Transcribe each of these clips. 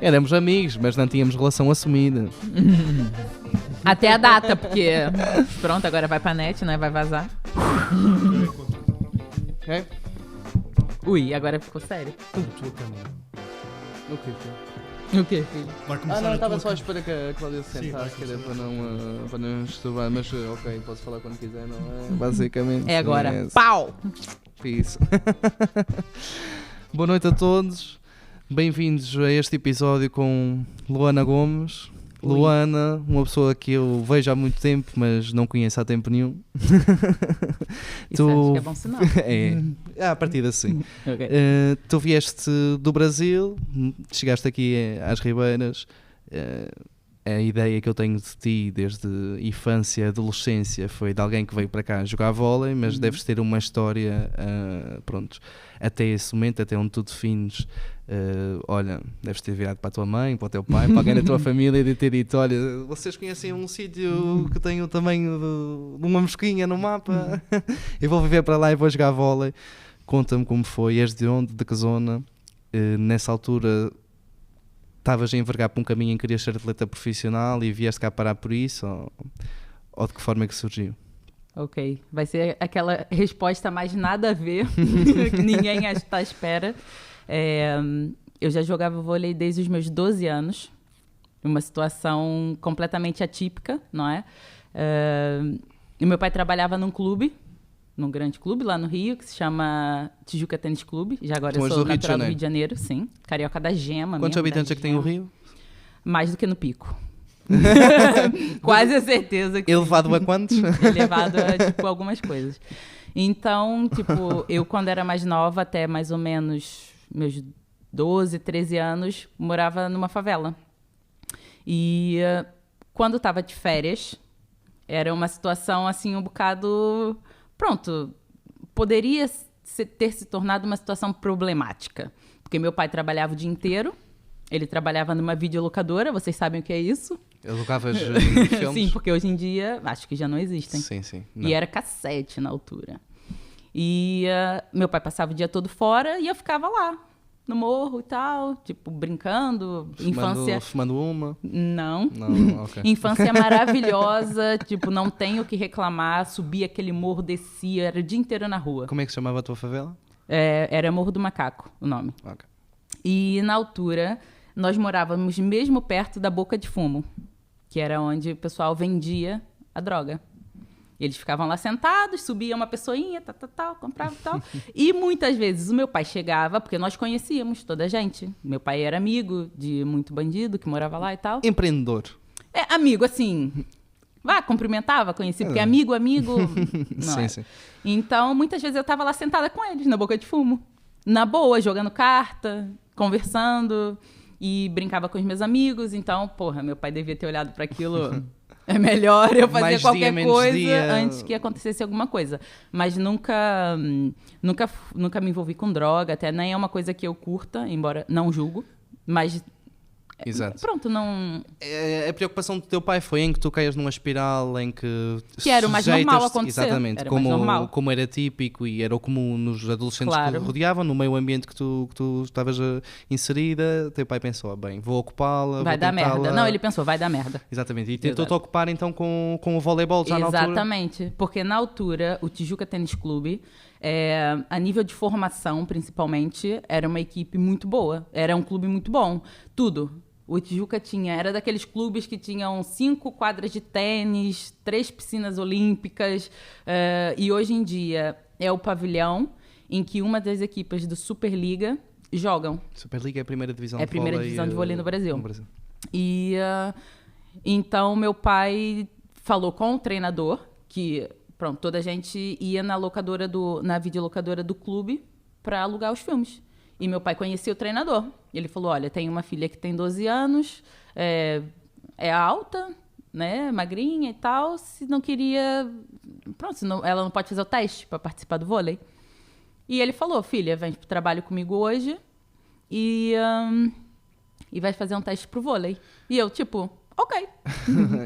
Éramos amigos, mas não tínhamos relação assumida. Até a data, porque pronto, agora vai pra net, né? Vai vazar. É? Ui, agora ficou sério. Tua câmera. O quê? O quê, filho? Vai começar Não, a estava tua só à câmera. espera que a Cláudia se Sim, sentasse, vai começar. para não disturbar, mas ok, posso falar quando quiser, não é? Basicamente. É agora. é Pau! isso. Boa noite a todos, bem-vindos a este episódio com Luana Gomes. Ui. Luana, uma pessoa que eu vejo há muito tempo, mas não conheço há tempo nenhum. Isso acho que é bom sinal. É, a partir assim. Ok. Tu vieste do Brasil, chegaste aqui às Ribeiras. A ideia que eu tenho de ti desde infância, adolescência, foi de alguém que veio para cá jogar vôlei, mas deves ter uma história, pronto, até esse momento, até onde tu defines. Olha, deves ter virado para a tua mãe, para o teu pai, para alguém da tua família, de ter dito: olha, vocês conhecem um sítio que tem o tamanho de uma mosquinha no mapa? Eu vou viver para lá e vou jogar vôlei. Conta-me como foi, és de onde, de que zona? Nessa altura estavas a envergar para um caminho em que querias ser atleta profissional e vieste cá parar por isso? Ou de que forma é que surgiu? Ok, vai ser aquela resposta mais nada a ver, que ninguém está à espera. Eu já jogava vôlei desde os meus 12 anos, uma situação completamente atípica, não é? E meu pai trabalhava num clube, num grande clube lá no Rio, que se chama Tijuca Tênis Clube. Já agora Tu eu és sou do Rio de natural do Janeiro? Rio de Janeiro, sim. Carioca da Gema. Quantos mesmo, habitantes da é que tem o Gema. Rio? Mais do que no Pico. Quase a certeza que Elevado a quantos? elevado a, tipo, algumas coisas. Então, tipo, eu quando era mais nova, até mais ou menos meus 12, 13 anos, morava numa favela. E quando eu tava de férias, era uma situação, assim, um bocado... Pronto, poderia ter se tornado uma situação problemática. Porque meu pai trabalhava o dia inteiro, ele trabalhava numa videolocadora, vocês sabem o que é isso? Alugavas filmes? Sim, porque hoje em dia acho que já não existem. Sim, sim. E era cassete na altura. E meu pai passava o dia todo fora e eu ficava lá, no morro e tal, tipo, brincando. Infância... Fumando uma? Não. Não, ok. Infância maravilhosa, tipo, não tenho o que reclamar. Subia aquele morro, descia, era o dia inteiro na rua. Como é que se chamava a tua favela? Era Morro do Macaco, o nome. Ok. E na altura, nós morávamos mesmo perto da Boca de Fumo, que era onde o pessoal vendia a droga. Eles ficavam lá sentados, subia uma pessoinha, tal, comprava e tal. E muitas vezes o meu pai chegava, porque nós conhecíamos toda a gente. Meu pai era amigo de muito bandido que morava lá e tal. Empreendedor. Amigo, assim... cumprimentava, conhecia, porque amigo... não Sim, é. sim. Então, muitas vezes eu tava lá sentada com eles, na Boca de Fumo. Na boa, jogando carta, conversando, e brincava com os meus amigos. Então, porra, meu pai devia ter olhado para aquilo... É melhor eu fazer Mais qualquer dia, menos coisa dia. antes que acontecesse alguma coisa. Mas nunca me envolvi com droga, até nem é uma coisa que eu curta, embora não julgo. Mas Exato. pronto, não... A preocupação do teu pai foi em que tu caias numa espiral em que era o mais normal sujeitas-te- acontecer. Exatamente, Era o mais normal. como era típico e era o comum nos adolescentes Claro. que rodeavam, no meio ambiente que tu estavas inserida, teu pai pensou, bem, vou ocupá-la, Vai vou dar tentá-la. merda. Não, ele pensou, vai dar merda. Exatamente, e tentou-te Exato. ocupar então com o voleibol já na altura? Exatamente, porque na altura o Tijuca Tênis Clube, a nível de formação principalmente, era uma equipe muito boa, era um clube muito bom, tudo. O Tijuca era daqueles clubes que tinham 5 quadras de tênis, 3 piscinas olímpicas, e hoje em dia é o pavilhão em que uma das equipes do Superliga jogam. Superliga é a primeira divisão É a de primeira vôlei, divisão de vôlei no Brasil. no Brasil. E então meu pai falou com o treinador que, pronto, toda a gente ia na videolocadora do clube para alugar os filmes. E meu pai conhecia o treinador. Ele falou, olha, tem uma filha que tem 12 anos, é alta, né, magrinha e tal, se não queria... Pronto, ela não pode fazer o teste para participar do vôlei. E ele falou, filha, vem pro trabalho comigo hoje e vai fazer um teste pro vôlei. E eu, tipo, ok.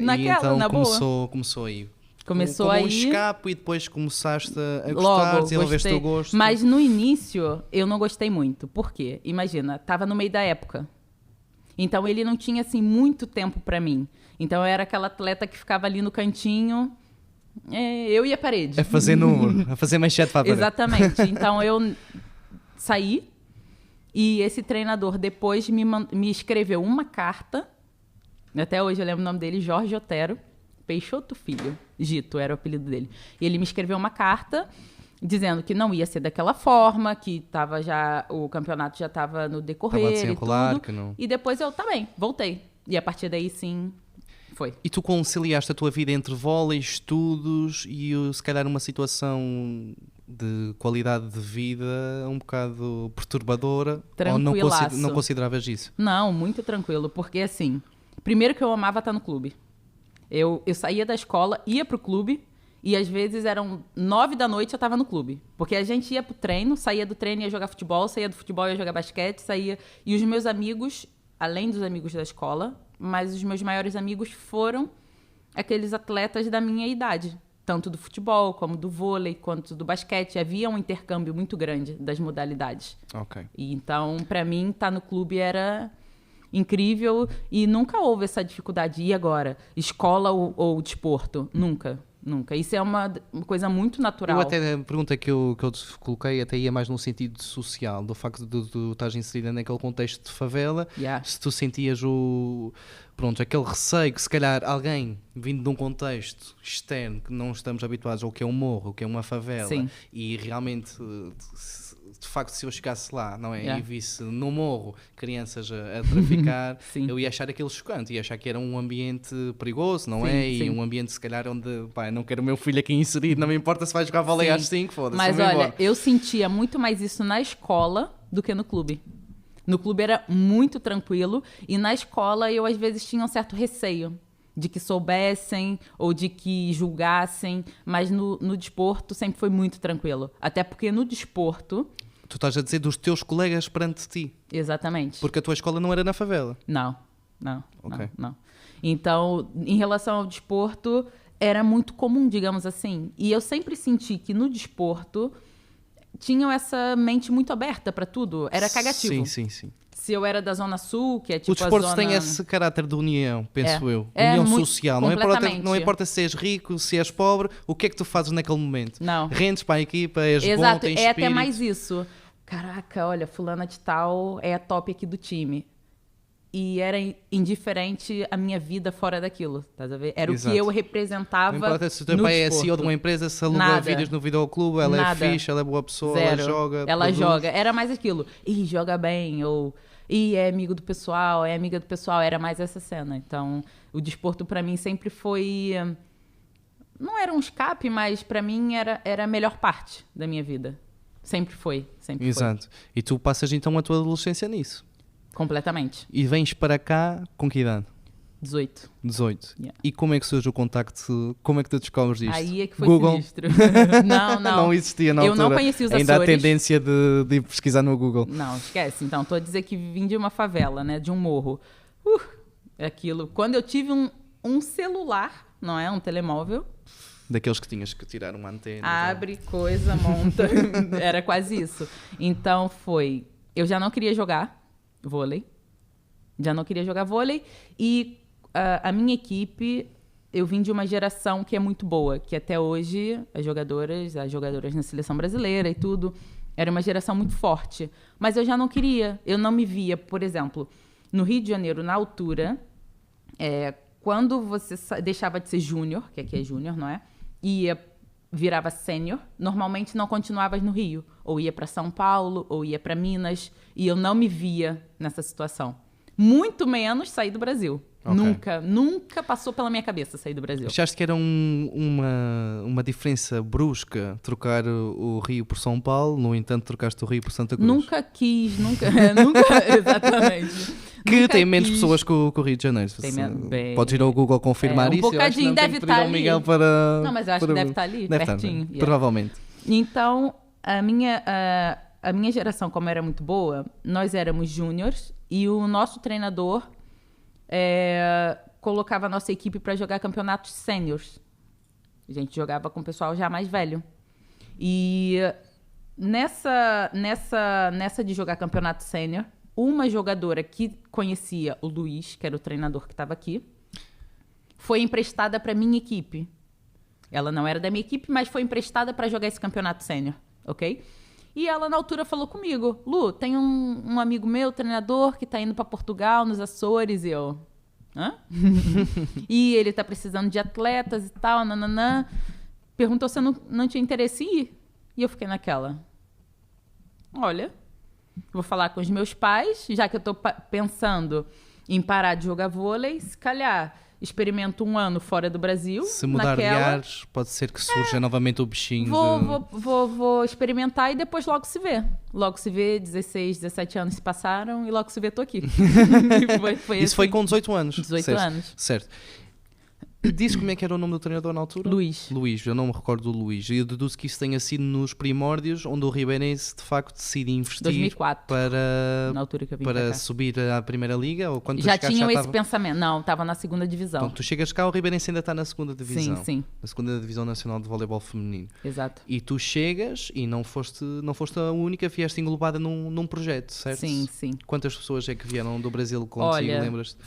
Naquela, e então na boa. começou aí. Começou como aí... um escape e depois começaste a gostar, Logo, desenvolveste o gostei. teu gosto. Mas no início, eu não gostei muito. Por quê? Imagina, tava no meio da época. Então, ele não tinha, assim, muito tempo para mim. Então, eu era aquela atleta que ficava ali no cantinho, eu e a parede. A fazer número, a fazer manchete para a parede. Exatamente. Então, eu saí e esse treinador depois me escreveu uma carta, até hoje eu lembro o nome dele, Jorge Otero, Peixoto Filho, Gito era o apelido dele. E ele me escreveu uma carta dizendo que não ia ser daquela forma, que o campeonato já estava no decorrer e tudo. Que não... E depois eu também voltei. E a partir daí, sim, foi. E tu conciliaste a tua vida entre vôlei, estudos e se calhar uma situação de qualidade de vida um bocado perturbadora? Ou não consideravas isso? Não, muito tranquilo, porque assim, primeiro que eu amava estar no clube. Eu saía da escola, ia pro clube, e às vezes eram 9 da noite eu estava no clube. Porque a gente ia pro treino, saía do treino, ia jogar futebol, saía do futebol, ia jogar basquete, saía... E os meus amigos, além dos amigos da escola, mas os meus maiores amigos foram aqueles atletas da minha idade. Tanto do futebol, como do vôlei, quanto do basquete. Havia um intercâmbio muito grande das modalidades. Ok. E então, para mim, estar no clube era incrível e nunca houve essa dificuldade. E agora? Escola ou desporto? Nunca. Nunca. Isso é uma coisa muito natural. A pergunta que eu te coloquei até ia mais no sentido social, do facto de tu estás inserida naquele contexto de favela, se tu sentias aquele receio que se calhar alguém vindo de um contexto externo que não estamos habituados ao que é um morro, o que é uma favela, sim, e realmente... De facto, se eu chegasse lá, não é? E visse no morro crianças a traficar, eu ia achar aquilo chocante, ia achar que era um ambiente perigoso, não é? E um ambiente, se calhar, onde, não quero o meu filho aqui inserido, não me importa se vai jogar vôlei às 5, foda-se. Mas olha, eu sentia muito mais isso na escola do que no clube. No clube era muito tranquilo e na escola eu, às vezes, tinha um certo receio de que soubessem ou de que julgassem, mas no desporto sempre foi muito tranquilo. Até porque no desporto... Tu estás a dizer dos teus colegas perante ti. Exatamente. Porque a tua escola não era na favela. Não. Então, em relação ao desporto, era muito comum, digamos assim. E eu sempre senti que no desporto tinham essa mente muito aberta para tudo. Era cagativo. Sim. Se eu era da Zona Sul, que é tipo o desporto a zona... tem esse caráter de união, penso eu. União social. Não importa se és rico, se és pobre, o que é que tu fazes naquele momento? Não. Rendes para a equipa, és exato, bom, tens espírito. Até mais isso. Caraca, olha, fulana de tal é a top aqui do time. E era indiferente a minha vida fora daquilo, tá a ver? Era o que eu representava. Não importa se o teu pai é CEO de uma empresa, se aluga vídeos no videoclube, ela é fixe, ela é boa pessoa, Zero. ela joga. Era mais aquilo. Ih, joga bem, ou... Ih, é amigo do pessoal, é amiga do pessoal. Era mais essa cena. Então, o desporto pra mim sempre foi... Não era um escape, mas pra mim era a melhor parte da minha vida. Sempre foi. Exato. E tu passas então a tua adolescência nisso? Completamente. E vens para cá com que idade? 18. Yeah. E como é que surge o contacto? Como é que tu descobres isto? Aí é que foi Google? Sinistro. Não. Não existia na altura. Eu não conhecia os Açores. Ainda há tendência de ir pesquisar no Google. Não, esquece. Então, estou a dizer que vim de uma favela, né? De um morro. Aquilo. Quando eu tive um celular, não é? Um telemóvel. Daqueles que tinhas que tirar uma antena. Abre, coisa, monta. Era quase isso. Então, foi... Eu já não queria jogar vôlei. E a minha equipe, eu vim de uma geração que é muito boa, que até hoje as jogadoras na seleção brasileira e tudo, era uma geração muito forte. Mas eu já não queria, eu não me via, por exemplo, no Rio de Janeiro, na altura, quando você deixava de ser júnior, que aqui é júnior, não é? E virava sênior, normalmente não continuavas no Rio. Ou ia para São Paulo, ou ia para Minas, e eu não me via nessa situação. Muito menos sair do Brasil. Okay. Nunca passou pela minha cabeça sair do Brasil. Achaste que era uma diferença brusca trocar o Rio por São Paulo, no entanto trocaste o Rio por Santa Cruz? Nunca quis, nunca exatamente. Que nunca tem menos pessoas que o Rio de Janeiro. Podes ir ao Google confirmar isso. Um bocadinho deve estar ali. Miguel para, não, mas eu acho que deve estar ali, pertinho. Provavelmente. Então, a minha geração, como era muito boa, nós éramos júniores e o nosso treinador colocava a nossa equipe para jogar campeonatos sêniors. A gente jogava com o pessoal já mais velho. E nessa de jogar campeonato sênior, uma jogadora que conhecia o Luiz, que era o treinador que estava aqui, foi emprestada para minha equipe. Ela não era da minha equipe, mas foi emprestada para jogar esse campeonato sênior, ok? E ela, na altura, falou comigo, Lu, tem um amigo meu, treinador, que tá indo para Portugal, nos Açores, e eu... Hã? E ele tá precisando de atletas e tal, nananã. Perguntou se eu não tinha interesse em ir. E eu fiquei naquela... Olha, vou falar com os meus pais, já que eu tô pensando em parar de jogar vôlei, se calhar... Experimento 1 ano fora do Brasil. Se mudar de ares, pode ser que surja novamente o bichinho. Vou experimentar e depois logo se vê. Logo se vê, 16, 17 anos se passaram e logo se vê, tô aqui. Isso assim. Foi com 18 anos. 18 certo. anos. Certo. Disse como é que era o nome do treinador na altura? Luís, eu não me recordo do Luís. Eu deduzo que isso tenha sido nos primórdios, onde o Ribeirense de facto decide investir 2004, na altura que eu vim para subir à Primeira Liga? Ou quando já tinham esse pensamento. Não, estava na 2ª divisão. Então, tu chegas cá, o Ribeirense ainda está na 2ª divisão. Sim. Na 2ª Divisão Nacional de Voleibol Feminino. Exato. E tu chegas e não foste a única, vieste englobada num projeto, certo? Sim. Quantas pessoas é que vieram do Brasil contigo, lembras-te?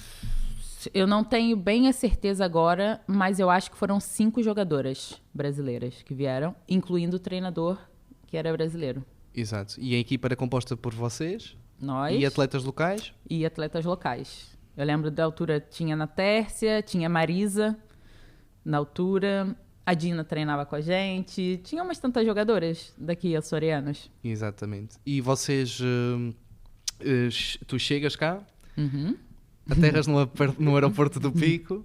Eu não tenho bem a certeza agora, mas eu acho que foram 5 jogadoras brasileiras que vieram, incluindo o treinador, que era brasileiro. Exato. E a equipa era composta por vocês? Nós. E atletas locais? E atletas locais. Eu lembro da altura, tinha na Tércia, tinha Marisa, na altura, a Dina treinava com a gente, tinha umas tantas jogadoras daqui, açorianas. Exatamente. E vocês, tu chegas cá? Uhum. Aterras no aeroporto do Pico?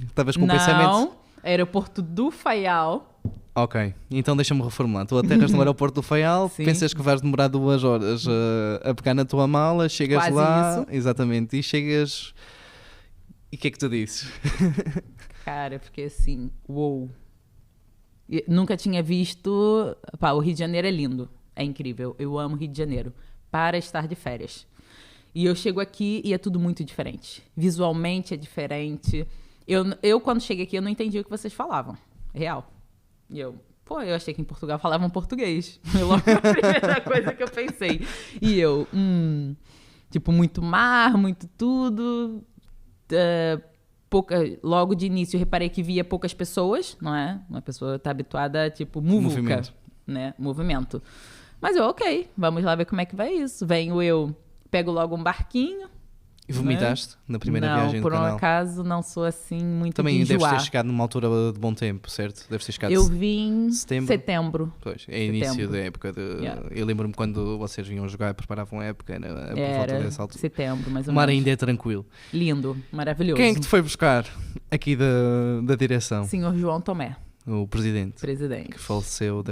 Estavas com pensamento? Não, aeroporto do Faial. Ok, então deixa-me reformular. Tu aterras no aeroporto do Faial, pensas que vais demorar 2 horas a pegar na tua mala, chegas quase lá, isso. Exatamente, e chegas... E o que é que tu dizes? Cara, porque assim, uou. Nunca tinha visto... Pá, o Rio de Janeiro é lindo, é incrível. Eu amo Rio de Janeiro, para estar de férias. E eu chego aqui e é tudo muito diferente. Visualmente é diferente. Eu quando cheguei aqui, eu não entendi o que vocês falavam. Real. E eu achei que em Portugal falavam português. Foi logo a primeira coisa que eu pensei. E eu, tipo, muito mar, muito tudo. Logo de início, eu reparei que via poucas pessoas, não é? Uma pessoa está habituada a, tipo, movimento. Né? Movimento. Mas eu, ok, vamos lá ver como é que vai isso. Venho eu... Pego logo um barquinho. E vomitaste na primeira viagem do canal? Não, por um acaso não sou assim muito Também de deves enjoar. ter chegado numa altura de bom tempo, certo? Deves ter chegado Eu vim em setembro. Pois, início da época. Eu lembro-me quando vocês vinham jogar e preparavam a época, era por volta dessa altura. Setembro, mais ou menos. O mar ainda é tranquilo. Lindo, maravilhoso. Quem é que te foi buscar aqui da direção? Senhor João Tomé. O presidente. Que faleceu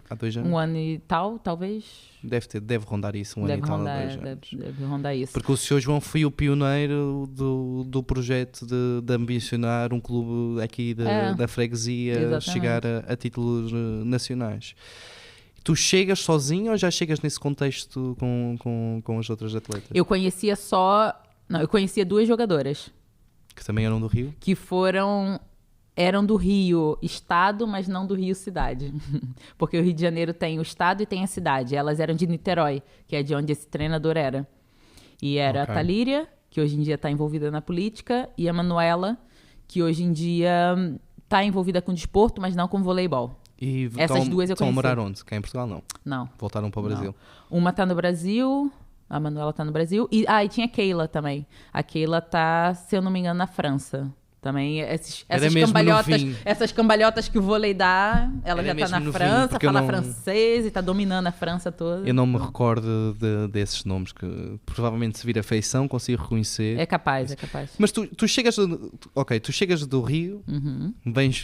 há 2 anos. 1 ano e tal, talvez. Deve rondar isso, 1 ano e tal, 2 anos. Deve rondar isso. Porque o Sr. João foi o pioneiro do projeto de ambicionar um clube aqui da freguesia, chegar a títulos nacionais. Tu chegas sozinho ou já chegas nesse contexto com as outras atletas? Eu conhecia eu conhecia 2 jogadoras. Que também eram do Rio? Que eram do Rio Estado, mas não do Rio Cidade. Porque o Rio de Janeiro tem o Estado e tem a cidade. Elas eram de Niterói, que é de onde esse treinador era. E era a Talíria, que hoje em dia está envolvida na política, e a Manuela, que hoje em dia está envolvida com desporto, mas não com voleibol. E essas 2 eu conheci. Estão a morar onde? Cá em Portugal, não? Não. Voltaram para o Brasil? Não. Uma está no Brasil... A Manuela está no Brasil. E tinha a Keila também. A Keila está, se eu não me engano, na França. Também essas cambalhotas que o vôlei dá, ela já está na França, fala francês e está dominando a França toda. Eu não me recordo desses nomes, que provavelmente se vir a feição consigo reconhecer. É capaz. Mas tu chegas do Rio,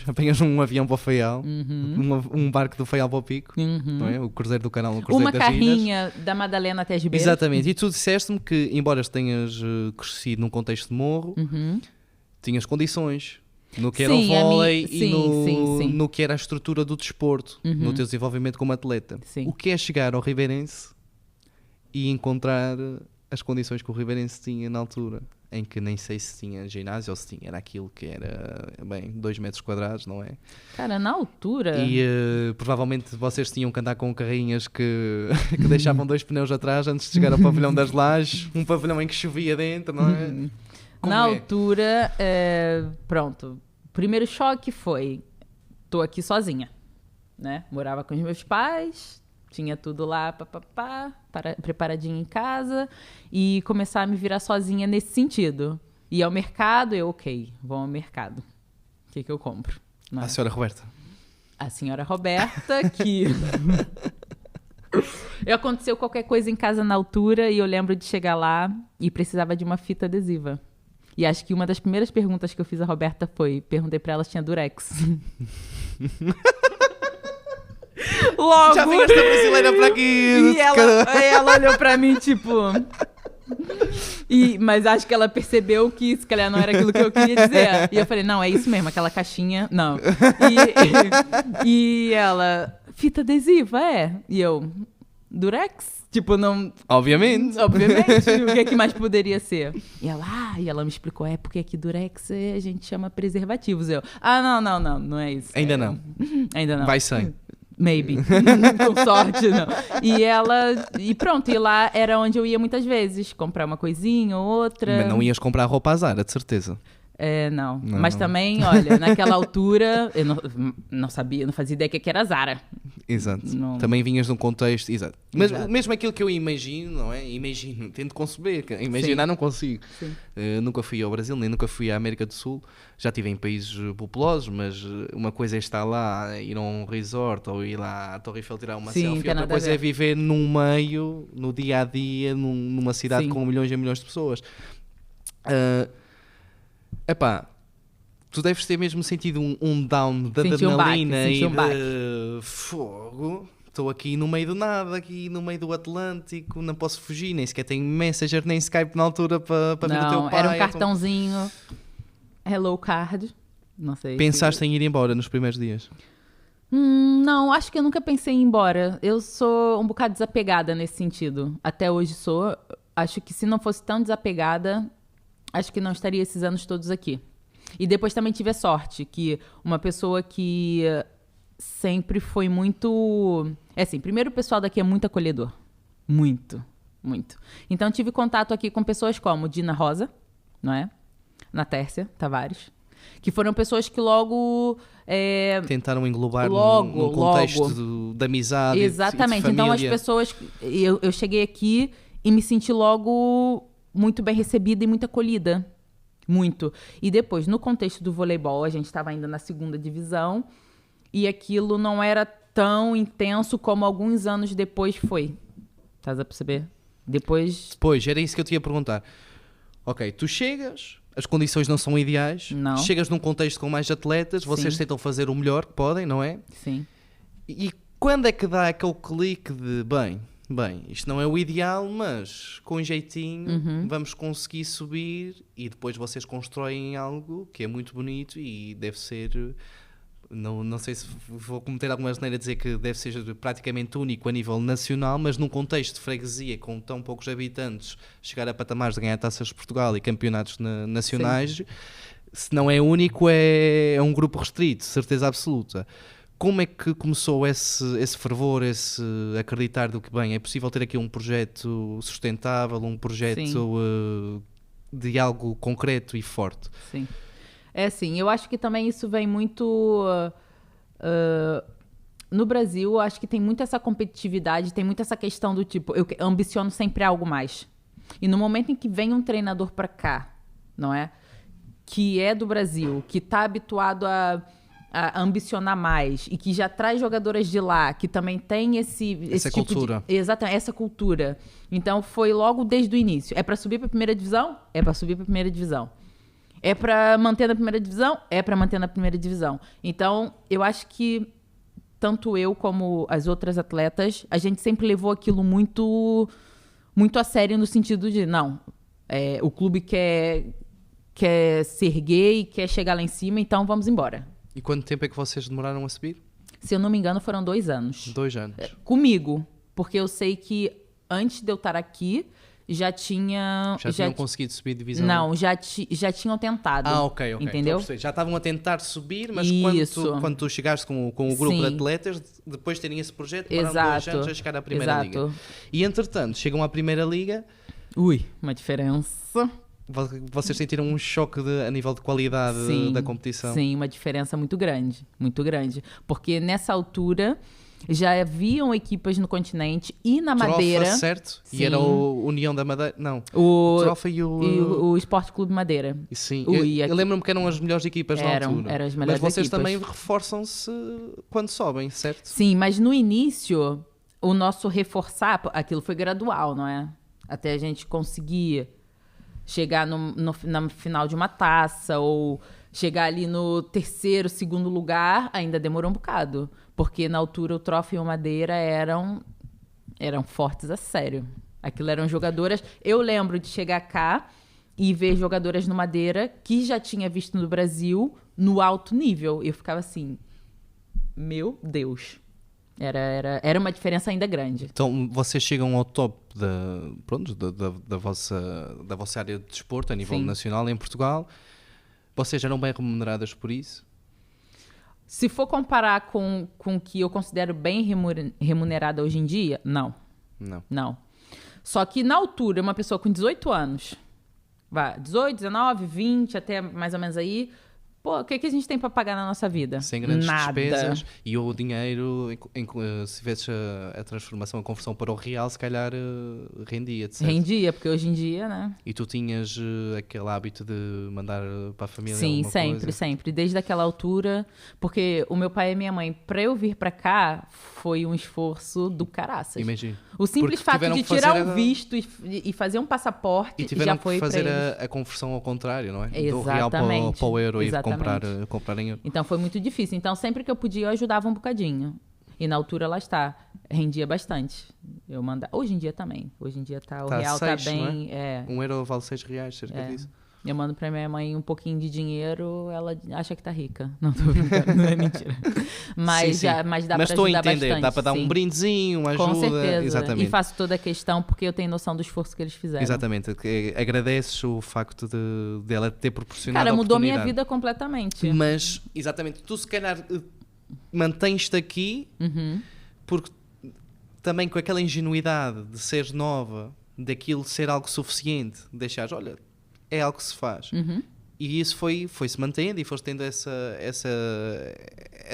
apanhas um avião para o Faial, um barco do Faial para o Pico, não é? O Cruzeiro do Canal, o Cruzeiro das Ginas. Uma carrinha da Madalena até as Beiras. Exatamente, e tu disseste-me que, embora tenhas crescido num contexto de morro, tinhas condições no que era o vôlei e no que era a estrutura do desporto, no teu desenvolvimento como atleta. Sim. O que é chegar ao Ribeirense e encontrar as condições que o Ribeirense tinha na altura em que nem sei se tinha ginásio ou se tinha, era aquilo que era, bem, 2 metros quadrados, não é? Cara, na altura... E provavelmente vocês tinham que andar com carrinhas que deixavam 2 pneus atrás antes de chegar ao pavilhão das lajes, um pavilhão em que chovia dentro, não é? Na altura, pronto, o primeiro choque foi, tô aqui sozinha, né? Morava com os meus pais, tinha tudo lá, preparadinho em casa, e começar a me virar sozinha nesse sentido. Ir ao mercado, vou ao mercado. O que eu compro? A senhora Roberta. A senhora Roberta, que... Aconteceu qualquer coisa em casa na altura, e eu lembro de chegar lá e precisava de uma fita adesiva. E acho que uma das primeiras perguntas que eu fiz à Roberta perguntei pra ela se tinha Durex. Logo! Já vem esta brasileira para aqui! E ela olhou pra mim, tipo... Mas acho que ela percebeu que se calhar não era aquilo que eu queria dizer. E eu falei, não, é isso mesmo, aquela caixinha, não. E ela, fita adesiva, é? E eu, Durex? Tipo, não... Obviamente. O que mais poderia ser? E ela me explicou, porque aqui Durex a gente chama preservativos. Eu, não é isso. Ainda não. Ainda não. Vai sem. Maybe. Com sorte, não. E pronto, e lá era onde eu ia muitas vezes, comprar uma coisinha ou outra. Mas não ias comprar roupa à Zara, de certeza. Não. Mas também, olha, naquela altura, eu não sabia, não fazia ideia que era Zara. Exato. Não... Também vinhas de um contexto, exato. Mas Exato. mesmo aquilo que eu imagino, não é? Tento conceber, imaginar não consigo. Nunca fui ao Brasil, nem nunca fui à América do Sul. Já estive em países populosos, mas uma coisa é estar lá, ir a um resort ou ir lá à Torre Eiffel tirar uma selfie. Outra coisa é viver num meio, no dia a dia, numa cidade com milhões e milhões de pessoas. Tu deves ter mesmo sentido um down de adrenalina e de fogo. Estou aqui no meio do nada, aqui no meio do Atlântico, não posso fugir, nem sequer tenho Messenger, nem Skype na altura para ver o teu pai. Era um cartãozinho, Hello Card, não sei. Pensaste em ir embora nos primeiros dias? Não, acho que eu nunca pensei em ir embora. Eu sou um bocado desapegada nesse sentido. Até hoje sou. Acho que se não fosse tão desapegada, acho que não estaria esses anos todos aqui. E depois também tive a sorte que uma pessoa que sempre foi muito... primeiro o pessoal daqui é muito acolhedor. Muito, muito. Então tive contato aqui com pessoas como Dina Rosa, não é? Natércia Tavares, que foram pessoas que logo... tentaram englobar num contexto de amizade. Exatamente. E de família. Então as pessoas... Eu cheguei aqui e me senti logo muito bem recebida e muito acolhida. Muito. E depois, no contexto do voleibol, a gente estava ainda na 2ª divisão e aquilo não era tão intenso como alguns anos depois foi. Estás a perceber? Depois, era isso que eu te ia perguntar. Ok, tu chegas, as condições não são ideais, não. Chegas num contexto com mais atletas, vocês tentam fazer o melhor que podem, não é? Sim. E quando é que dá aquele clique de, bem, isto não é o ideal, mas com jeitinho vamos conseguir subir, e depois vocês constroem algo que é muito bonito e deve ser, não sei se vou cometer alguma asneira a dizer que deve ser praticamente único a nível nacional, mas num contexto de freguesia com tão poucos habitantes, chegar a patamares de ganhar taças de Portugal e campeonatos nacionais, se não é único, é um grupo restrito, certeza absoluta. Como é que começou esse fervor, esse acreditar do que, é possível ter aqui um projeto sustentável, um projeto de algo concreto e forte? Sim. Eu acho que também isso vem muito... no Brasil, acho que tem muito essa competitividade, tem muito essa questão do tipo, eu ambiciono sempre algo mais. E no momento em que vem um treinador para cá, não é? Que é do Brasil, que está habituado a ambicionar mais e que já traz jogadoras de lá, que também tem essa tipo cultura. Exatamente, essa cultura. Então foi logo desde o início. É para subir para a 1ª divisão? É para subir para a 1ª divisão. É para manter na 1ª divisão? É para manter na 1ª divisão. Então, eu acho que tanto eu como as outras atletas, a gente sempre levou aquilo muito, muito a sério no sentido de, o clube quer se erguer e quer chegar lá em cima, então vamos embora. E quanto tempo é que vocês demoraram a subir? Se eu não me engano, foram 2 anos. 2 anos. Comigo. Porque eu sei que antes de eu estar aqui, já tinham conseguido subir divisão? Não, já tinham tentado. Ok. Entendeu? Já estavam a tentar subir, mas quando tu chegaste com o grupo de atletas, depois terem esse projeto, pararam 2 anos a chegar à Primeira Liga. E entretanto, chegam à Primeira Liga. Ui, uma diferença. Vocês sentiram um choque a nível de qualidade da competição? Sim, uma diferença muito grande, muito grande. Porque nessa altura já haviam equipas no continente e na Madeira. Trofa, certo? Sim. E era o União da Madeira? Não. O Trofa e o Esporte Clube Madeira. Sim. Eu lembro-me que eram as melhores equipas na altura. Eram as melhores mas vocês equipas. também reforçam-se quando sobem, certo? Sim, mas no início, o nosso reforçar, aquilo foi gradual, não é? Até a gente conseguir chegar na final de uma taça ou chegar ali no 3º, 2º lugar, ainda demorou um bocado. Porque na altura o Trofa e o Madeira eram fortes a sério. Aquilo eram jogadoras... Eu lembro de chegar cá e ver jogadoras no Madeira que já tinha visto no Brasil no alto nível. E eu ficava assim, meu Deus. Era uma diferença ainda grande. Então, vocês chegam ao top da vossa área de desporto a nível nacional em Portugal. Vocês eram bem remuneradas por isso? Se for comparar com o que eu considero bem remunerada hoje em dia, não. Só que na altura, uma pessoa com 18 anos, 18, 19, 20, até mais ou menos aí... Pô, o que a gente tem para pagar na nossa vida? Sem grandes Nada. despesas. E o dinheiro, se tivesse a transformação, a conversão para o real, se calhar rendia, certo? Rendia, porque hoje em dia, né? E tu tinhas aquele hábito de mandar para a família alguma coisa? Sim, sempre. Desde aquela altura, porque o meu pai e minha mãe, para eu vir para cá, foi um esforço do caraças. Imagino. O simples fato de tirar o visto e fazer um passaporte já foi para eles. E tiveram que fazer a conversão ao contrário, não é? Exatamente. Do real para o euro e comprar em euro. Então foi muito difícil. Então sempre que eu podia eu ajudava um bocadinho. E na altura lá está, rendia bastante. Eu mandava. Hoje em dia também. Hoje em dia o real 6, tá bem. Um euro vale R$6, cerca disso. Eu mando pra minha mãe um pouquinho de dinheiro, ela acha que tá rica. Não tô brincando, não é mentira. Mas, sim. Mas dá mas pra ajudar bastante. Dá pra dar um brindezinho, uma ajuda. Com certeza. Exatamente. E faço toda a questão porque eu tenho noção do esforço que eles fizeram. Exatamente. Agradeces o facto de ela ter proporcionado a mudou minha vida completamente. Mas, exatamente, tu se calhar mantens-te aqui porque também com aquela ingenuidade de seres nova, daquilo ser algo suficiente, deixares, olha... É algo que se faz. E isso foi-se mantendo e foste tendo essa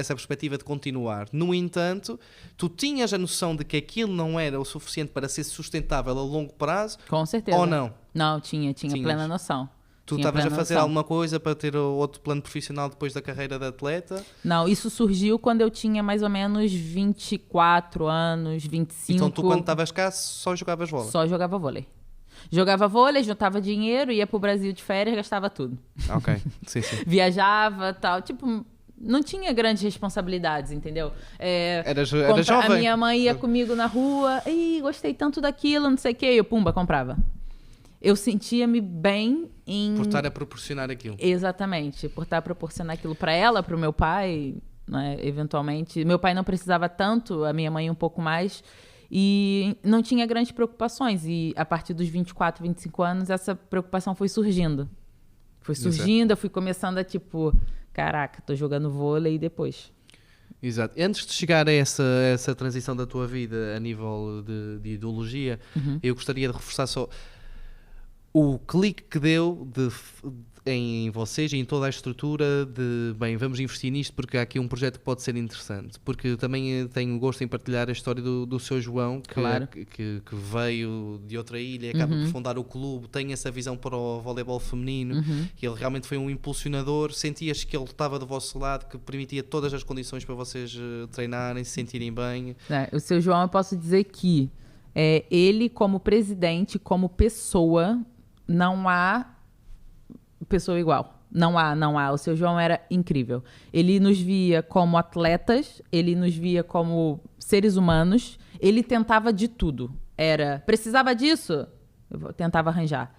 perspectiva de continuar. No entanto, tu tinhas a noção de que aquilo não era o suficiente para ser sustentável a longo prazo? Com certeza. Ou não? Não, tinha plena noção. Tu estavas a fazer alguma coisa para ter outro plano profissional depois da carreira de atleta? Não, isso surgiu quando eu tinha mais ou menos 24 anos, 25. Então tu, quando estavas cá, só jogavas vôlei? Só jogava vôlei. Jogava vôlei, juntava dinheiro, ia pro Brasil de férias, gastava tudo. Ok, sim. Viajava, tal, tipo... Não tinha grandes responsabilidades, entendeu? Era jovem. A minha mãe ia comigo na rua, gostei tanto daquilo, não sei o quê, eu, pumba, comprava. Eu sentia-me bem em... Por estar a proporcionar aquilo. Exatamente, por estar a proporcionar aquilo para ela, para o meu pai, né, eventualmente. Meu pai não precisava tanto, a minha mãe um pouco mais... E não tinha grandes preocupações. E a partir dos 24, 25 anos, essa preocupação foi surgindo. Eu fui começando a caraca, tô jogando vôlei e depois. Exato. Antes de chegar a essa transição da tua vida a nível de ideologia, eu gostaria de reforçar só o clique que deu em vocês e em toda a estrutura de, bem, vamos investir nisto porque há aqui um projeto que pode ser interessante. Porque também tenho gosto em partilhar a história do seu João, que veio de outra ilha, acaba por fundar o clube, tem essa visão para o voleibol feminino, e ele realmente foi um impulsionador. Sentias que ele estava do vosso lado, que permitia todas as condições para vocês treinarem, se sentirem bem? O seu João, eu posso dizer que ele, como presidente, como pessoa, não há pessoa igual. Não há. O seu João era incrível. Ele nos via como atletas, ele nos via como seres humanos, ele tentava de tudo. Precisava disso? Eu tentava arranjar.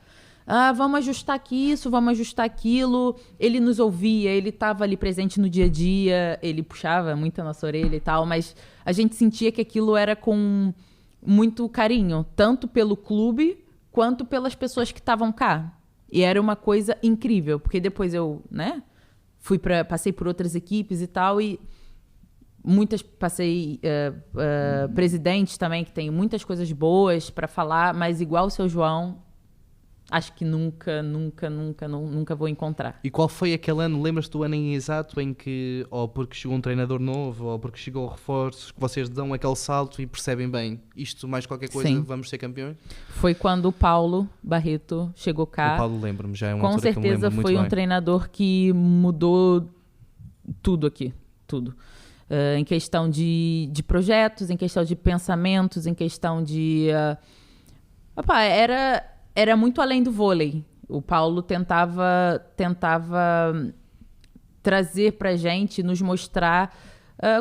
Vamos ajustar aqui isso, vamos ajustar aquilo. Ele nos ouvia, ele estava ali presente no dia a dia, ele puxava muito a nossa orelha e tal, mas a gente sentia que aquilo era com muito carinho, tanto pelo clube quanto pelas pessoas que estavam cá. E era uma coisa incrível, porque depois eu, né, passei por outras equipes e tal, e passei presidentes também, que tem muitas coisas boas para falar, mas igual o seu João, acho que nunca vou encontrar. E qual foi aquele ano, lembras-te do ano em exato em que, ou porque chegou um treinador novo, ou porque chegou reforços, que vocês dão aquele salto e percebem bem, isto mais qualquer coisa, Sim. vamos ser campeões? Foi quando o Paulo Barreto chegou cá. O Paulo, lembro-me, já é uma Com altura que eu me certeza lembro muito foi um bem. treinador que mudou tudo aqui, tudo. Em questão de projetos, em questão de pensamentos, em questão de... Era muito além do vôlei. O Paulo tentava trazer pra gente, nos mostrar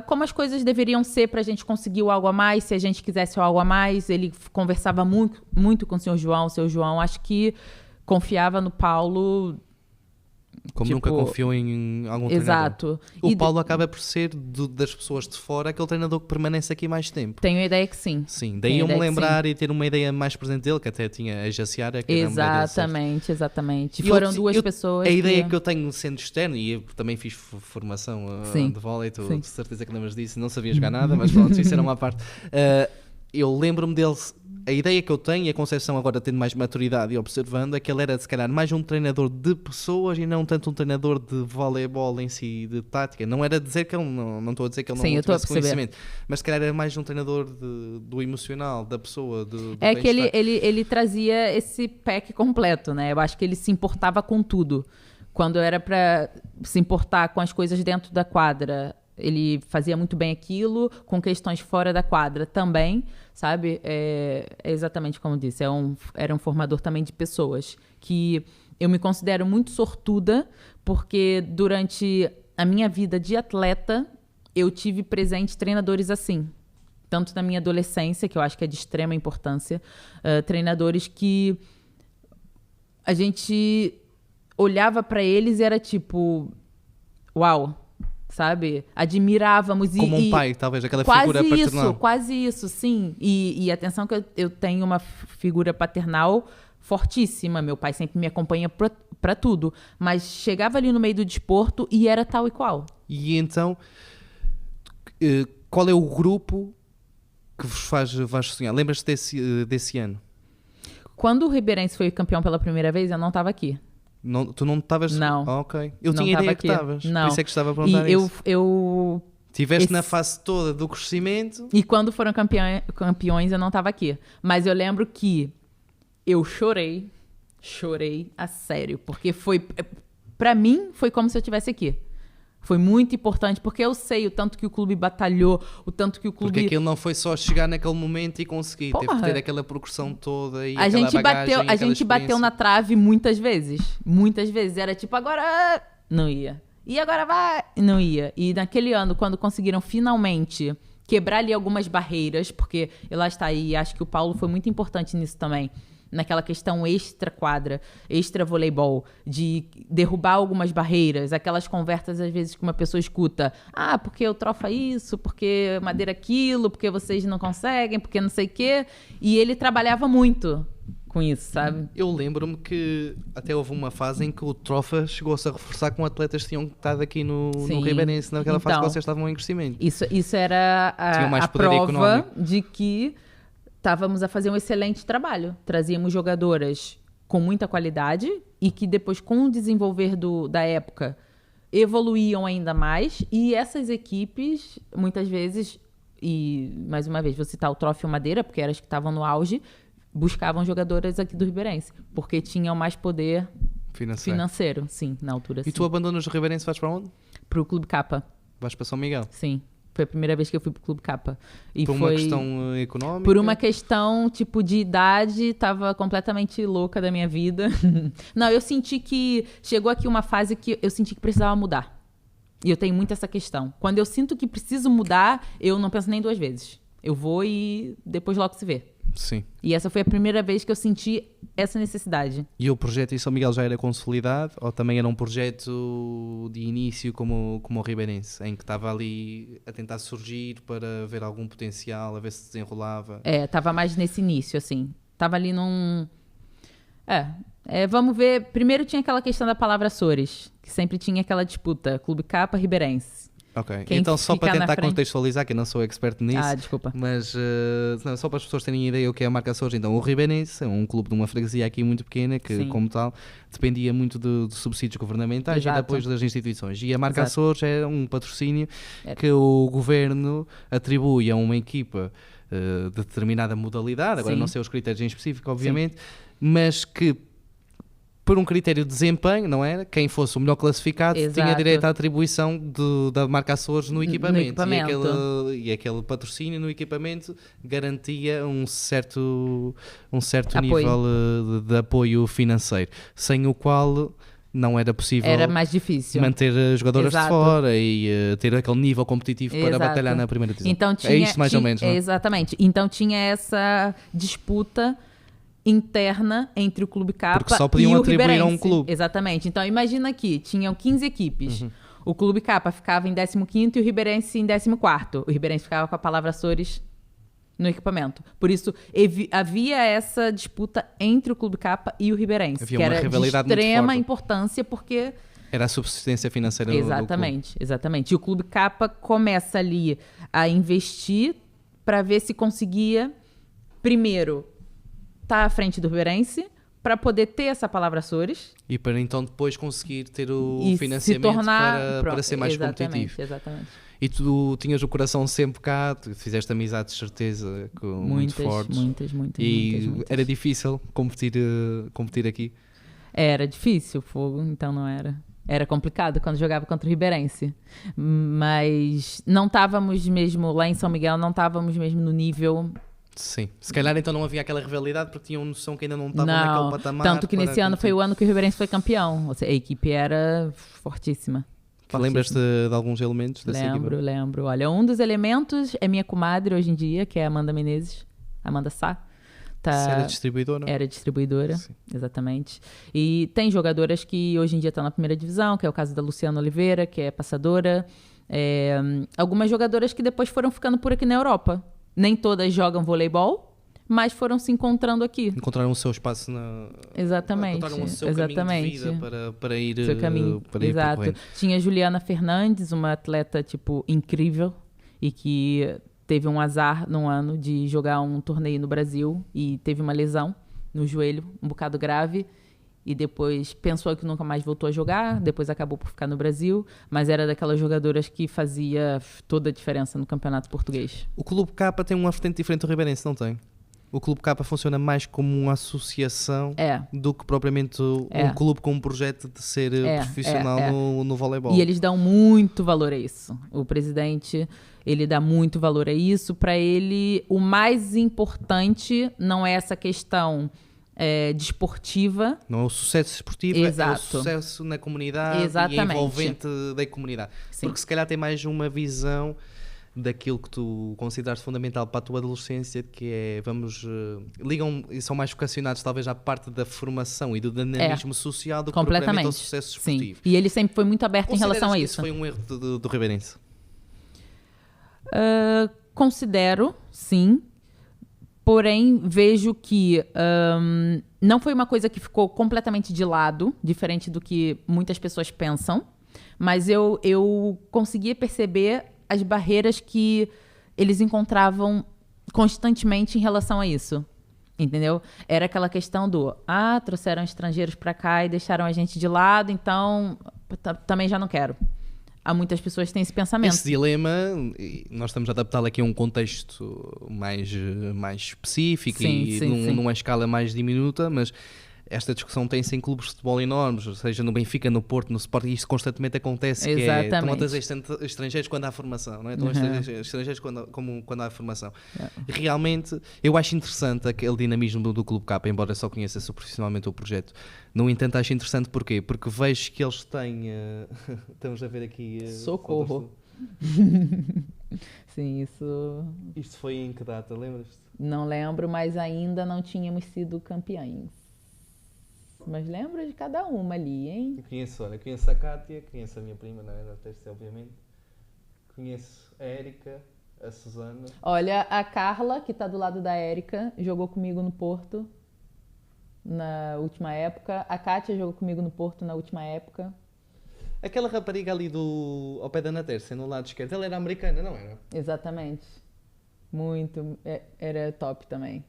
como as coisas deveriam ser pra gente conseguir o algo a mais, se a gente quisesse o algo a mais. Ele conversava muito, muito com o seu João. O seu João, acho que confiava no Paulo... Como nunca confiou em algum treinador. Exato. O Paulo acaba por ser, das pessoas de fora, aquele treinador que permanece aqui mais tempo. Tenho a ideia que sim. Sim, daí eu me lembrar e ter uma ideia mais presente dele, que até tinha a Jaciara, que exatamente, exatamente. E Foram duas pessoas. A ideia que eu tenho sendo externo, e eu também fiz formação de vôlei, tu de certeza que lembras disso, não sabia jogar nada, mas pronto, isso era uma parte. Eu lembro-me dele, a ideia que eu tenho e a concepção agora tendo mais maturidade e observando é que ele era se calhar mais um treinador de pessoas e não tanto um treinador de voleibol em si, de tática. Não era dizer que ele não estou a dizer que ele não tivesse conhecimento, mas se calhar era mais um treinador do emocional, da pessoa, do que ele trazia esse pack completo, né? Eu acho que ele se importava com tudo. Quando era para se importar com as coisas dentro da quadra, ele fazia muito bem aquilo, com questões fora da quadra também, sabe? É exatamente como disse, era um formador também de pessoas, que eu me considero muito sortuda, porque durante a minha vida de atleta, eu tive presente treinadores assim. Tanto na minha adolescência, que eu acho que é de extrema importância, treinadores que a gente olhava para eles e era tipo, uau, sabe? Admirávamos. Como um pai, talvez, aquela figura paternal. Quase isso, sim. E atenção que eu tenho uma figura paternal fortíssima. Meu pai sempre me acompanha pra tudo. Mas chegava ali no meio do desporto e era tal e qual. E então, qual é o grupo que vos faz sonhar? Lembras-te desse ano? Quando o Ribeirense foi campeão pela primeira vez, eu não estava aqui. Não, tu não estavas? Não. Ok. Eu tinha ideia que estavas. Não. Por isso é que estava a perguntar isso. Tiveste na fase toda do crescimento. E quando foram campeões, eu não estava aqui. Mas eu lembro que eu chorei a sério. Porque pra mim, foi como se eu estivesse aqui. Foi muito importante, porque eu sei o tanto que o clube batalhou, o tanto que o clube... Porque aquilo não foi só chegar naquele momento e conseguir. Teve que ter aquela progressão toda e a gente bateu na trave muitas vezes. Muitas vezes. Era tipo, agora não ia. E agora vai, não ia. E naquele ano, quando conseguiram finalmente quebrar ali algumas barreiras, porque lá está aí, acho que o Paulo foi muito importante nisso também, naquela questão extra-quadra, extra-voleibol, de derrubar algumas barreiras, aquelas conversas às vezes que uma pessoa escuta, porque o trofa isso, porque madeira aquilo, porque vocês não conseguem, porque não sei o quê, e ele trabalhava muito com isso, sabe? Eu lembro-me que até houve uma fase em que o Trofa chegou-se a reforçar com atletas que tinham estado aqui no Ribeirense, naquela fase que vocês estavam em crescimento. Isso era a prova econômico. De que estávamos a fazer um excelente trabalho. Trazíamos jogadoras com muita qualidade e que depois, com o desenvolver da época, evoluíam ainda mais. E essas equipes, muitas vezes, e mais uma vez, vou citar o Troféu Madeira, porque eram as que estavam no auge, buscavam jogadoras aqui do Ribeirense, porque tinham mais poder financeiro. Sim, na altura. E tu abandonas o Ribeirense e vais para onde? Para o Clube Capa. Vais para São Miguel? Sim. Foi a primeira vez que eu fui pro Clube Capa. E por uma questão económica? Por uma questão, tipo, de idade, tava completamente louca da minha vida. Não, eu senti que chegou aqui uma fase que eu senti que precisava mudar. E eu tenho muito essa questão. Quando eu sinto que preciso mudar, eu não penso nem duas vezes. Eu vou e depois logo se vê. Sim. E essa foi a primeira vez que eu senti essa necessidade. E o projeto em São Miguel já era consolidado? Ou também era um projeto de início como o Ribeirense, em que estava ali a tentar surgir para ver algum potencial, a ver se desenrolava? Estava mais nesse início, assim. Estava ali Vamos ver. Primeiro tinha aquela questão da palavra Açores, que sempre tinha aquela disputa. Clube Capa, Ribeirense. Ok, Quem então só para ficar na tentar frente- contextualizar, que eu não sou expert nisso, Desculpa. mas não, só para as pessoas terem ideia o que é a marca Açores, então o Ribeirense é um clube de uma freguesia aqui muito pequena, que Sim. como tal dependia muito de subsídios governamentais e de Exato. apoios das instituições, e a marca Exato. Açores é um patrocínio Era. que o governo atribui a uma equipa de determinada modalidade, agora Sim. não sei os critérios em específico obviamente, mas que por um critério de desempenho, não era? Quem fosse o melhor classificado tinha Exato. direito à atribuição da marca Açores no equipamento. equipamento. E aquele patrocínio no equipamento garantia um certo Apoio. nível de apoio financeiro, sem o qual não era possível Era mais difícil. manter jogadoras de Exato. fora e ter aquele nível competitivo para Exato. batalhar na primeira divisão. Então, É isto mais ou menos, não é? Exatamente. Então tinha essa disputa interna entre o Clube Capa Porque só podiam e o atribuir a um Ribeirense. clube. Exatamente. Então imagina aqui, tinham 15 equipes. O Clube Capa ficava em 15º e o Ribeirense em 14º. O Ribeirense ficava com a palavra Açores no equipamento. Por isso, havia essa disputa entre o Clube Capa e o Ribeirense, Havia que uma era de rivalidade muito extrema forte. importância, porque... Era a subsistência financeira do clube. Exatamente. E o Clube Capa começa ali a investir para ver se conseguia, primeiro, estar à frente do Ribeirense, para poder ter essa palavra Açores. E para então depois conseguir ter o E se financiamento tornar... para ser mais competitivo. Exatamente. E tu tinhas o coração sempre cá, tu fizeste amizades, de certeza, muito fortes. Muitas. E era difícil competir aqui. Era difícil, fogo, então não era. Era complicado quando jogava contra o Ribeirense. Mas não estávamos mesmo, lá em São Miguel, não estávamos mesmo no nível... Sim. Se calhar então não havia aquela rivalidade porque tinham noção que ainda não estavam naquele patamar. Tanto que nesse para ano foi o ano que o Ribeirense foi campeão. Ou seja, a equipe era fortíssima. Lembras-te de alguns elementos dessa equipa? Lembro. Olha, um dos elementos é minha comadre hoje em dia, que é a Amanda Menezes. Amanda Sá. Você era distribuidora? Era distribuidora, Sim. exatamente. E tem jogadoras que hoje em dia estão na primeira divisão, que é o caso da Luciana Oliveira, que é passadora. Algumas jogadoras que depois foram ficando por aqui na Europa. Nem todas jogam voleibol, mas foram se encontrando aqui. Encontraram o seu espaço Exatamente. Encontraram o seu caminho de vida para ir, Seu caminho. para ir Exato. percorrendo. Tinha a Juliana Fernandes, uma atleta tipo incrível e que teve um azar num ano de jogar um torneio no Brasil e teve uma lesão no joelho, um bocado grave. E depois pensou que nunca mais voltou a jogar, depois acabou por ficar no Brasil, mas era daquelas jogadoras que fazia toda a diferença no campeonato português. O Clube Capa tem uma vertente diferente do Ribeirense, não tem? O Clube Capa funciona mais como uma associação do que propriamente um clube com um projeto de ser profissional no voleibol. E eles dão muito valor a isso. O presidente, ele dá muito valor a isso. Para ele, o mais importante não é essa questão desportiva. Não é o sucesso esportivo, Exato. é o sucesso na comunidade Exatamente. e envolvente da comunidade. Sim. Porque se calhar tem mais uma visão daquilo que tu consideras fundamental para a tua adolescência, que é, ligam e são mais vocacionados talvez à parte da formação e do dinamismo social do que propriamente ao sucesso esportivo. Sim. E ele sempre foi muito aberto em relação a isso. Foi um erro do Ribeirense? Considero, sim. Porém, vejo que não foi uma coisa que ficou completamente de lado, diferente do que muitas pessoas pensam, mas eu conseguia perceber as barreiras que eles encontravam constantemente em relação a isso, entendeu? Era aquela questão do, trouxeram estrangeiros para cá e deixaram a gente de lado, então também já não quero. Há muitas pessoas que têm esse pensamento. Esse dilema, nós estamos a adaptá-lo aqui a um contexto mais específico numa escala mais diminuta, mas esta discussão tem-se em clubes de futebol enormes, ou seja, no Benfica, no Porto, no Sport, e isto constantemente acontece, Exatamente. que estão a trazer estrangeiros quando há formação, não é? Estão a trazer estrangeiros quando há formação. Realmente, eu acho interessante aquele dinamismo do Clube Capa, embora só conheça profissionalmente o projeto. No entanto, acho interessante porquê? Porque vejo que eles têm... estamos a ver aqui... Socorro! Sim, isso... Isto foi em que data, lembras-te? Não lembro, mas ainda não tínhamos sido campeões. Mas lembro de cada uma ali, hein? Eu conheço a Cátia, conheço a minha prima, não era teste, obviamente. Conheço a Érica, a Susana. Olha, a Carla, que tá do lado da Érica, jogou comigo no Porto. na última época. A Kátia jogou comigo no Porto na última época. Aquela rapariga ali ao pé da Ana Tércia, no lado esquerdo, ela era americana, não era? Exatamente. Muito. Era top também.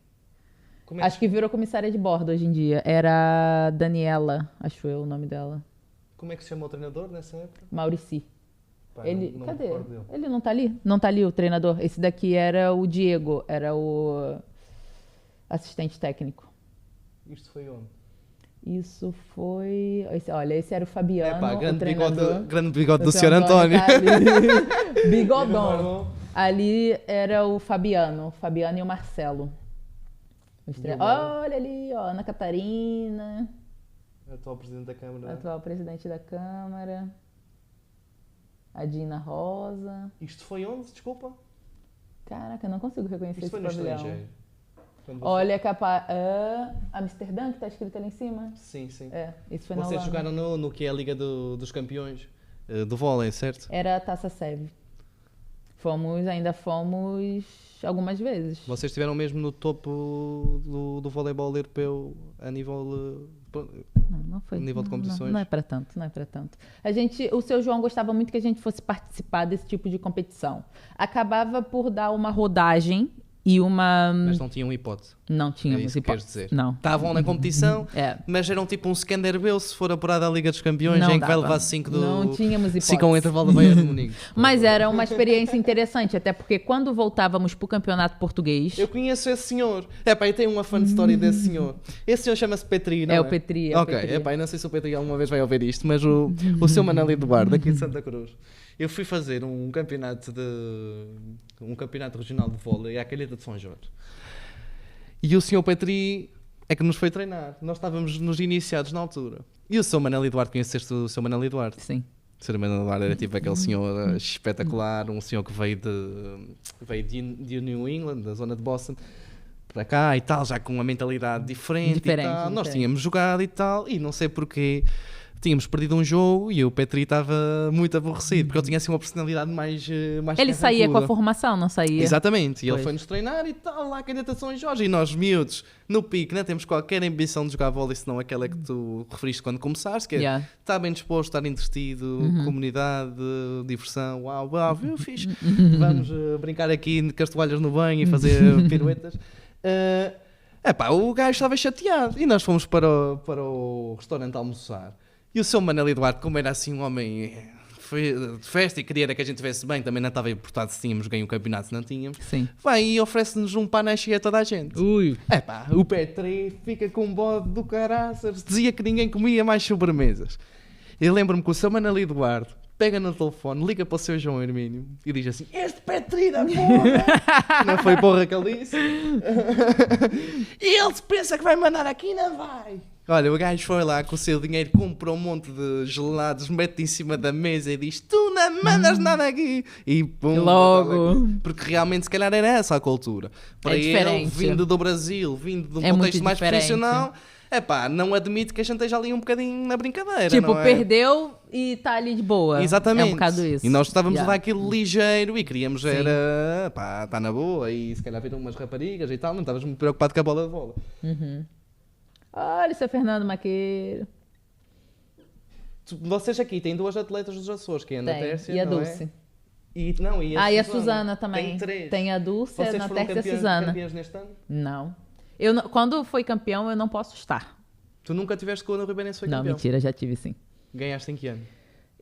Como é Acho que virou comissária de bordo hoje em dia. Era a Daniela, acho eu o nome dela. Como é que se chama o treinador nessa época? Maurici. Pá, Ele, não me cadê? recordo dele. Ele não tá ali? Não tá ali o treinador. Esse daqui era o Diego, era o assistente técnico. Isto foi onde? Isso foi. Olha, esse era o Fabiano, o grande treinador. bigode do O Sr. António. tá ali. Bigodão. Ali era o Fabiano e o Marcelo. Olha ali, ó, Ana Catarina, Atual presidente da Câmara. atual presidente da Câmara. A Dina Rosa. Isto foi onde? Desculpa? Caraca, eu não consigo reconhecer Isto esse foi no pavilhão. estrangeiro. Quando você- Olha, capaz. Amsterdã, que tá escrito ali em cima? Sim, sim. Isso foi na Vocês Holanda. jogaram no que é a Liga dos Campeões do vôlei, certo? Era a Taça Sev. Ainda fomos algumas vezes. Vocês estiveram mesmo no topo do voleibol europeu a nível Não foi. nível de competições? Não é para tanto, não é para tanto. O seu João gostava muito que a gente fosse participar desse tipo de competição. Acabava por dar uma rodagem e uma... Mas não tinham hipótese. Não É tínhamos isso que queres hipótese. dizer. Não. Estavam na competição, É. mas eram tipo um Skanderbeu se for apurado à Liga dos Campeões, Não em que vai dava. levar 5 Não tínhamos hipótese. 5 ao intervalo da Bayern de Munique. Mas era uma experiência interessante, até porque quando voltávamos pro campeonato português... Eu conheço esse senhor. Epá, eu tenho uma fun story desse senhor. Esse senhor chama-se Petri, não é? É o Petri, é o Ok, Petri. epá, eu não sei se o Petri alguma vez vai ouvir isto, mas o seu Manel Eduardo, aqui de Santa Cruz, eu fui fazer um campeonato regional de vôlei à Calheta de São Jorge. E o senhor Petri é que nos foi treinar. Nós estávamos nos iniciados na altura. E o seu Manel Eduardo, conheceste o seu Manel Eduardo? Sim. O Sr. Manel Eduardo era tipo aquele senhor espetacular, um senhor que veio de New England, da zona de Boston, para cá e tal, já com uma mentalidade diferente e tal. Nós tínhamos jogado e tal, e não sei porquê, tínhamos perdido um jogo e o Petri estava muito aborrecido, porque ele tinha assim uma personalidade mais Ele saía com a carrancuda. formação, não saía? Exatamente, e ele Pois. foi-nos treinar e tal, lá com a São Jorge, e nós miúdos, no pique, não temos qualquer ambição de jogar vôlei, senão aquela que tu referiste quando começaste, que é Yeah. estar bem disposto, estar entretido, comunidade, diversão, uau, viu, fixe, vamos brincar aqui com as toalhas no banho e fazer piruetas. O gajo estava chateado, e nós fomos para o restaurante almoçar, e o seu Manel Eduardo, como era assim um homem... Foi de festa e queria era que a gente estivesse bem, também não estava importado se tínhamos ganho o campeonato, se não tínhamos. Sim. Vai e oferece-nos um panache a toda a gente. Ui. O Petri fica com um bode do caraças, dizia que ninguém comia mais sobremesas. Eu lembro-me que o seu Manel Eduardo pega no telefone, liga para o seu João Hermínio e diz assim: este Petri da porra! Não foi porra que ele disse? E ele pensa que vai mandar aqui, não vai! Olha, o gajo foi lá com o seu dinheiro, comprou um monte de gelados, mete em cima da mesa e diz: tu não mandas nada aqui! E pum, Logo. porque realmente, se calhar, era essa a cultura. Para ele, diferente. vindo do Brasil, vindo de um É contexto muito mais diferente. profissional, não admite que a gente esteja ali um bocadinho na brincadeira. Tipo, não é? perdeu e tá ali de boa. Exatamente. É um bocado isso. E nós estávamos a Yeah. dar aquilo ligeiro e queríamos Sim. está na boa e se calhar viram umas raparigas e tal, não estavas muito preocupado com a bola de bola. Olha o seu Fernando Maqueiro. Vocês aqui têm duas atletas dos Açores, que é a Ana Tem. Tércia, E a não Dulce. é? E a Suzana também. Tem 3. Tem a Dulce, a Vocês Ana foram Tércia e a campeões, Suzana. campeões neste ano? Não. Quando foi campeão, eu não posso estar. Tu nunca tiveste com o Ana Ribeirense foi Não, campeão? mentira, já tive sim. Ganhaste em que ano?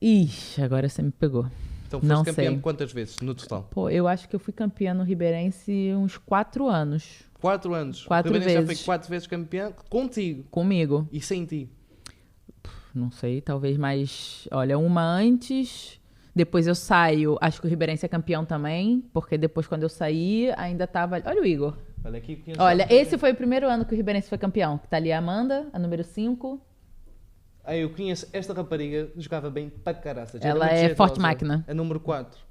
Ixi, agora você me pegou. Então foste Não campeão sei. quantas vezes no total? Pô, eu acho que eu fui campeã no Ribeirense uns 4 anos. 4 anos. 4 o Ribeirense já vezes. foi 4 vezes campeão contigo Comigo. e sem ti. Não sei, talvez mais... Olha, uma antes, depois eu saio, acho que o Ribeirense é campeão também, porque depois quando eu saí, ainda tava... Olha o Igor. Olha aqui. Olha, esse foi o primeiro ano que o Ribeirense foi campeão. Que tá ali a Amanda, a número 5. Eu conheço esta rapariga, jogava bem para caraças. Ela Era muito é jeitosa. forte máquina. A número 4.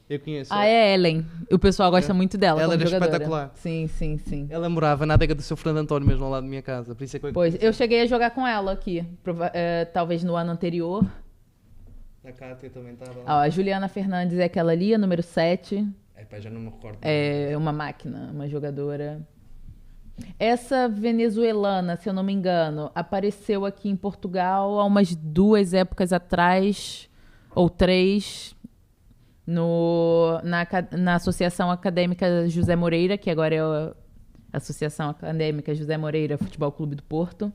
Eu conheço. Ah, é Ellen. O pessoal gosta muito dela Ela como era jogadora. espetacular. Sim, sim, sim. Ela morava na adega do seu Fernando António, mesmo ao lado da minha casa. Por isso é que Pois, eu cheguei a jogar com ela aqui. Talvez no ano anterior. A Cátia também estava Ó, lá. a Juliana Fernandes é aquela ali, a número 7. Já não me recordo. É uma máquina, uma jogadora. Essa venezuelana, se eu não me engano, apareceu aqui em Portugal há umas 2 épocas atrás, ou 3, na Associação Acadêmica José Moreira, que agora é a Associação Acadêmica José Moreira Futebol Clube do Porto.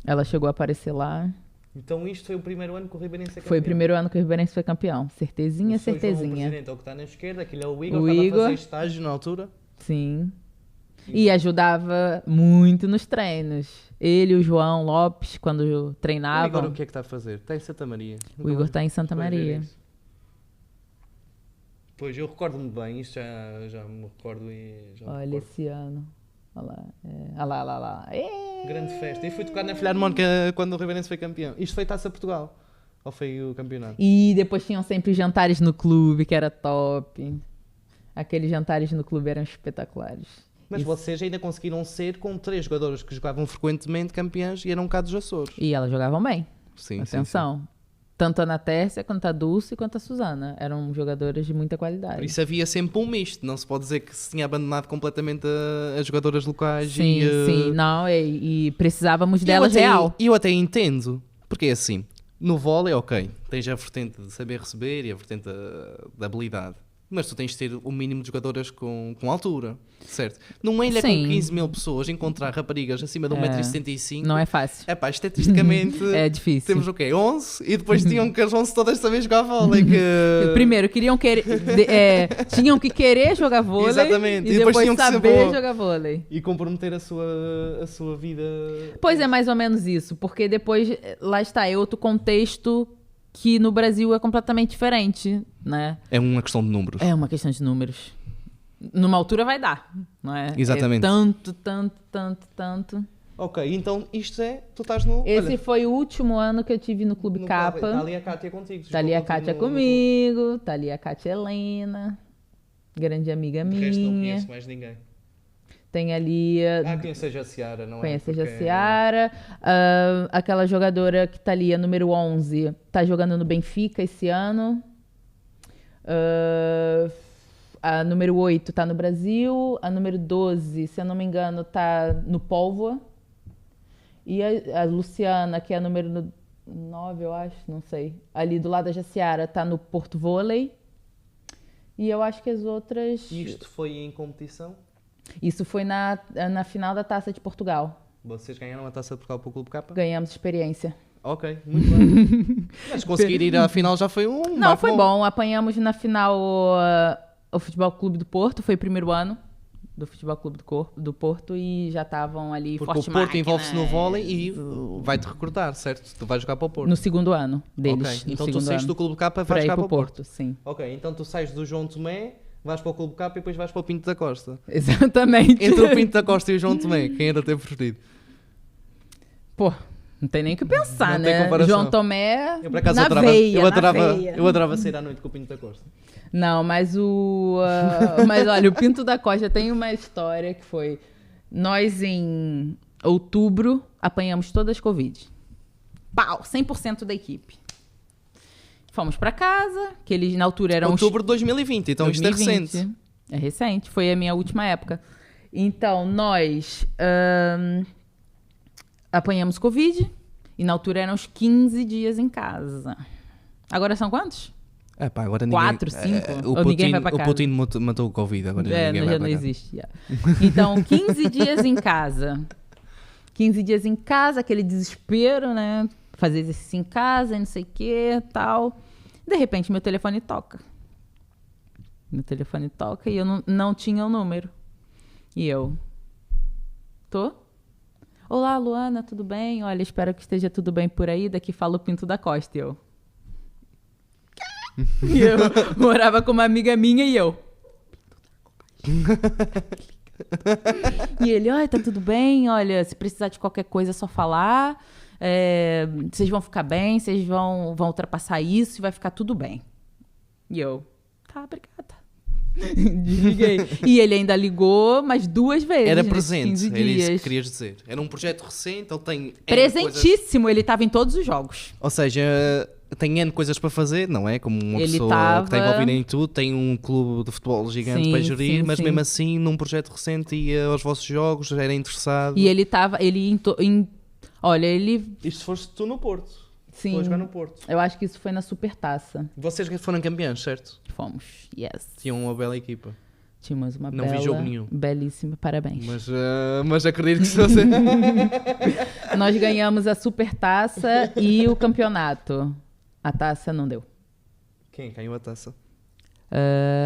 Ela chegou a aparecer lá. Então isto foi o primeiro ano que o Ribeirense é campeão? Foi o primeiro ano que o Ribeirense foi campeão. Certezinha, o certezinha. O presidente é o que está na esquerda, aquele é o Igor, O estava Igor. a fazer estágio na altura. Sim. E ajudava muito nos treinos. Ele e o João Lopes, quando treinavam. O Igor o que é que está a fazer? Está em Santa Maria. O Igor está em Santa Depois ver Maria. isso. Pois, eu recordo-me bem, isto já me recordo e já me Olha recordo. esse ano. Olha lá. Olha lá, olha lá. Grande festa. E fui tocar na Filharmónica quando o Ribeirense foi campeão. Isto foi Taça Portugal? Ou foi o campeonato? E depois tinham sempre jantares no clube, que era top. Aqueles jantares no clube eram espetaculares. Mas Isso. vocês ainda conseguiram ser com 3 jogadores que jogavam frequentemente campeões e eram cá dos Açores. E elas jogavam bem. Sim, Atenção. Tanto a Ana Tércia, quanto a Dulce, quanto a Susana. Eram jogadoras de muita qualidade. Por isso havia sempre um misto. Não se pode dizer que se tinha abandonado completamente as jogadoras locais. Sim, e, sim. Não, e precisávamos E delas real. eu até entendo. Porque é assim, no vôlei, ok, tens a vertente de saber receber e a vertente da habilidade. Mas tu tens de ter o mínimo de jogadoras com altura, certo? Numa ilha Sim. com 15 mil pessoas, encontrar raparigas acima de 1,75m... Não é fácil. É pá, estatisticamente... É difícil. Temos o quê? 11? E depois tinham que as 11 todas também jogar vôlei. Que... Primeiro, tinham que querer jogar vôlei. Exatamente. E E depois depois tinham que ser saber boa. jogar vôlei. E comprometer a sua vida... Pois é, mais ou menos isso. Porque depois, lá está, é outro contexto que no Brasil é completamente diferente, né? É uma questão de números. É uma questão de números. Numa altura vai dar, não é? Exatamente. É tanto. Ok, então isto é... Tu estás no... Esse olha, foi o último ano que eu tive no Clube no Capa. Está ali a Cátia contigo. Tá ali a Cátia comigo, tá ali a Cátia Helena, grande amiga De resto não minha. conheço mais ninguém. Tem ali... Conheço a Jaciara, não é? Conhece a Porque- Jaciara. Aquela jogadora que tá ali, a número 11, tá jogando no Benfica esse ano. A número 8 tá no Brasil. A número 12, se eu não me engano, tá no Póvoa. E a Luciana, que é a número 9, eu acho, não sei. Ali do lado da Jaciara, tá no Porto Vôlei. E eu acho que as outras... Isto foi em competição? Isso foi na final da Taça de Portugal. Vocês ganharam a Taça de Portugal para o Clube Capa? Ganhamos experiência. Ok, muito bem. Mas conseguir ir à final já foi um Não, marco foi bom. Apanhamos na final o Futebol Clube do Porto. Foi o primeiro ano do Futebol Clube do Porto e já estavam ali Porque forte o Porto máquina. envolve-se no vôlei e vai-te recrutar, certo? Tu vais jogar para o Porto. No segundo ano deles. Ok, no então tu segundo saís ano, do Clube Capa e para vais ir jogar para para o o Porto. Porto, sim. Ok, então tu sais do João Tomé, vais para o Clube Capa e depois vais para o Pinto da Costa. Exatamente. Entre o Pinto da Costa e o João Tomé, quem era teu preferido? Pô, não tem nem o que pensar, Não tem né? comparação. João Tomé Eu por acaso na adorava, veia, eu adorava sair à noite com o Pinto da Costa. Não, mas mas olha, o Pinto da Costa tem uma história que foi... Nós, em outubro, apanhamos todas as Covid. Pau, 100% da equipe. Fomos pra casa, que eles na altura eram... Outubro de 2020, então isto é 2020. recente. É recente, foi a minha última época. Então, nós apanhamos Covid e na altura eram uns 15 dias em casa. Agora são quantos? É pá, agora ninguém... 4, 5? O Ou ninguém vai pra O casa? Putin matou o Covid, agora ninguém Já vai não para casa. existe. Já. Então, 15 dias em casa. 15 dias em casa, aquele desespero, né? Fazer exercício em casa, e não sei o que, tal. De repente, meu telefone toca. Meu telefone toca e eu não tinha o número. E eu... Tô? Olá, Luana, tudo bem? Olha, espero que esteja tudo bem por aí. Daqui fala o Pinto da Costa. E eu... E eu morava com uma amiga minha e eu... E ele, olha, tá tudo bem, olha, se precisar de qualquer coisa é só falar, vocês vão ficar bem, vocês vão ultrapassar isso e vai ficar tudo bem. E eu, tá, obrigada. Desliguei. E ele ainda ligou mais 2 vezes. Era nesses presente, 15 era isso que dias. querias dizer. Era um projeto recente, ele tem... Presentíssimo, ele estava em todos os jogos. Ou seja, tem N coisas para fazer, não é? Como uma Ele pessoa que está envolvida em tudo, tem um clube de futebol gigante Sim, para gerir, sim, mas sim. mesmo assim, num projeto recente, ia aos vossos jogos, era interessado. E ele tava. Olha, ele. Isto se foste tu no Porto. Sim. Foi jogar no Porto. Eu acho que isso foi na Supertaça. Vocês foram campeões, certo? Fomos. Yes. Tinham uma bela equipa. Tínhamos uma Não vi jogo nenhum. belíssima, parabéns. Mas acredito que se você... Nós ganhamos a Supertaça e o campeonato. A taça não deu. Quem ganhou a taça?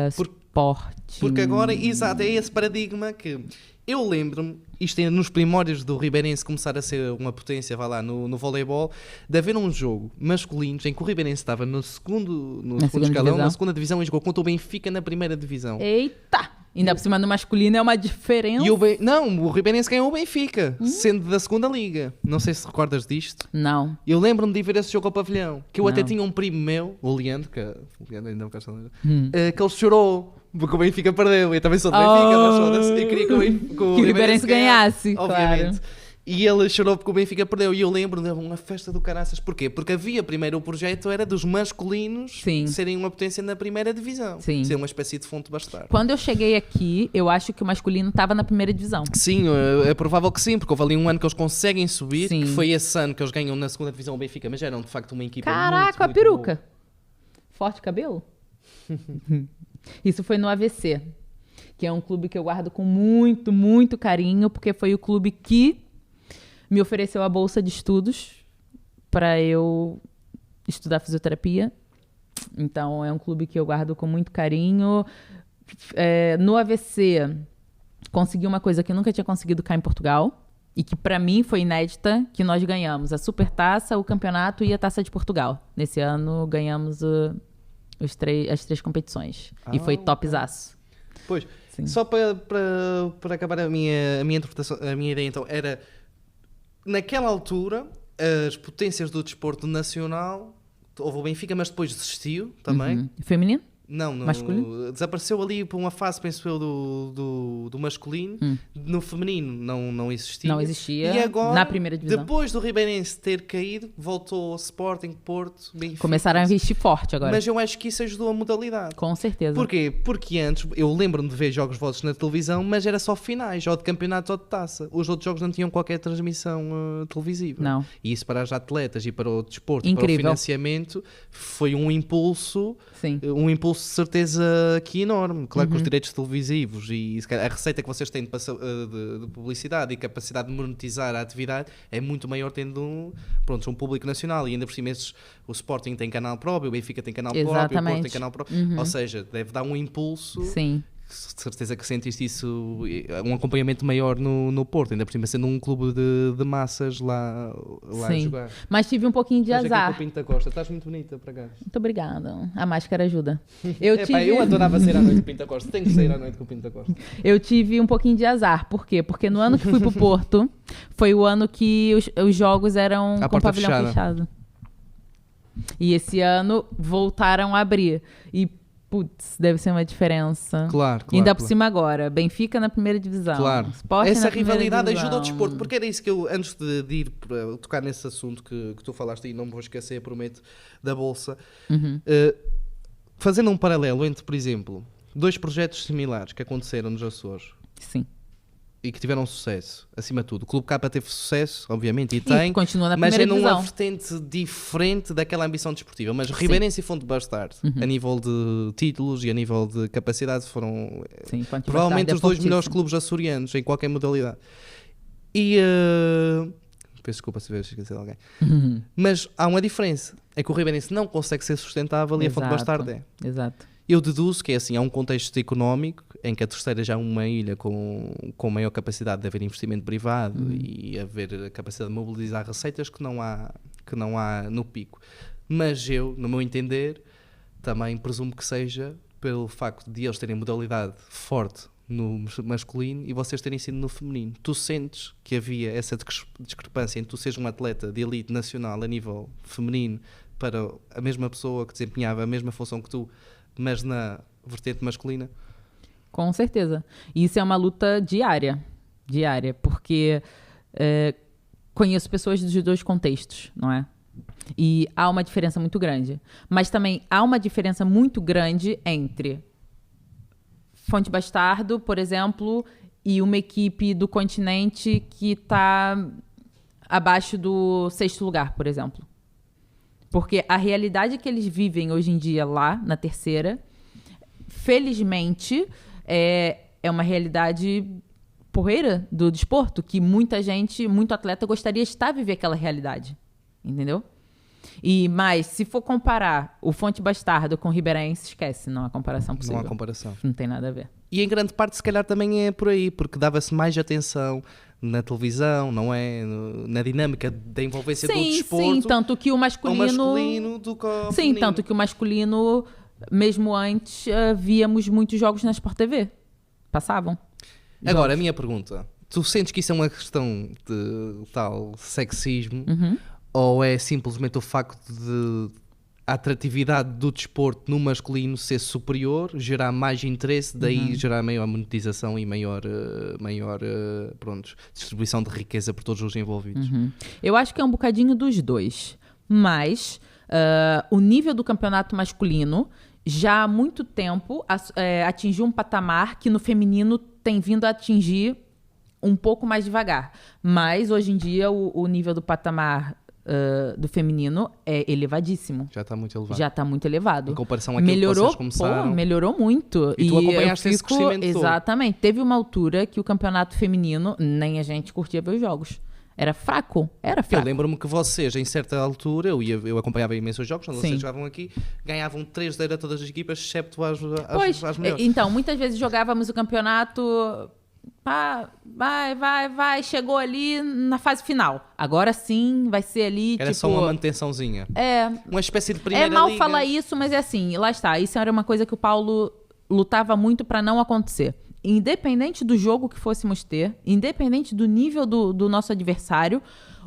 Sporting. Porque agora, exato, é esse paradigma que eu lembro-me, isto é nos primórdios do Ribeirense começar a ser uma potência, vai lá, no voleibol, de haver um jogo masculino em que o Ribeirense estava no segundo segunda escalão, divisão. na segunda divisão, e jogou contra o Benfica na primeira divisão. Eita! Ainda por cima no masculino é uma diferença. E o Ribeirense ganhou o Benfica, sendo da segunda liga. Não sei se recordas disto. Não. Eu lembro-me de ir ver esse jogo ao pavilhão, que eu até Não. tinha um primo meu, o Leandro, que o Leandro ainda não cá está, que ele chorou porque o Benfica perdeu. Eu também sou do Benfica, mas foda-se, eu queria que o Ribeirense ganhasse, obviamente. claro. E ele chorou porque o Benfica perdeu. E eu lembro de uma festa do caraças. Porquê? Porque havia primeiro o projeto era dos masculinos Sim. serem uma potência na primeira divisão. Sim. Ser uma espécie de fonte bastardo. Quando eu cheguei aqui, eu acho que o masculino estava na primeira divisão. Sim, é provável que sim, porque houve ali um ano que eles conseguem subir, Sim. que foi esse ano que eles ganham na segunda divisão o Benfica, mas eram de facto uma equipa Caraca, a muito peruca. Forte cabelo? Isso foi no AVC, que é um clube que eu guardo com muito, muito carinho, porque foi o clube que me ofereceu a bolsa de estudos para eu estudar fisioterapia. Então, é um clube que eu guardo com muito carinho. No AVC, consegui uma coisa que eu nunca tinha conseguido cá em Portugal e que, para mim, foi inédita, que nós ganhamos a Supertaça, o campeonato e a Taça de Portugal. Nesse ano, ganhamos as três competições. E foi topzaço. Pois, Sim. só para acabar a minha interpretação, a minha ideia então, era naquela altura, as potências do desporto nacional, houve o Benfica, mas depois desistiu também. Uhum. Feminino? Não, Masculino? desapareceu ali por uma fase, penso eu, do masculino. No feminino não existia. Não existia. E agora, na primeira divisão. depois do Ribeirense ter caído, voltou ao Sporting, Porto, Benfica. Começaram a investir forte agora. Mas eu acho que isso ajudou a modalidade. Com certeza. Porquê? Porque antes, eu lembro-me de ver jogos vossos na televisão, mas era só finais, ou de campeonato ou de taça. Os outros jogos não tinham qualquer transmissão televisiva. Não. E isso para os atletas e para o desporto, e para o Incrível. financiamento, foi um impulso Sim. de certeza aqui enorme. Claro que os direitos televisivos e se calhar, a receita que vocês têm de publicidade e capacidade de monetizar a atividade é muito maior tendo um público nacional, e ainda por cima o Sporting tem canal próprio, o Benfica tem canal próprio, o Porto tem Exatamente. canal próprio, ou seja, deve dar um impulso. Sim. De certeza que sentiste isso, um acompanhamento maior no Porto, ainda por cima sendo um clube de massas lá a Sim. jogar. Mas tive um pouquinho de Estás aqui com azar. o Pinto da Costa, estás muito bonita para cá. Muito obrigada. A máscara ajuda. Eu adorava sair à noite com o Pinto da Costa, tenho que sair à noite com o Pinto da Costa. Eu tive um pouquinho de azar. Por quê? Porque no ano que fui pro Porto, foi o ano que os jogos eram A com porta pavilhão fechado. E esse ano voltaram a abrir. E, putz, deve ser uma diferença. Claro. Ainda por cima agora. Benfica na primeira divisão. Claro. Sporting Essa na primeira rivalidade divisão. ajuda o desporto, porque era isso que eu, antes de ir para tocar nesse assunto que tu falaste, e não me vou esquecer, prometo, da Bolsa, fazendo um paralelo entre, por exemplo, dois projetos similares que aconteceram nos Açores Sim. e que tiveram sucesso, acima de tudo. O Clube K teve sucesso, obviamente, e E tem, continua na mas primeira é numa divisão. vertente diferente daquela ambição desportiva. Mas Ribeirense e Fonte Bastardo, a nível de títulos e a nível de capacidade, foram Sim, Fonte provavelmente Bastardo os dois é melhores fortíssimo. clubes açorianos em qualquer modalidade. E peço desculpa se vejo esquecer de alguém. Mas há uma diferença, é que o Ribeirense não consegue ser sustentável e a Fonte Exato. Bastardo é. Exato. Eu deduzo que é assim, há um contexto económico em que a terceira já é uma ilha com maior capacidade de haver investimento privado e haver capacidade de mobilizar receitas que não há no pico. Mas eu, no meu entender, também presumo que seja pelo facto de eles terem modalidade forte no masculino e vocês terem sido no feminino. Tu sentes que havia essa discrepância entre tu seres um atleta de elite nacional a nível feminino para a mesma pessoa que desempenhava a mesma função que tu, mas na vertente masculina? Com certeza. E isso é uma luta diária, porque conheço pessoas dos dois contextos, não é? E há uma diferença muito grande. Mas também há uma diferença muito grande entre Fonte Bastardo, por exemplo, e uma equipe do continente que está abaixo do 6º lugar, por exemplo. Porque a realidade que eles vivem hoje em dia lá, na terceira, felizmente, é uma realidade porreira do desporto, que muita gente, muito atleta gostaria de estar a viver aquela realidade. Entendeu? Mas, se for comparar o Fonte Bastardo com o Ribeirense, esquece, não há comparação possível. Não há comparação. Não tem nada a ver. E em grande parte, se calhar, também é por aí, porque dava-se mais atenção na televisão, não é? Na dinâmica da envolvência do desporto. Sim, tanto que o masculino do que o Sim, feminino. tanto que o masculino, mesmo antes, víamos muitos jogos na Sport TV. Passavam. Agora, a minha pergunta. Tu sentes que isso é uma questão de tal sexismo ou é simplesmente o facto de a atratividade do desporto no masculino ser superior, gerar mais interesse, daí gerar maior monetização e maior distribuição de riqueza por todos os envolvidos? Eu acho que é um bocadinho dos dois. Mas o nível do campeonato masculino já há muito tempo atingiu um patamar que no feminino tem vindo a atingir um pouco mais devagar. Mas hoje em dia o nível do patamar do feminino é elevadíssimo. Já está muito elevado. Já está muito elevado. Em comparação àquilo que vocês começaram. Melhorou muito. E tu acompanhaste esse crescimento todo. Exatamente. Teve uma altura que o campeonato feminino, nem a gente curtia ver os jogos. Era fraco. Eu lembro-me que vocês, em certa altura, eu acompanhava imensos jogos, quando vocês jogavam aqui, ganhavam 3-0 a todas as equipas, excepto às melhores. Então, muitas vezes jogávamos o campeonato... Vai, chegou ali na fase final. Agora sim, vai ser ali, Era só uma manutençãozinha. Uma espécie de primeira liga. É mal falar isso, mas é assim, lá está. Isso era uma coisa que o Paulo lutava muito para não acontecer. Independente do jogo que fôssemos ter, independente do nível do nosso adversário,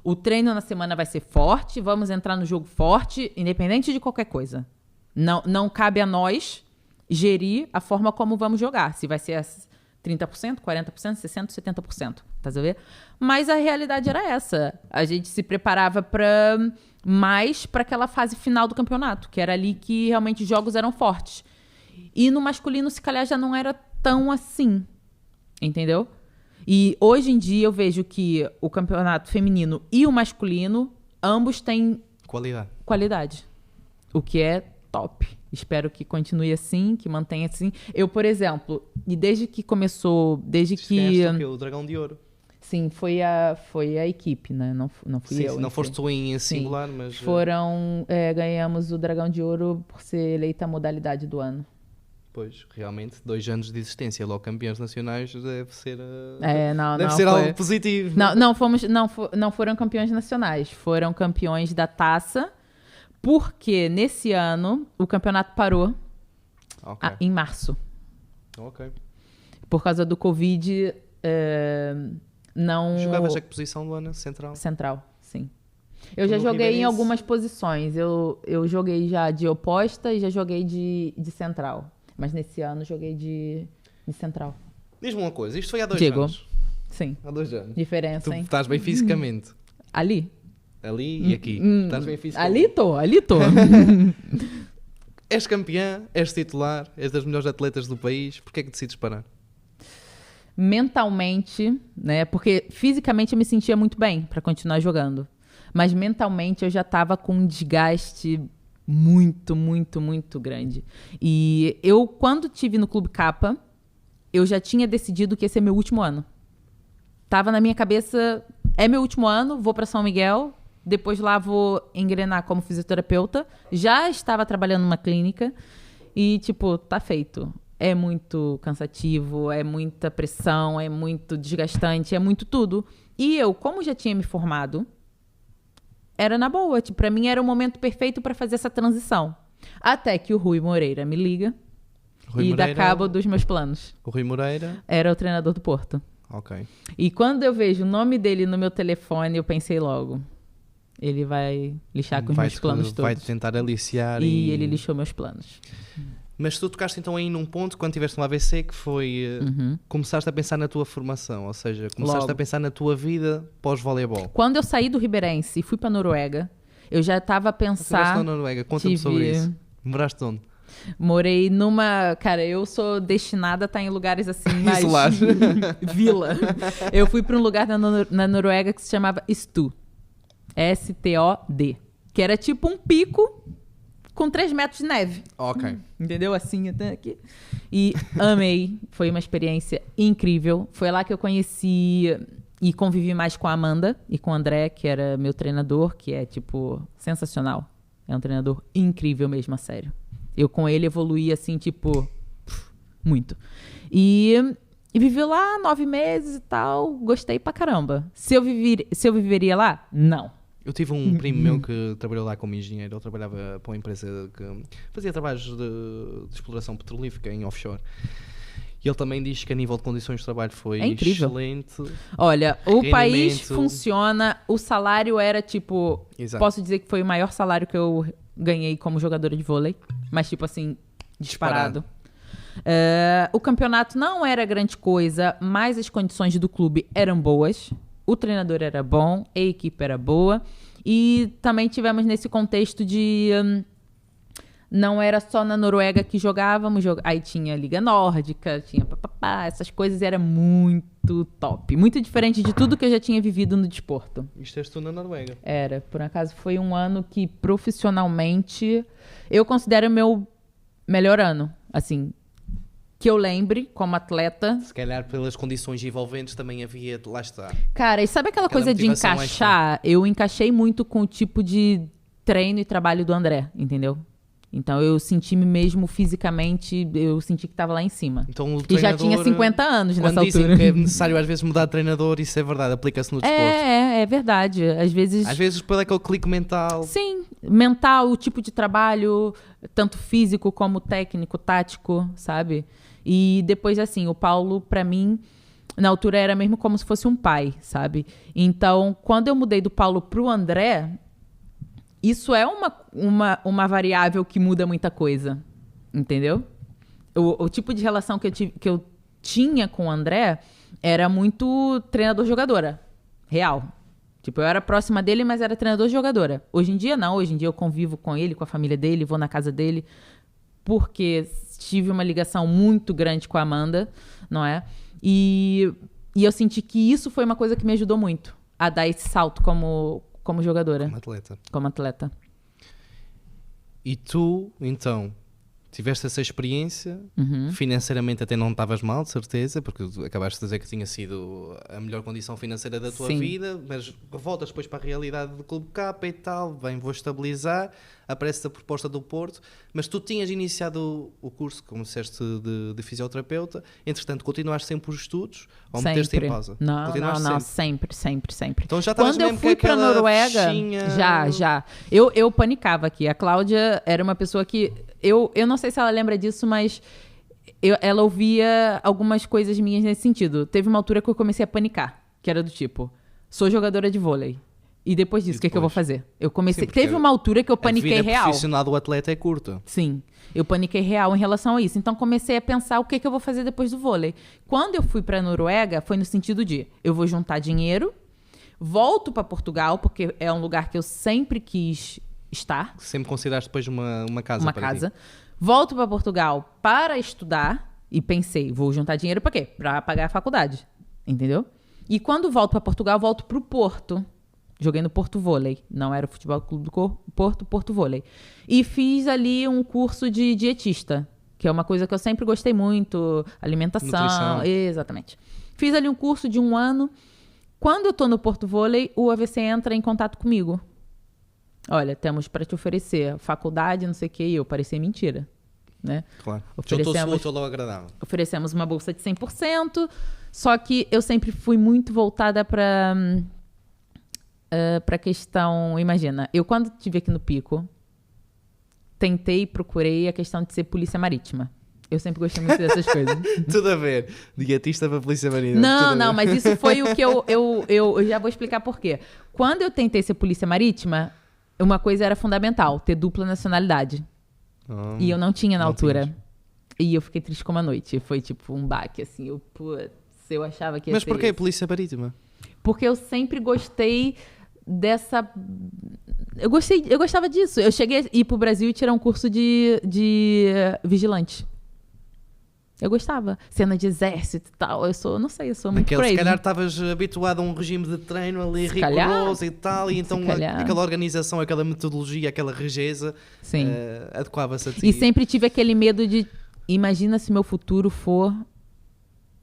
o treino na semana vai ser forte, vamos entrar no jogo forte, independente de qualquer coisa. Não cabe a nós gerir a forma como vamos jogar. Se vai ser 30%, 40%, 60%, 70%. Tá a ver? Mas a realidade era essa. A gente se preparava mais para aquela fase final do campeonato, que era ali que realmente os jogos eram fortes. E no masculino, se calhar, já não era tão assim. Entendeu? E hoje em dia eu vejo que o campeonato feminino e o masculino, ambos têm qualidade. O que é top. Espero que continue assim, que mantenha assim. Eu, por exemplo, e desde que começou, o Dragão de Ouro. Sim, foi a equipe, né? Não fui eu. Não foste tu em singular, mas... Ganhamos o Dragão de Ouro por ser eleita a modalidade do ano. Pois, realmente, 2 anos de existência, logo campeões nacionais, deve ser, algo positivo. Não foram campeões nacionais, foram campeões da taça, porque nesse ano o campeonato parou em março. Ok. Por causa do Covid, não... Jogavas a que posição, Luana? Central? Central, sim. Eu já joguei em algumas posições. Eu joguei já de oposta e já joguei de central. Mas nesse ano joguei de central. Diz-me uma coisa, isto foi há 2 anos? Sim. Há 2 anos. Diferença, hein? Tu estás bem fisicamente? Ali e aqui. Estás bem fisicamente? Ali tô. És campeã, és titular, és das melhores atletas do país. Porquê é que decides parar? Mentalmente, né? Porque fisicamente eu me sentia muito bem para continuar jogando. Mas mentalmente eu já estava com um desgaste muito, muito, muito grande. E eu, quando estive no Clube Capa, eu já tinha decidido que esse é meu último ano. Tava na minha cabeça, é meu último ano, vou para São Miguel, depois lá vou engrenar como fisioterapeuta. Já estava trabalhando numa clínica e, tá feito. É muito cansativo, é muita pressão, é muito desgastante, é muito tudo. E eu, como já tinha me formado, era na boa. Pra mim era o momento perfeito para fazer essa transição. Até que o Rui Moreira me liga dá cabo dos meus planos. O Rui Moreira? Era o treinador do Porto. Ok. E quando eu vejo o nome dele no meu telefone, eu pensei logo, ele vai lixar com os meus planos todos. Vai tentar aliciar e ele lixou meus planos. Mas tu tocaste então aí num ponto, quando tiveste um AVC, que foi... Começaste a pensar na tua formação, ou seja, começaste a pensar na tua vida pós-voleibol. Quando eu saí do Ribeirense e fui para Noruega, Eu já estava a pensar... Estiveste na Noruega, conta-me sobre isso. Moraste onde? Morei numa... Cara, eu sou destinada a estar em lugares assim, mais... Isolado. Vila. Eu fui para um lugar na Noruega que se chamava Stod. S-T-O-D. Que era tipo um pico com 3 metros de neve. Ok. Entendeu? Assim, até aqui. E amei. Foi uma experiência incrível. Foi lá que eu conheci e convivi mais com a Amanda e com o André, que era meu treinador, que é, tipo, sensacional. É um treinador incrível mesmo, a sério. Eu com ele evoluí, assim, tipo, muito. E vivi lá 9 meses e tal. Gostei pra caramba. Se eu viveria lá? Não. Eu tive um primo meu que trabalhou lá como engenheiro. Ele trabalhava para uma empresa que fazia trabalhos de exploração petrolífera em offshore. E ele também diz que a nível de condições de trabalho foi excelente. Olha, o país funciona, o salário era tipo... Exato. Posso dizer que foi o maior salário que eu ganhei como jogadora de vôlei. Mas tipo assim, disparado. O campeonato não era grande coisa, mas as condições do clube eram boas. O treinador era bom, a equipe era boa. E também tivemos nesse contexto de... não era só na Noruega que jogávamos. Aí tinha Liga Nórdica, tinha papapá, essas coisas. Era muito top. Muito diferente de tudo que eu já tinha vivido no desporto. Isto és tu na Noruega. Era. Por acaso foi um ano que profissionalmente... eu considero o meu melhor ano. Assim... que eu lembre, como atleta. Se calhar pelas condições envolventes também havia, lá está. Cara, e sabe aquela coisa de encaixar? Eu encaixei muito com o tipo de treino e trabalho do André, entendeu? Então eu senti-me mesmo fisicamente, eu senti que estava lá em cima. Então, o e já tinha 50 anos nessa altura. Quando dizem que é necessário às vezes mudar de treinador, isso é verdade, aplica-se no desporto. É verdade. Às vezes depois aquele clique mental. Sim, mental, o tipo de trabalho, tanto físico como técnico, tático, sabe? E depois, assim, o Paulo, pra mim, na altura era mesmo como se fosse um pai, sabe? Então, quando eu mudei do Paulo pro André, isso é uma variável que muda muita coisa, entendeu? O tipo de relação que eu tinha com o André era muito treinador-jogadora, real. Tipo, eu era próxima dele, mas era treinador-jogadora. Hoje em dia, não. Hoje em dia eu convivo com ele, com a família dele, vou na casa dele, porque tive uma ligação muito grande com a Amanda, não é? E eu senti que isso foi uma coisa que me ajudou muito a dar esse salto como jogadora. Como atleta. E tu, então, tiveste essa experiência, financeiramente até não estavas mal, de certeza, porque acabaste de dizer que tinha sido a melhor condição financeira da tua vida, mas voltas depois para a realidade do Clube K e tal, vou estabilizar, aparece a proposta do Porto, mas tu tinhas iniciado o curso, como disseste, de fisioterapeuta, entretanto continuaste sempre os estudos, ou meteste em pausa? Não, sempre. Então já estavas quando eu fui para a Noruega, fichinha... já. Eu panicava aqui. A Cláudia era uma pessoa que... Eu não sei se ela lembra disso, mas ela ouvia algumas coisas minhas nesse sentido. Teve uma altura que eu comecei a panicar, que era do tipo, sou jogadora de vôlei. E depois disso, o que é que eu vou fazer? Eu comecei... Teve uma altura que eu paniquei real. A vida profissional do atleta é curta. Sim, eu paniquei real em relação a isso. Então comecei a pensar o que é que eu vou fazer depois do vôlei. Quando eu fui para a Noruega, foi no sentido de, eu vou juntar dinheiro, volto para Portugal, porque é um lugar que eu sempre quis estar. Sempre consideraste depois uma casa uma para casa. ti. Volto para Portugal para estudar e pensei, vou juntar dinheiro para quê? Para pagar a faculdade, entendeu? E quando volto para Portugal, volto para o Porto. Joguei no Porto Vôlei. Não era o Futebol Clube do Porto, Porto Vôlei. E fiz ali um curso de dietista, que é uma coisa que eu sempre gostei muito. Alimentação. Nutrição. Exatamente. Fiz ali um curso de 1 ano. Quando eu tô no Porto Vôlei, o AVC entra em contato comigo. Olha, temos para te oferecer faculdade, não sei o que, e eu parecia mentira, né? Claro. Oferecemos uma bolsa de 100%, só que eu sempre fui muito voltada para a questão... Imagina, eu quando estive aqui no Pico, procurei a questão de ser polícia marítima. Eu sempre gostei muito dessas coisas. Tudo a ver. Dietista para polícia marítima. Não, mas isso foi o que eu já vou explicar por quê. Quando eu tentei ser polícia marítima, uma coisa era fundamental, ter dupla nacionalidade. E eu não tinha na altura. Tinhas. E eu fiquei triste como a noite. Foi tipo um baque, assim. Eu achava que ia Mas ser por que isso. polícia marítima? Porque eu sempre gostei eu gostava disso. Eu cheguei a ir pro Brasil e tirar um curso de vigilante. Eu gostava. Cena de exército e tal. Eu sou muito crazy. Se calhar estavas habituado a um regime de treino ali rigoroso e tal, e então aquela organização, aquela metodologia, aquela regeza adequava-se a ti. E sempre tive aquele medo de, imagina se meu futuro for,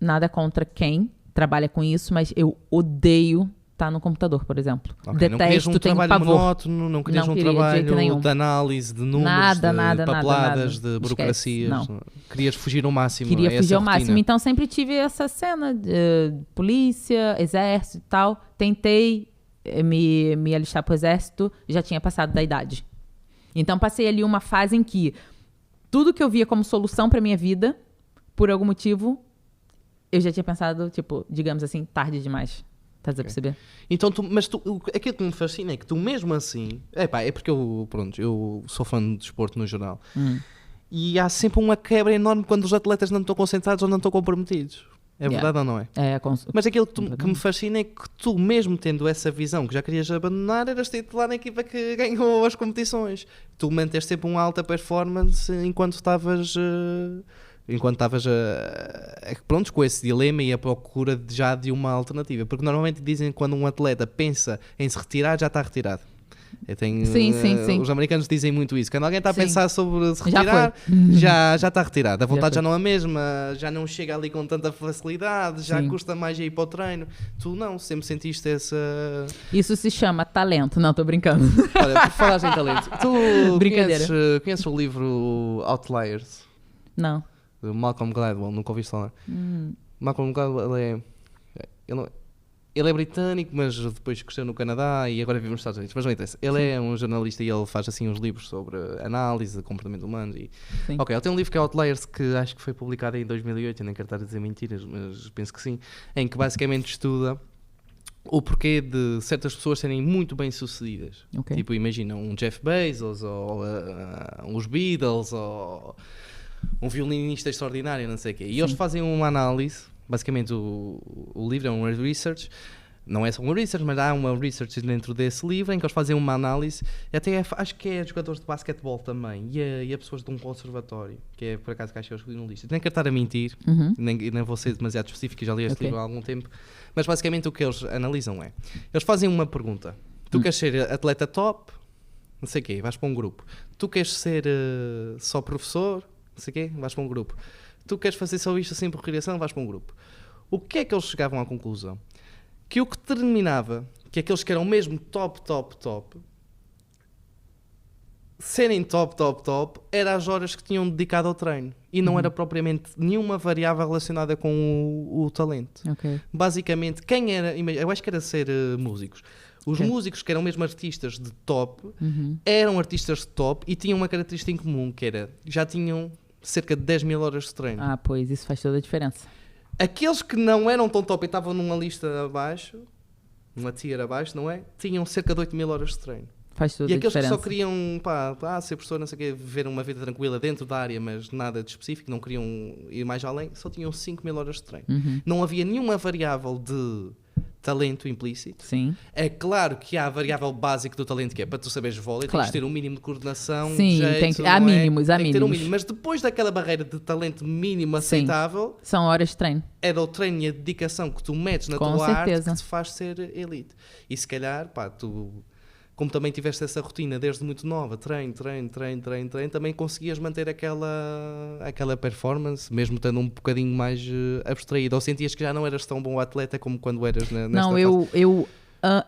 nada contra quem trabalha com isso, mas eu odeio estar no computador, por exemplo. Okay, Detesto, tenho pavor. Não querias um trabalho monótono, não querias um trabalho de análise, de números, de papeladas, de burocracias. Não. Querias fugir ao máximo. Queria fugir ao máximo. Então sempre tive essa cena de polícia, exército e tal. Tentei me alistar pro exército, já tinha passado da idade. Então passei ali uma fase em que tudo que eu via como solução pra minha vida, por algum motivo, eu já tinha pensado, tipo, digamos assim, tarde demais. Estás a perceber? Então, aquilo que me fascina é que tu mesmo assim... É porque eu sou fã de desporto no geral. E há sempre uma quebra enorme quando os atletas não estão concentrados ou não estão comprometidos. É verdade ou não é? Mas aquilo que me fascina é que tu mesmo tendo essa visão que já querias abandonar, eras titular na equipa que ganhou as competições. Tu manteste sempre uma alta performance enquanto estavas com esse dilema e a procura já de uma alternativa, porque normalmente dizem que quando um atleta pensa em se retirar, já está retirado. Sim. Os americanos dizem muito isso. Quando alguém está a pensar sobre se retirar, já está retirado. A vontade já não é a mesma, já não chega ali com tanta facilidade, já custa mais ir para o treino. Tu não, sempre sentiste essa... Isso se chama talento. Não, estou brincando. Olha, por falar em talento, tu Brincadeira. Conheces o livro Outliers? Não. Malcolm Gladwell, nunca ouviste falar. Malcolm Gladwell ele é britânico, mas depois cresceu no Canadá e agora vive nos Estados Unidos. Mas não interessa. Ele é um jornalista e ele faz assim uns livros sobre análise de comportamento humano. Ele tem um livro que é Outliers, que acho que foi publicado em 2008, eu nem quero estar a dizer mentiras, mas penso que sim, em que basicamente estuda o porquê de certas pessoas serem muito bem sucedidas. Tipo, imagina um Jeff Bezos ou os Beatles ou um violinista extraordinário, não sei o quê. E eles fazem uma análise, basicamente o livro é um research, não é só um research, mas há uma research dentro desse livro em que eles fazem uma análise, até acho que é jogadores de basquetebol também, e a pessoas de um conservatório, que é por acaso que acho que é o jornalista. Nem quero estar a mentir, nem vou ser demasiado específico, já li este livro há algum tempo, mas basicamente o que eles analisam é, eles fazem uma pergunta, tu queres ser atleta top, não sei o quê, vais para um grupo, tu queres ser só professor, não sei o quê, vais para um grupo. Tu queres fazer só isto assim por recreação, vais para um grupo. O que é que eles chegavam à conclusão? Que o que determinava que aqueles que eram mesmo top, serem top, eram as horas que tinham dedicado ao treino. E não era propriamente nenhuma variável relacionada com o talento. Basicamente, quem era... Eu acho que era ser músicos. Os músicos que eram mesmo artistas de top, eram artistas de top e tinham uma característica em comum, que era, já tinham cerca de 10 mil horas de treino. Pois, isso faz toda a diferença. Aqueles que não eram tão top e estavam numa lista abaixo, uma tier abaixo, não é? Tinham cerca de 8 mil horas de treino. Faz toda a diferença. E aqueles que só queriam ser professor, não sei o quê, viver uma vida tranquila dentro da área, mas nada de específico, não queriam ir mais além, só tinham 5 mil horas de treino. Não havia nenhuma variável de talento implícito. É claro que há a variável básica do talento, que é para tu saberes vôlei, tens de ter um mínimo de coordenação, jeito, há mínimos, tem que ter um mínimo. Mas depois daquela barreira de talento mínimo aceitável, são horas de treino. Era o treino e a dedicação que tu metes na tua arte que te faz ser elite. E se calhar, tu, como também tiveste essa rotina desde muito nova, treino, também conseguias manter aquela performance, mesmo estando um bocadinho mais abstraído, ou sentias que já não eras tão bom atleta como quando eras nesta fase? Eu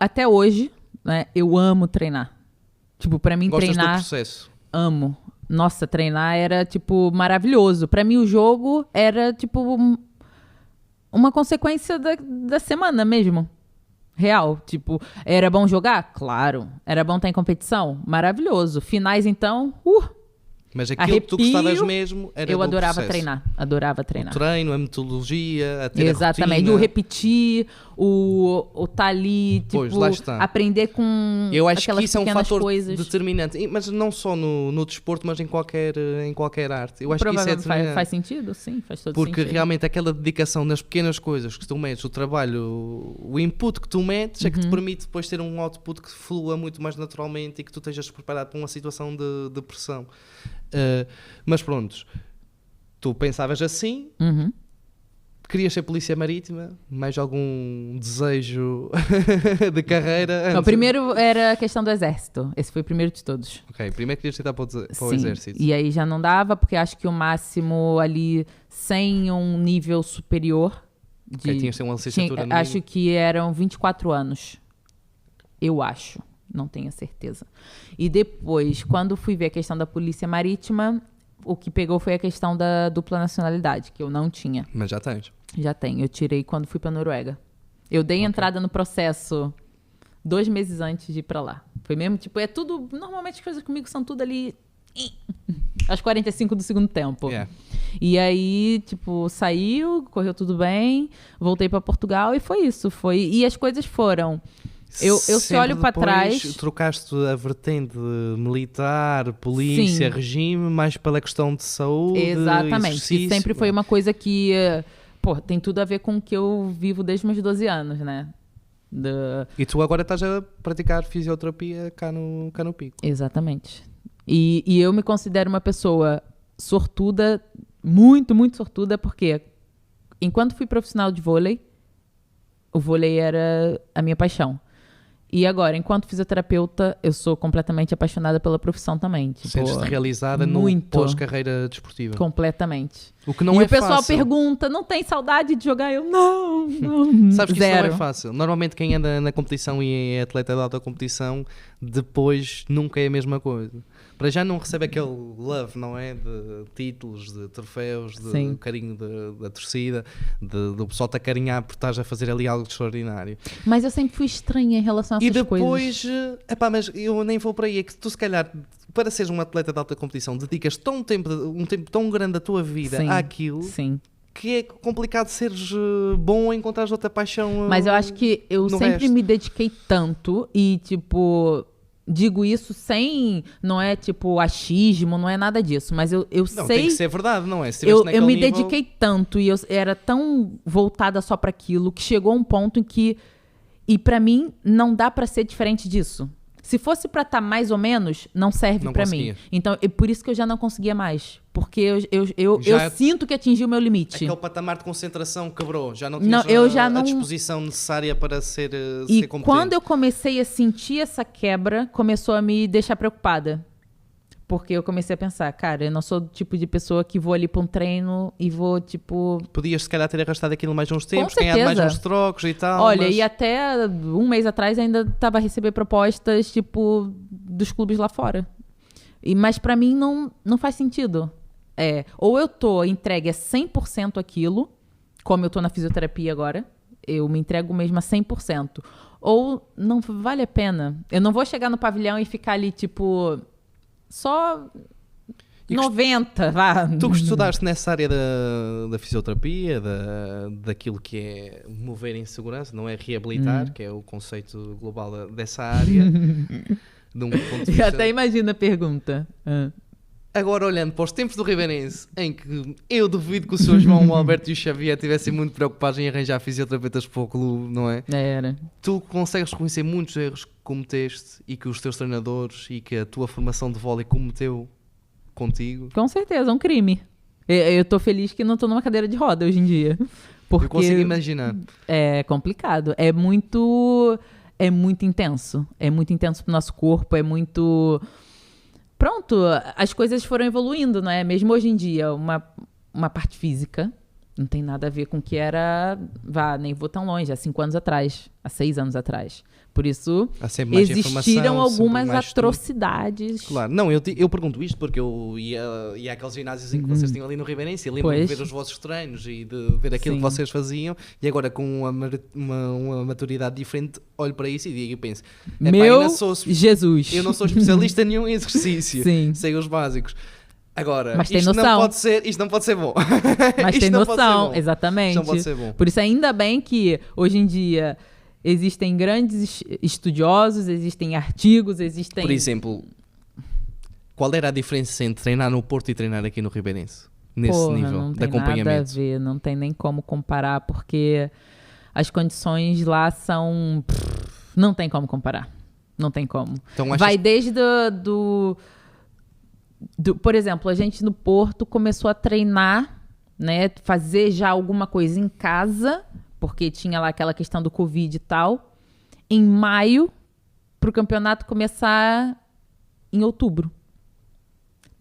até hoje, né, eu amo treinar. Tipo, pra mim Gostas treinar... do processo? Amo. Nossa, treinar era, tipo, maravilhoso. Pra mim o jogo era, tipo, uma consequência da semana mesmo. Real, tipo, era bom jogar? Claro. Era bom estar em competição? Maravilhoso. Finais, então, Mas aquilo que tu gostavas mesmo era eu do adorava processo. treinar. Adorava treinar. O treino, a metodologia, a ter Exatamente. a rotina. O repetir, o tá ali, tipo, Pois, lá está. aprender com Eu acho aquelas que isso é um pequenas fator coisas. determinante. Mas não só no desporto, mas em qualquer arte. Eu acho que isso é Provavelmente determinante. faz sentido? Sim, faz todo Porque sentido. realmente aquela dedicação nas pequenas coisas que tu metes, o trabalho, o input que tu metes é que te permite depois ter um output que flua muito mais naturalmente e que tu estejas preparado para uma situação de pressão. Mas pronto, tu pensavas assim, Uhum. querias ser polícia marítima, mais algum desejo de carreira? Não, primeiro era a questão do exército. Esse foi o primeiro de todos. Ok, primeiro querias tentar para o Sim. exército. E aí já não dava, porque acho que o máximo ali, sem um nível superior... Ok, tinhas de ter uma licenciatura no acho mínimo. que eram 24 anos. Eu acho. Não tenho certeza. E depois, quando fui ver a questão da polícia marítima, o que pegou foi a questão da dupla nacionalidade, que eu não tinha. Mas já tens. Já tenho. Eu tirei quando fui pra Noruega. Eu dei entrada no processo 2 meses antes de ir pra lá. Foi mesmo, tipo, é tudo... Normalmente as coisas comigo são tudo ali... Aos 45 do segundo tempo. Yeah. E aí, tipo, saiu, correu tudo bem, voltei pra Portugal e foi isso. E as coisas foram... Eu se Sempre olho pra depois trás... trocaste a vertente militar, polícia, Sim. regime, mais pela questão de saúde, Exatamente. exercício. Que sempre foi uma coisa que, pô, tem tudo a ver com o que eu vivo desde meus 12 anos, né? E tu agora estás a praticar fisioterapia cá no Pico. Exatamente. E eu me considero uma pessoa sortuda, muito, muito sortuda, porque enquanto fui profissional de vôlei, o vôlei era a minha paixão. E agora, enquanto fisioterapeuta, eu sou completamente apaixonada pela profissão também. Tipo, Sentes-te realizada muito. no pós-carreira desportiva. Completamente. O que não e é o pessoal fácil. pergunta, não tem saudade de jogar? Eu, não. Sabes que Zero. isso não é fácil. Normalmente quem anda na competição e é atleta de alta competição, depois nunca é a mesma coisa. Para já não recebe aquele love, não é? De títulos, de troféus, de Sim. carinho da torcida, do pessoal te acarinhar por estás a fazer ali algo de extraordinário. Mas eu sempre fui estranha em relação a E essas depois, coisas. mas eu nem vou por aí, é que tu se calhar, para seres um atleta de alta competição, dedicas um tempo tão grande da tua vida Sim. àquilo, Sim. que é complicado seres bom ou encontrares outra paixão. Mas eu acho que eu no sempre resto. me dediquei tanto e, tipo... Digo isso sem... Não é, tipo, achismo, não é nada disso. Mas eu Não, sei... tem que ser verdade, não é? Se Eu estiveste naquele me nível- dediquei tanto e eu era tão voltada só para aquilo que chegou um ponto em que... E pra mim, não dá pra ser diferente disso. Se fosse pra estar mais ou menos, não serve Não pra conseguia. mim. Então, por isso que eu já não conseguia mais. Porque eu Já- sinto que atingi o meu limite. Aquele patamar de concentração quebrou, já não Não, tinhas eu já a não- disposição necessária para ser E competente. quando eu comecei a sentir essa quebra, começou a me deixar preocupada. Porque eu comecei a pensar, cara, eu não sou do tipo de pessoa que vou ali pra um treino e vou, tipo... Podias se calhar ter arrastado aquilo mais uns tempos, certeza. ganhado mais uns trocos e tal. Olha, mas... e até um mês atrás ainda estava a receber propostas, tipo, dos clubes lá fora. Mas pra mim não faz sentido. Ou eu tô entregue a 100% aquilo, como eu tô na fisioterapia agora, eu me entrego mesmo a 100%. Ou não vale a pena. Eu não vou chegar no pavilhão e ficar ali, tipo, só E 90, vá. Tu que estudaste nessa área da fisioterapia, daquilo que é mover em segurança, não é reabilitar, que é o conceito global dessa área. De um ponto de Eu vista... até imagino a pergunta. Agora, olhando para os tempos do Ribeirense, em que eu duvido que o Sr. João, o Alberto e o Xavier estivessem muito preocupados em arranjar fisioterapeutas para o clube, não é? Era. Tu consegues reconhecer muitos erros que cometeste e que os teus treinadores e que a tua formação de vôlei cometeu contigo? Com certeza, um crime. Eu tô feliz que não tô numa cadeira de roda hoje em dia. Porque Eu consigo imaginar. é complicado. É muito intenso. É muito intenso pro nosso corpo, é muito... Pronto, as coisas foram evoluindo, não é? Mesmo hoje em dia, uma parte física não tem nada a ver com o que era... nem vou tão longe, há 5 anos atrás, há 6 anos atrás. Por isso, Há sempre mais existiram informação, algumas sempre mais estudo. atrocidades. Claro, não, eu pergunto isto porque eu ia àqueles ginásios em que vocês tinham ali no Ribeirense e lembro-me de Pois. ver os vossos treinos e de ver aquilo Sim. que vocês faziam e agora com uma maturidade diferente olho para isso e penso, Meu eu não sou Jesus. especialista nenhum em exercício, Sim. sei os básicos. Agora, Mas tem isto noção. Isto não pode ser bom. Mas Isto tem não pode ser noção, bom. exatamente. Isto não pode ser bom. Por isso, ainda bem que hoje em dia existem grandes estudiosos, existem artigos, existem... Por exemplo, qual era a diferença entre treinar no Porto e treinar aqui no Ribeirense? Nesse Porra, nível não de tem acompanhamento. nada a ver, não tem nem como comparar, porque as condições lá são... Não tem como comparar. Não tem como. Então, achas... Vai desde por exemplo, a gente no Porto começou a treinar, né, fazer já alguma coisa em casa, porque tinha lá aquela questão do Covid e tal, em maio, para o campeonato começar em outubro,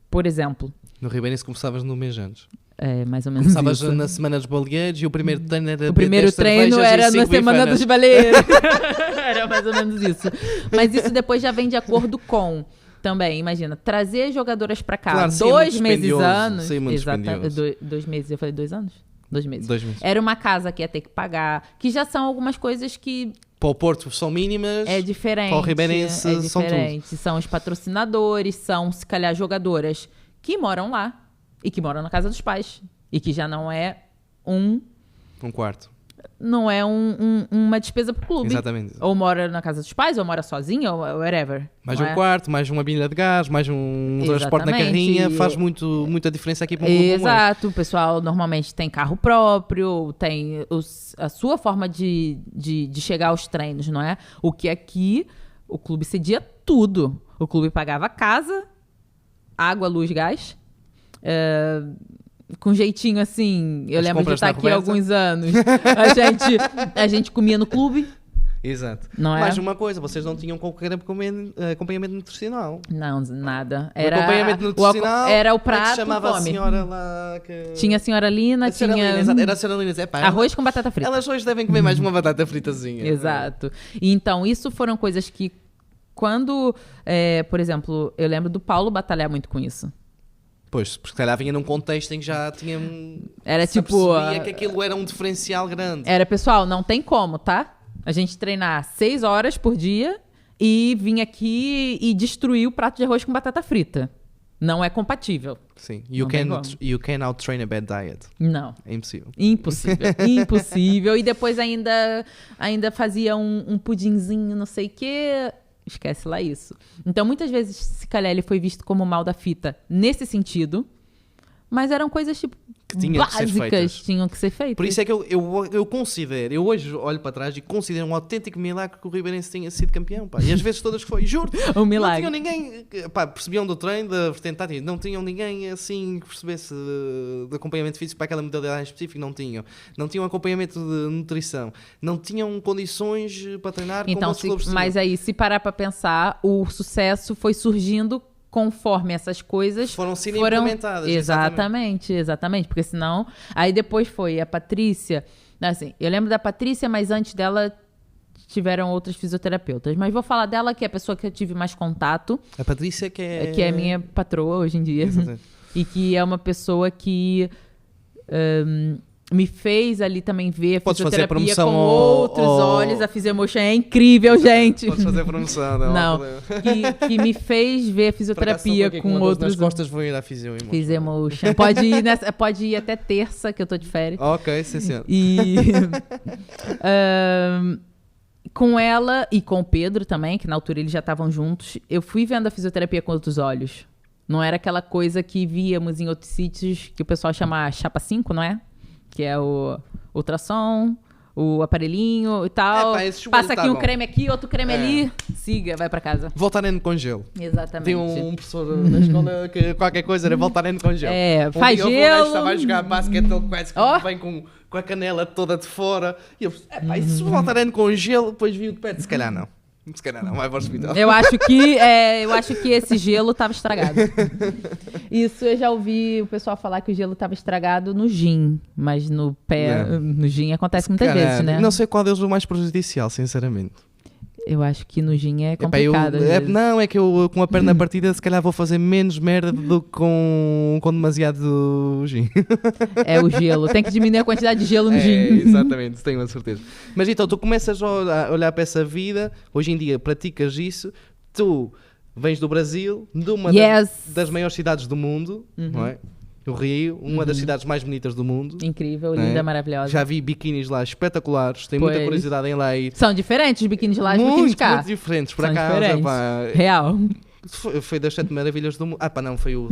por exemplo. No Ribeirense começavas no mês antes. É, mais ou menos Começavas isso. na Semana dos Baleeiros e o primeiro treino era O primeiro 10 treino cervejas era e na 5 Semana bifanas. dos Baleeiros. Era mais ou menos isso. Mas isso depois já vem de acordo com... Também, imagina, trazer jogadoras pra cá, Claro, sim, é 2 muito meses, dispendioso, anos. sim, muito dispendioso. 2 meses, eu falei 2 anos? 2 meses. 2 meses. Era uma casa que ia ter que pagar, que já são algumas coisas que Para o Porto são mínimas. é diferente. Para o Ribeirense é são diferente. São os patrocinadores, são, se calhar, jogadoras que moram lá e que moram na casa dos pais. E que já não é Um quarto. não é uma despesa pro clube. Exatamente. Ou mora na casa dos pais, ou mora sozinho, ou whatever. Mais não um é? quarto, mais uma bilha de gás, mais um transporte na Exatamente. carrinha, faz muita diferença aqui para um clube como este. Exato, o pessoal normalmente tem carro próprio, tem a sua forma de chegar aos treinos, não é? O que aqui, o clube cedia tudo. O clube pagava casa, água, luz, gás. Com jeitinho assim, eu As lembro de compras estar na aqui há Roberta. alguns anos. A gente comia no clube, Exato. não é? Mais uma coisa, vocês não tinham qualquer acompanhamento nutricional. Não, nada. O acompanhamento nutricional. Era o como é que se prato, chamava fome. a senhora lá que... Tinha a senhora Lina, A senhora tinha Lina, exato. Era a senhora Lina. Epá, arroz com batata frita. Elas hoje devem comer mais uma batata fritazinha. Exato. E então, isso foram coisas que quando, por exemplo, eu lembro do Paulo batalhar muito com isso. Pois, porque se calhar vinha num contexto em que já tinha... Era se tipo... percebia que aquilo era um diferencial grande. Era, pessoal, não tem como, tá? A gente treinar 6 horas por dia e vir aqui e destruir o prato de arroz com batata frita. Não é compatível. Sim. Não tem como. You can out-train a bad diet. Não. É impossível. Impossível, impossível. E depois ainda fazia um pudinzinho, não sei o quê. Esquece lá isso. Então, muitas vezes, se calhar, ele foi visto como mal da fita nesse sentido, mas eram coisas, tipo, Que tinham que ser básicas, feitas. tinham que ser feitas. Por isso é que eu considero, eu hoje olho para trás e considero um autêntico milagre que o Ribeirense tenha sido campeão, pá. E às vezes todas que foi, juro. Um milagre. Não tinham ninguém, pá, percebiam do treino, da vertente tática, não tinham ninguém assim que percebesse de acompanhamento físico para aquela modalidade em específico, não tinham. Não tinham acompanhamento de nutrição, não tinham condições para treinar como Então, outros clubes tinham. mas aí, se parar para pensar, o sucesso foi surgindo conforme essas coisas Foram sendo implementadas. Exatamente, porque senão... Aí depois foi a Patrícia, assim, eu lembro da Patrícia, mas antes dela tiveram outras fisioterapeutas, mas vou falar dela, que é a pessoa que eu tive mais contato, A Patrícia que é... que é minha patroa hoje em dia, Exatamente. e que é uma pessoa que me fez ali também ver a Podes fazer fisioterapia promoção com ao- outros ao- olhos. A Fisiomotion é incrível, gente. Podes fazer promoção, não? Não, há problema. que me fez ver a Por acaso, fisioterapia estou aqui com uma dor outros. nas costas, vou ir à fisio e mostro. Fisiomotion. Pode ir até terça, que eu tô de férias. Ok, sim, senhor. E com ela e com o Pedro também, que na altura eles já estavam juntos, eu fui vendo a fisioterapia com outros olhos. Não era aquela coisa que víamos em outros sítios que o pessoal chama chapa 5, não é? Que é o ultrassom, o aparelhinho e tal. Pá, esse Passa joelho aqui tá um bom. creme aqui, outro creme É. ali. Siga, vai pra casa. Voltarem com gelo. Exatamente. Tem um professor na escola que qualquer coisa era voltarem com gelo. Faz dia gelo. estava a jogar basquete, ele quase que Oh. vem com a canela toda de fora. E eu, e se voltarem com gelo, depois vi o de perto, se calhar não. Se calhar não, vai para o hospital. Eu acho que esse gelo estava estragado. Isso eu já ouvi o pessoal falar que o gelo estava estragado no gin, mas no pé, Não. no gin acontece muitas Caralho, vezes, né? Não sei qual deles é o mais prejudicial, sinceramente. Eu acho que no gin é Epá, eu- complicado. às vezes. não, é que eu com a perna partida se calhar vou fazer menos merda do que com demasiado gin. É o gelo. Tem que diminuir a quantidade de gelo no gin. Exatamente, tenho a certeza. Mas então, tu começas a olhar para essa vida, hoje em dia praticas isso, tu Vens do Brasil, de uma das maiores cidades do mundo, não é? O Rio, uma das cidades mais bonitas do mundo. Incrível, linda, maravilhosa. Já vi biquínis lá espetaculares, tenho muita curiosidade em lá ir. São diferentes os biquínis lá e os biquínis cá. Muito diferentes, por acaso. Real. Foi das 7 maravilhas do mundo. Não, foi o...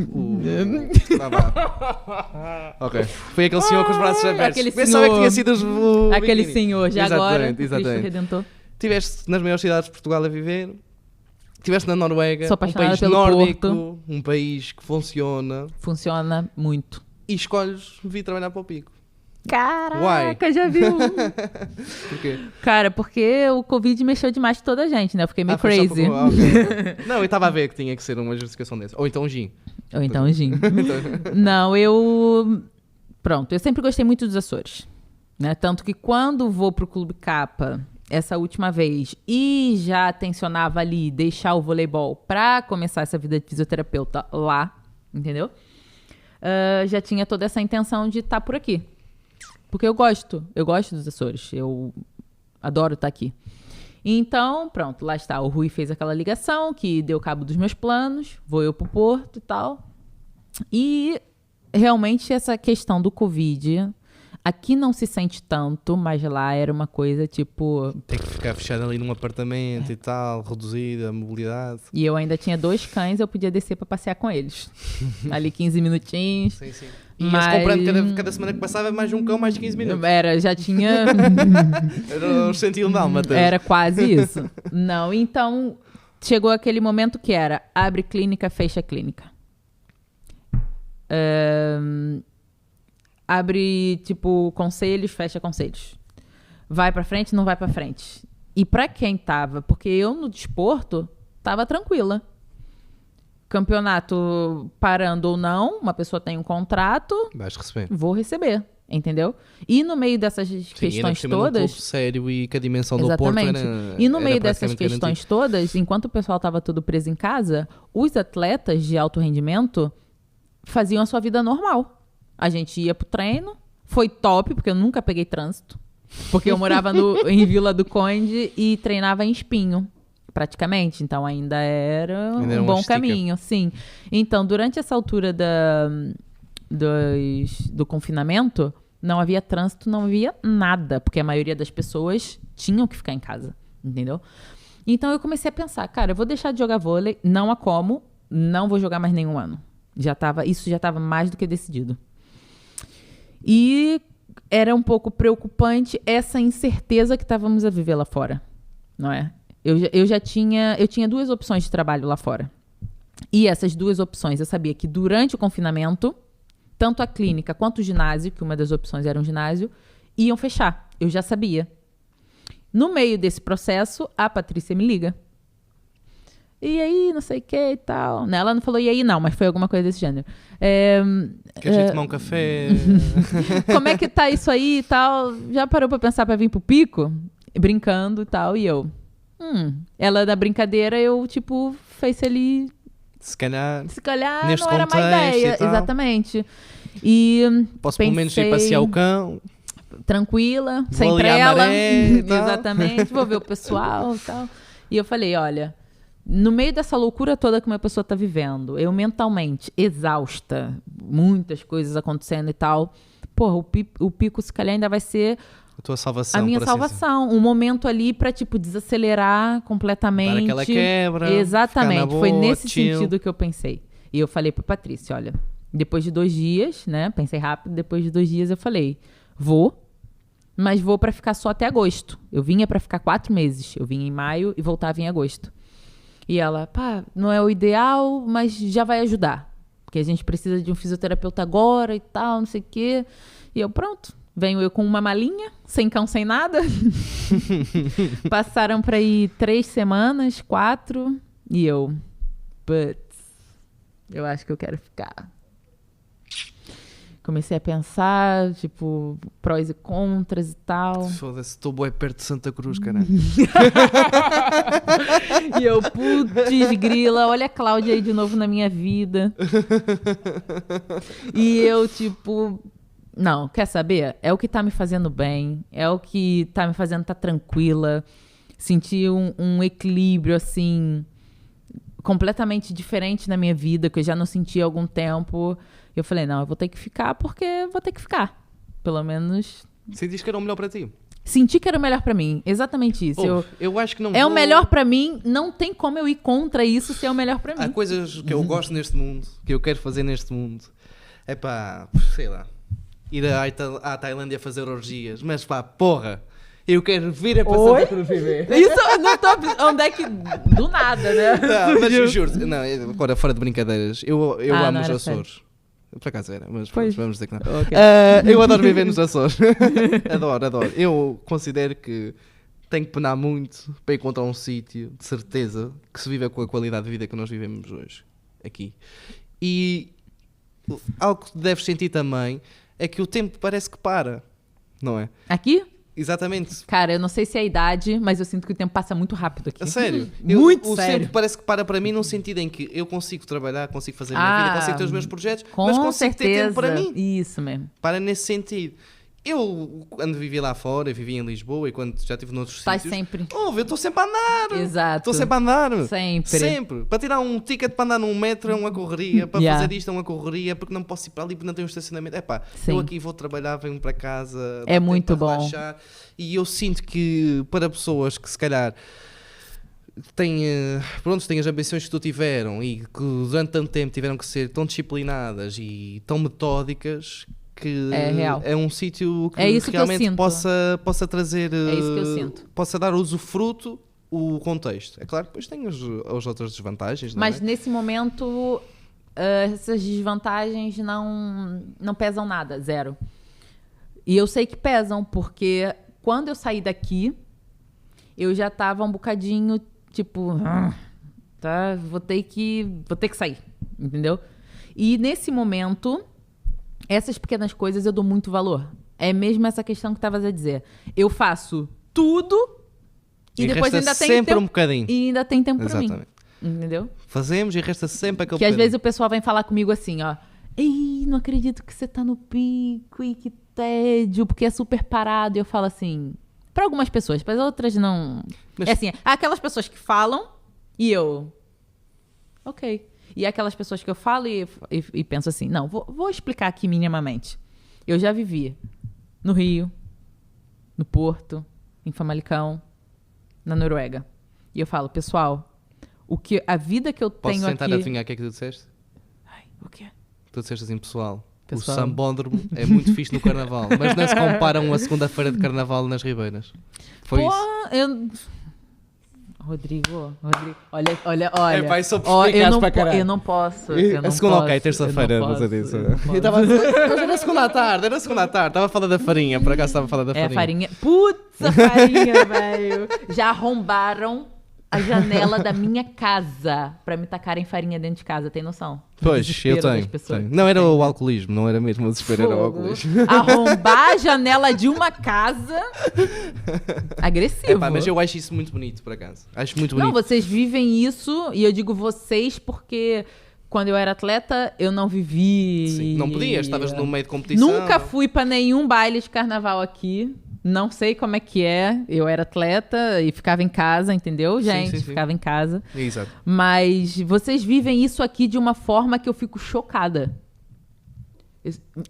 Ok. Foi aquele senhor com os braços abertos. Pensava que tinha sido aquele senhor, já agora, Cristo Redentor. Estiveste nas maiores cidades de Portugal a viver. Estiveste na Noruega, um país pelo nórdico, Porto. Um país que funciona. Funciona muito. E escolhes vir trabalhar para o Pico. Caraca, já viu? Por quê? Cara, porque o Covid mexeu demais com toda a gente, né? Eu fiquei meio crazy. Okay. Não, eu estava a ver que tinha que ser uma justificação dessa. Ou então um gin. Não, Pronto, eu sempre gostei muito dos Açores. Né? Tanto que quando vou pro Clube Capa... essa última vez, e já tensionava ali deixar o voleibol para começar essa vida de fisioterapeuta lá, entendeu? Já tinha toda essa intenção de estar por aqui. Porque eu gosto dos Açores, eu adoro estar aqui. Então, pronto, lá está, o Rui fez aquela ligação que deu cabo dos meus planos, vou eu pro Porto e tal. E realmente essa questão do Covid... aqui não se sente tanto, mas lá era uma coisa tipo... Tem que ficar fechado ali num apartamento e tal, reduzida a mobilidade. E eu ainda tinha 2 cães, eu podia descer para passear com eles. Ali 15 minutinhos. Sim. E ias comprando cada semana que passava mais um cão, mais de 15 minutos. Já tinha... Era os 101 dálmatas. Era quase isso. Não, então chegou aquele momento que era abre clínica, fecha clínica. Abre, tipo, conselhos, fecha conselhos. Vai pra frente, não vai pra frente. E pra quem tava... porque eu, no desporto, tava tranquila. Campeonato parando ou não, uma pessoa tem um contrato... vais receber. Vou receber, entendeu? E no meio dessas questões todas... Um sério e que a dimensão do Porto era... E no meio dessas questões todas, enquanto o pessoal tava todo preso em casa, os atletas de alto rendimento faziam a sua vida normal. A gente ia pro treino, foi top, porque eu nunca peguei trânsito. Porque eu morava em Vila do Conde e treinava em Espinho, praticamente. Então ainda era um bom caminho, sim. Então, durante essa altura do confinamento, não havia trânsito, não havia nada. Porque a maioria das pessoas tinham que ficar em casa, entendeu? Então eu comecei a pensar, cara, eu vou deixar de jogar vôlei, não há como, não vou jogar mais nenhum ano. Isso já estava mais do que decidido. E era um pouco preocupante essa incerteza que estávamos a viver lá fora, não é? Eu tinha 2 opções de trabalho lá fora. E essas 2 opções, eu sabia que durante o confinamento, tanto a clínica quanto o ginásio, que uma das opções era um ginásio, iam fechar. Eu já sabia. No meio desse processo, a Patrícia me liga. E aí, não sei o que e tal. Ela não falou e aí não, mas foi alguma coisa desse gênero. Quer a gente tomar um café? Como é que tá isso aí e tal? Já parou pra pensar pra vir pro Pico? Brincando e tal. E eu... Ela, da brincadeira, eu, tipo, fez ali... Se calhar não era má ideia. Exatamente. E posso pelo menos ir passear o cão. Tranquila, sem trela. Exatamente. Vou ver o pessoal e tal. E eu falei, olha... No meio dessa loucura toda que uma pessoa está vivendo, eu mentalmente exausta, muitas coisas acontecendo e tal, porra, o Pico se calhar ainda vai ser a tua salvação, a minha salvação. Um momento ali para tipo, desacelerar completamente. Dar aquela quebra. Exatamente, boa, foi nesse chill. sentido que eu pensei. E eu falei para Patrícia, olha, depois de 2 dias, né, pensei rápido, depois de 2 dias eu falei, mas vou para ficar só até agosto. Eu vinha para ficar 4 meses, eu vinha em maio e voltava em agosto. E ela, não é o ideal, mas já vai ajudar. Porque a gente precisa de um fisioterapeuta agora e tal, não sei o quê. E eu, pronto. Venho eu com uma malinha, sem cão, sem nada. Passaram para ir 3 semanas, 4. E eu, eu acho que eu quero ficar. Comecei a pensar, tipo, prós e contras e tal. Foda-se, estou bué perto de Santa Cruz, caralho. E eu, putz, grila, olha a Cláudia aí de novo na minha vida. E eu, tipo, não, quer saber? É o que tá me fazendo bem, é o que tá me fazendo estar tranquila, sentir um equilíbrio, assim, completamente diferente na minha vida, que eu já não sentia há algum tempo. Eu falei, não, eu vou ter que ficar porque vou ter que ficar. Pelo menos... Você diz que era o melhor para ti? Senti que era o melhor pra mim. Exatamente isso. Eu acho que não o melhor pra mim, não tem como eu ir contra isso se é o melhor pra mim. Há coisas que eu gosto neste mundo, que eu quero fazer neste mundo. É pá, sei lá, ir à Tailândia fazer orgias. Mas pá, porra, eu quero vir a passar a Cruz viver. Isso não tô... Onde é que... Do nada, né? Não, mas eu juro, não, agora fora de brincadeiras, eu amo os Açores. Sério. Por acaso era, mas vamos dizer que não. Okay. Eu adoro viver nos Açores. adoro. Eu considero que tenho que penar muito para encontrar um sítio, de certeza, que se viva com a qualidade de vida que nós vivemos hoje, aqui. E algo que deves sentir também é que o tempo parece que para, não é? Aqui? Exatamente. Cara, eu não sei se é a idade, mas eu sinto que o tempo passa muito rápido aqui. A sério? Muito sério. O tempo parece que para mim num sentido em que eu consigo trabalhar, consigo fazer a minha vida, consigo ter os meus projetos, mas consigo ter tempo para mim. Isso mesmo. Para nesse sentido. Eu, quando vivi lá fora, eu vivi em Lisboa e quando já estive noutros sítios... Estás sempre. Eu estou sempre a andar. Exato. Estou sempre a andar. Sempre. Para tirar um ticket para andar num metro é uma correria. Para fazer isto é uma correria. Porque não posso ir para ali porque não tenho um estacionamento. Eu aqui vou trabalhar, venho para casa. É muito bom. Relaxar, e eu sinto que para pessoas que se calhar... têm as ambições que tu tiveram e que durante tanto tempo tiveram que ser tão disciplinadas e tão metódicas... que é um sítio que realmente possa trazer, isso que eu sinto. Possa dar usufruto o contexto. É claro que depois tem as outras desvantagens, mas nesse momento essas desvantagens não pesam nada, zero. E eu sei que pesam, porque quando eu saí daqui, eu já tava um bocadinho tipo, tá, vou ter que sair, entendeu? E nesse momento... essas pequenas coisas eu dou muito valor. É mesmo essa questão que estavas a dizer. Eu faço tudo e depois ainda tem sempre tempo, um bocadinho. E ainda tem tempo para mim. Entendeu? Fazemos e resta sempre aquele que às vezes o pessoal vem falar comigo assim, ó. Ei, não acredito que você tá no pico e que tédio, porque é super parado. E eu falo assim, para algumas pessoas, para as outras não. Mas... é assim, há aquelas pessoas que falam e eu... ok. E aquelas pessoas que eu falo e penso assim, não, vou explicar aqui minimamente. Eu já vivi no Rio, no Porto, em Famalicão, na Noruega. E eu falo, pessoal, a vida que eu tenho aqui... Posso tentar adivinhar o que é que tu disseste? Ai, o quê? Tu disseste assim, pessoal, o sambódromo é muito fixe no carnaval, mas não se compara uma segunda-feira de carnaval nas Ribeiras. Foi isso? Rodrigo, olha. É, vai só perspicaz para caralho. Eu não posso. A segunda, ok, terça-feira, mas eu disse. Hoje era segunda à tarde, estava a falar da farinha, por acaso estava a falar da farinha. É, farinha. Putz, a farinha, velho. Já arrombaram a janela da minha casa para me tacarem farinha dentro de casa, tem noção? Pois, eu tenho. Não era o alcoolismo, não era mesmo o desespero, era o alcoolismo. Arrombar a janela de uma casa, agressivo. Mas eu acho isso muito bonito, por acaso. Acho muito bonito. Não, vocês vivem isso, e eu digo vocês porque quando eu era atleta, eu não vivi... Sim, não podias, estavas no meio de competição. Nunca fui para nenhum baile de carnaval aqui. Não sei como é que é. Eu era atleta e ficava em casa, entendeu, gente? Sim. Ficava em casa. Exato. Mas vocês vivem isso aqui de uma forma que eu fico chocada.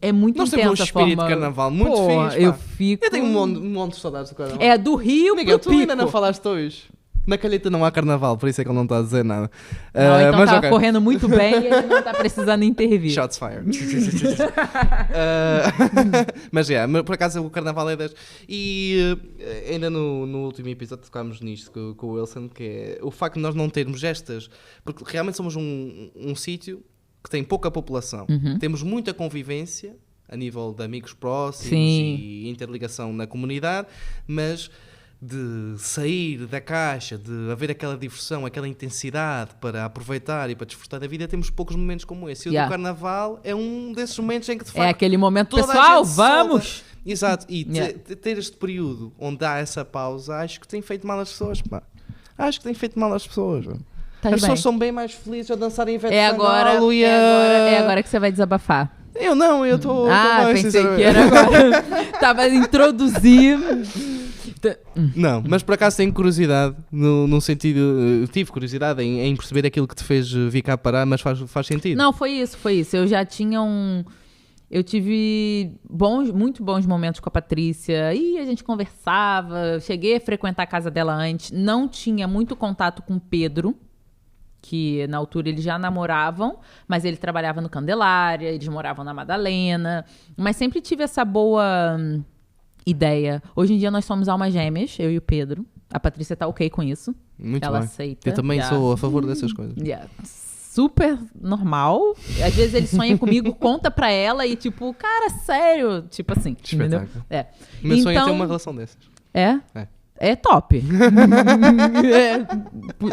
É muito intensa a forma... Nós temos um espírito de carnaval muito fixe, eu fico... Eu tenho um monte de saudades do carnaval. É do Rio Miguel, pro Pico. Tu ainda não falaste hoje. Na Calheta não há carnaval, por isso é que ele não está a dizer nada. Não, então estava correndo muito bem e ele não está precisando intervir. Shots fired. Mas por acaso o carnaval é 10. E ainda no último episódio tocámos nisto com o Wilson, que é o facto de nós não termos estas, porque realmente somos um sítio que tem pouca população. Temos muita convivência a nível de amigos próximos e interligação na comunidade, mas... de sair da caixa, de haver aquela diversão, aquela intensidade para aproveitar e para desfrutar da vida, temos poucos momentos como esse. E o do carnaval é um desses momentos em que de facto... é aquele momento, pessoal, vamos! Exato, e ter este período onde há essa pausa, acho que tem feito mal às pessoas, pá. Acho que tem feito mal às pessoas, as pessoas são bem mais felizes a dançarem Ivete Sangalo e é agora que você vai desabafar. Eu estou... pensei que era agora. Estava a introduzir... Não, mas por acaso tenho curiosidade, no sentido... tive curiosidade em perceber aquilo que te fez vir cá parar, mas faz sentido. Não, foi isso. Eu já tinha Eu tive muito bons momentos com a Patrícia. E a gente conversava. Cheguei a frequentar a casa dela antes. Não tinha muito contato com o Pedro, que na altura eles já namoravam, mas ele trabalhava no Candelária, eles moravam na Madalena. Mas sempre tive essa boa ideia. Hoje em dia nós somos almas gêmeas, eu e o Pedro. A Patrícia tá ok com isso. Muito Ela bem. aceita. Eu também sou a favor dessas coisas. Super normal. Às vezes ele sonha comigo, conta pra ela e tipo, cara, sério. Tipo assim, entendeu? É. Meu sonho é ter uma relação dessas. É? É top.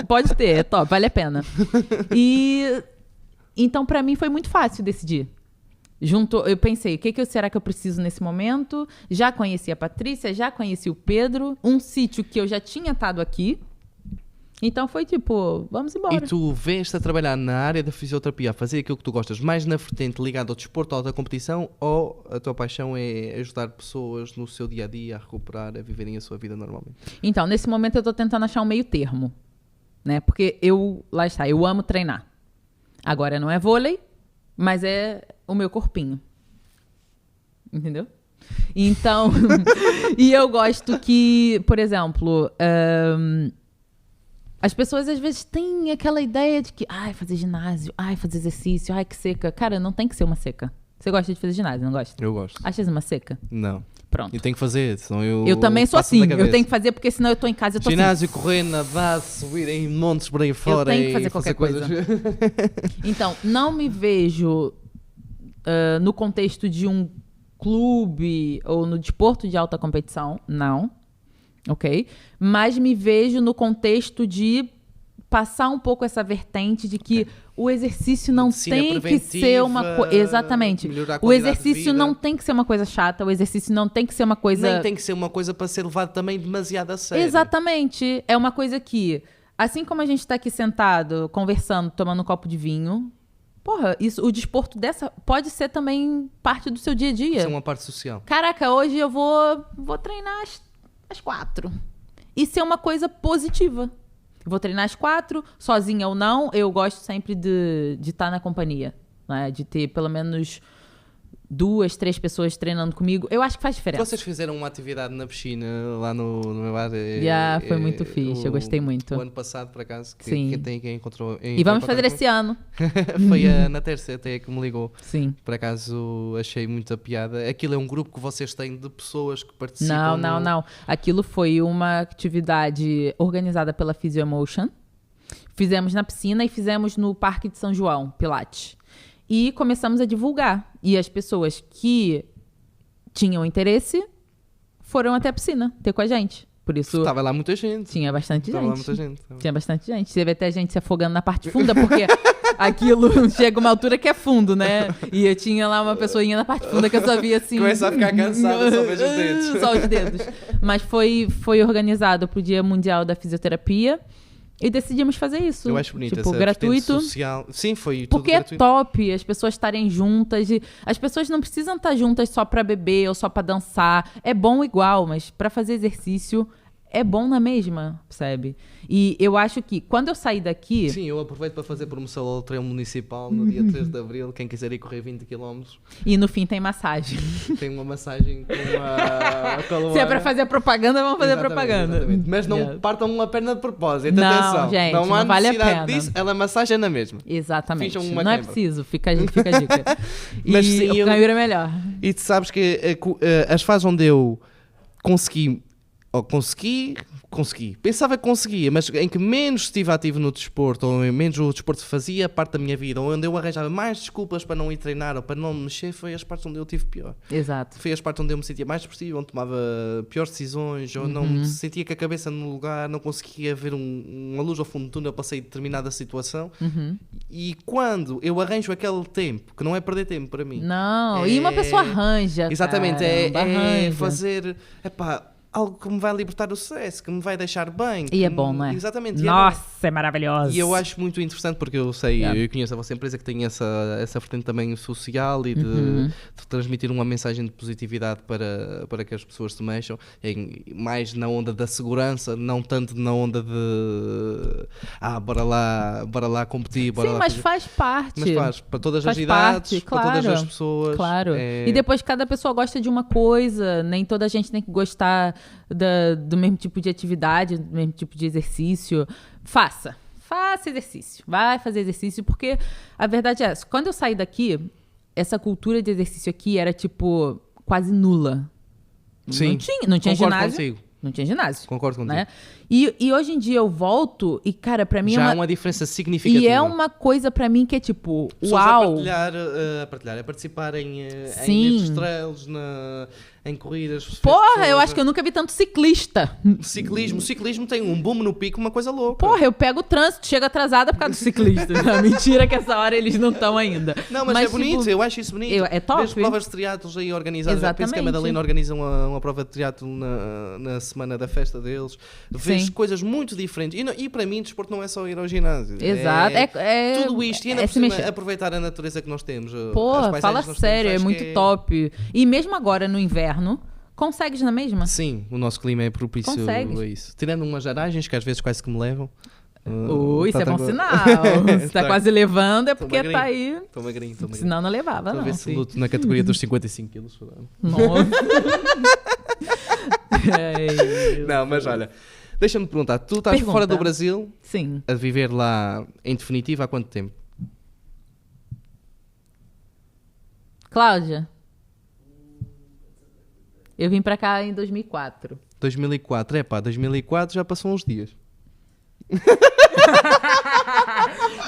Pode ter, é top, vale a pena. E então pra mim foi muito fácil decidir. Eu pensei, o que será que eu preciso nesse momento? Já conheci a Patrícia, já conheci o Pedro, um sítio que eu já tinha estado aqui. Então foi tipo, vamos embora. E tu vês-te a trabalhar na área da fisioterapia, a fazer aquilo que tu gostas, mais na vertente ligada ao desporto ou à competição, ou a tua paixão é ajudar pessoas no seu dia-a-dia a recuperar, a viverem a sua vida normalmente? Então, nesse momento eu tô tentando achar um meio termo, né? Porque lá está, eu amo treinar. Agora não é vôlei, mas é o meu corpinho. Entendeu? Então, e eu gosto que, por exemplo... as pessoas às vezes têm aquela ideia de que, fazer ginásio, fazer exercício, que seca. Cara, não tem que ser uma seca. Você gosta de fazer ginásio, não gosta? Eu gosto. Achas uma seca? Não. Pronto. E tenho que fazer, senão eu também sou assim. Eu tenho que fazer porque senão eu estou em casa e eu tô ginásio, assim. correr, nadar, subir em montes por aí fora. Eu tenho que fazer qualquer coisa. Então, não me vejo no contexto de um clube ou no desporto de alta competição, não. Ok? Mas me vejo no contexto de passar um pouco essa vertente de que o exercício não tem que ser uma coisa... Exatamente. O exercício não tem que ser uma coisa chata, o exercício não tem que ser uma coisa... Nem tem que ser uma coisa para ser levado também demasiado a sério. Exatamente. É uma coisa que, assim como a gente está aqui sentado, conversando, tomando um copo de vinho... Porra, o desporto pode ser também parte do seu dia a dia. Isso é uma parte social. Caraca, hoje eu vou treinar às 4. Isso é uma coisa positiva. Eu vou treinar às 4, sozinha ou não. Eu gosto sempre de estar na companhia, né? De ter pelo menos 2, 3 pessoas treinando comigo. Eu acho que faz diferença. Vocês fizeram uma atividade na piscina lá no meu bar? Foi muito fixe, eu gostei muito. O ano passado, por acaso, Sim. Quem encontrou... E vamos fazer esse ano. Foi na terça até que me ligou. Sim. Por acaso achei muita piada. Aquilo é um grupo que vocês têm de pessoas que participam? Não. Aquilo foi uma atividade organizada pela Physio Emotion. Fizemos na piscina e fizemos no Parque de São João, Pilates. E começamos a divulgar. E as pessoas que tinham interesse foram até a piscina ter com a gente. Por isso... Estava lá muita gente. Tinha bastante gente. Lá muita gente. Tinha bastante gente. Teve até gente se afogando na parte funda, porque aquilo chega uma altura que é fundo, né? E eu tinha lá uma pessoinha na parte funda que eu só via assim... Começa a ficar cansada, só vejo os dedos. Só os dedos. Mas foi organizado pro Dia Mundial da Fisioterapia. E decidimos fazer isso. Eu acho bonito, tipo, essa gratuito. Social. Sim, foi tudo porque gratuito. É top as pessoas estarem juntas. As pessoas não precisam estar juntas só pra beber ou só pra dançar. É bom igual, mas pra fazer exercício é bom na mesma, percebe? E eu acho que quando eu saí daqui... Sim, eu aproveito para fazer promoção ao treino municipal no dia 3 de Abril. Quem quiser ir correr 20 km. E no fim tem massagem. Tem uma massagem com uma coluna. Se é para fazer propaganda, vamos fazer propaganda. Exatamente. Mas não partam uma perna de propósito. Não, atenção. gente, não há vale a necessidade pena. disso. Ela massagem na mesma. Exatamente. Não é preciso. Fica a dica. Mas e sim, o canhura é melhor. E tu sabes que as fases onde eu consegui... Pensava que conseguia, mas em que menos estive ativo no desporto, ou menos o desporto fazia parte da minha vida, ou onde eu arranjava mais desculpas para não ir treinar ou para não me mexer, foi as partes onde eu tive pior. Exato. Foi as partes onde eu me sentia mais depressivo, onde tomava piores decisões, ou não sentia que a cabeça no lugar, não conseguia ver uma luz ao fundo do túnel para sair de determinada situação. E quando eu arranjo aquele tempo, que não é perder tempo para mim. Não, e uma pessoa arranja. Exatamente, caramba, é arranja. fazer... Epá, algo que me vai libertar do stress, que me vai deixar bem. E é bom, não é? Exatamente. Nossa, é maravilhoso. E eu acho muito interessante, porque eu sei, Yeah. eu conheço a vossa empresa que tem essa vertente também social e de transmitir uma mensagem de positividade para que as pessoas se mexam, mais na onda da segurança, não tanto na onda de bora lá competir, bora Sim, lá mas fazer. faz parte. Mas faz, para todas as Faz idades, parte, para todas claro, as pessoas. Claro. E depois cada pessoa gosta de uma coisa, nem toda a gente tem que gostar do mesmo tipo de atividade, do mesmo tipo de exercício. Faça exercício. Vai fazer exercício, porque a verdade é essa. Quando eu saí daqui, essa cultura de exercício aqui era, tipo, quase nula. Sim. Não tinha Concordo ginásio. contigo. Não tinha ginásio. Concordo contigo. Né? E hoje em dia eu volto e, cara, pra mim Já é há uma diferença significativa. E é uma coisa pra mim que é tipo, pessoas uau. a partilhar, a participar em Sim. nestes trails, em corridas. Porra, eu acho que eu nunca vi tanto ciclista. Ciclismo tem um boom no pico, uma coisa louca. Porra, eu pego o trânsito, chego atrasada por causa dos ciclistas. Mentira que essa hora eles não estão ainda. Não, mas é bonito, tipo, eu acho isso bonito. É top. Desde provas de triatlos aí organizadas. Exatamente. Penso que a Madalena organiza uma prova de triatlo na semana da festa deles. Vês coisas muito diferentes. E para mim, desporto não é só ir ao ginásio. Exato. Tudo isto. E ainda por cima, aproveitar a natureza que nós temos. Porra, fala sério, é muito top. E mesmo agora, no inverno, consegues na mesma? Sim, o nosso clima é propício a isso. Tirando umas aragens que às vezes quase que me levam. Isso é bom sinal. Se tá quase levando é porque tá aí. Estou magrinho. Senão não levava, não. Estou a ver se luto na categoria dos 55 quilos. Nossa. Não, mas olha, deixa-me perguntar. Tu estás fora do Brasil? Sim. A viver lá, em definitiva, há quanto tempo? Cláudia? Eu vim pra cá em 2004. 2004, 2004 já passou uns dias.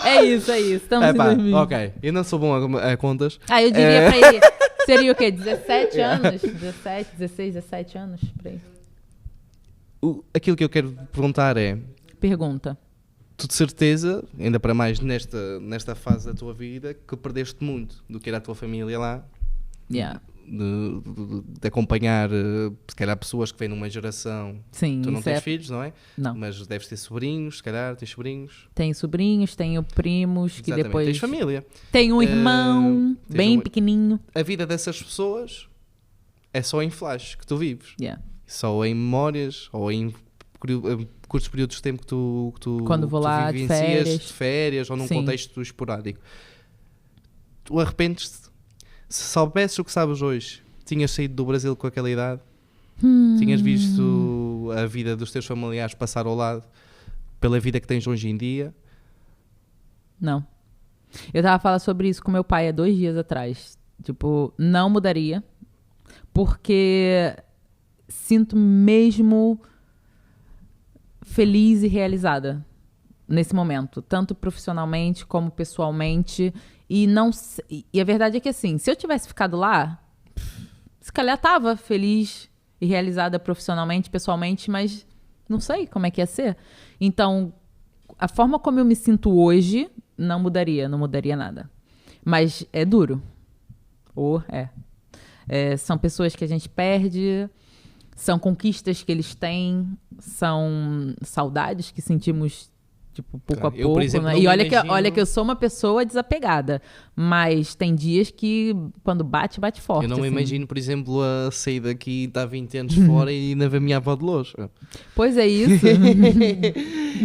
É isso. Estamos em 2000. Ok, eu não sou bom a contas. Eu diria pra ele, seria o quê? 17 anos? 17, 16, 17 anos? Por aí. Aquilo que eu quero perguntar é... Pergunta. Tu de certeza, ainda para mais nesta fase da tua vida, que perdeste muito do que era a tua família lá. Yeah. De acompanhar, se calhar, pessoas que vêm numa geração. Sim, tu não tens filhos, não é? Não. Mas deves ter sobrinhos, se calhar, tens sobrinhos. Tenho sobrinhos, tenho primos. Exatamente. Que depois... Tens família. Tenho um irmão bem pequenininho. A vida dessas pessoas é só em flash que tu vives. Yeah. Só em memórias ou em curtos períodos de tempo que tu quando vou lá de férias ou num contexto esporádico. Tu arrependes-te? Se soubesses o que sabes hoje, tinhas saído do Brasil com aquela idade? Tinhas visto a vida dos teus familiares passar ao lado pela vida que tens hoje em dia? Não. Eu tava falando sobre isso com meu pai há 2 dias atrás. Tipo, não mudaria. Porque sinto mesmo feliz e realizada nesse momento, tanto profissionalmente como pessoalmente. E a verdade é que, assim, se eu tivesse ficado lá, se calhar tava feliz e realizada profissionalmente, pessoalmente, mas não sei como é que ia ser. Então, a forma como eu me sinto hoje não mudaria nada. Mas é duro. São pessoas que a gente perde, são conquistas que eles têm, são saudades que sentimos, tipo, pouco a pouco. Por exemplo, né? E olha que eu sou uma pessoa desapegada, mas tem dias que, quando bate forte. Eu não me assim. imagino, por exemplo, a sair daqui, estar 20 anos fora e ainda ver a minha avó de longe. Pois é isso.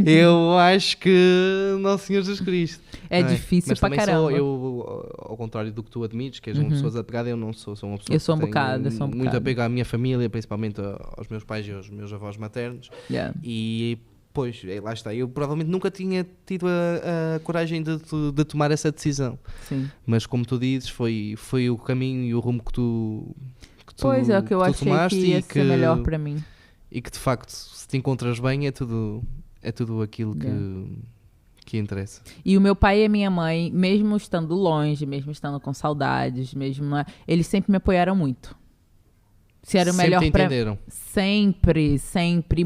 Eu acho que Nosso Senhor Jesus Cristo. É difícil mas pra caramba. Eu, ao contrário do que tu admites, que és uma pessoa desapegada, eu não sou. Sou uma pessoa eu sou um bocado, muito apego à minha família, principalmente aos meus pais e aos meus avós maternos. Yeah. E pois, lá está. Eu provavelmente nunca tinha tido a coragem de tomar essa decisão. Sim. Mas como tu dizes, foi o caminho e o rumo que tu pois é, o que eu achei tomaste que ia ser melhor para mim. E que de facto, se te encontras bem, é tudo aquilo que interessa. E o meu pai e a minha mãe, mesmo estando longe, mesmo estando com saudades, eles sempre me apoiaram muito. Se era o melhor para entenderam. Sempre.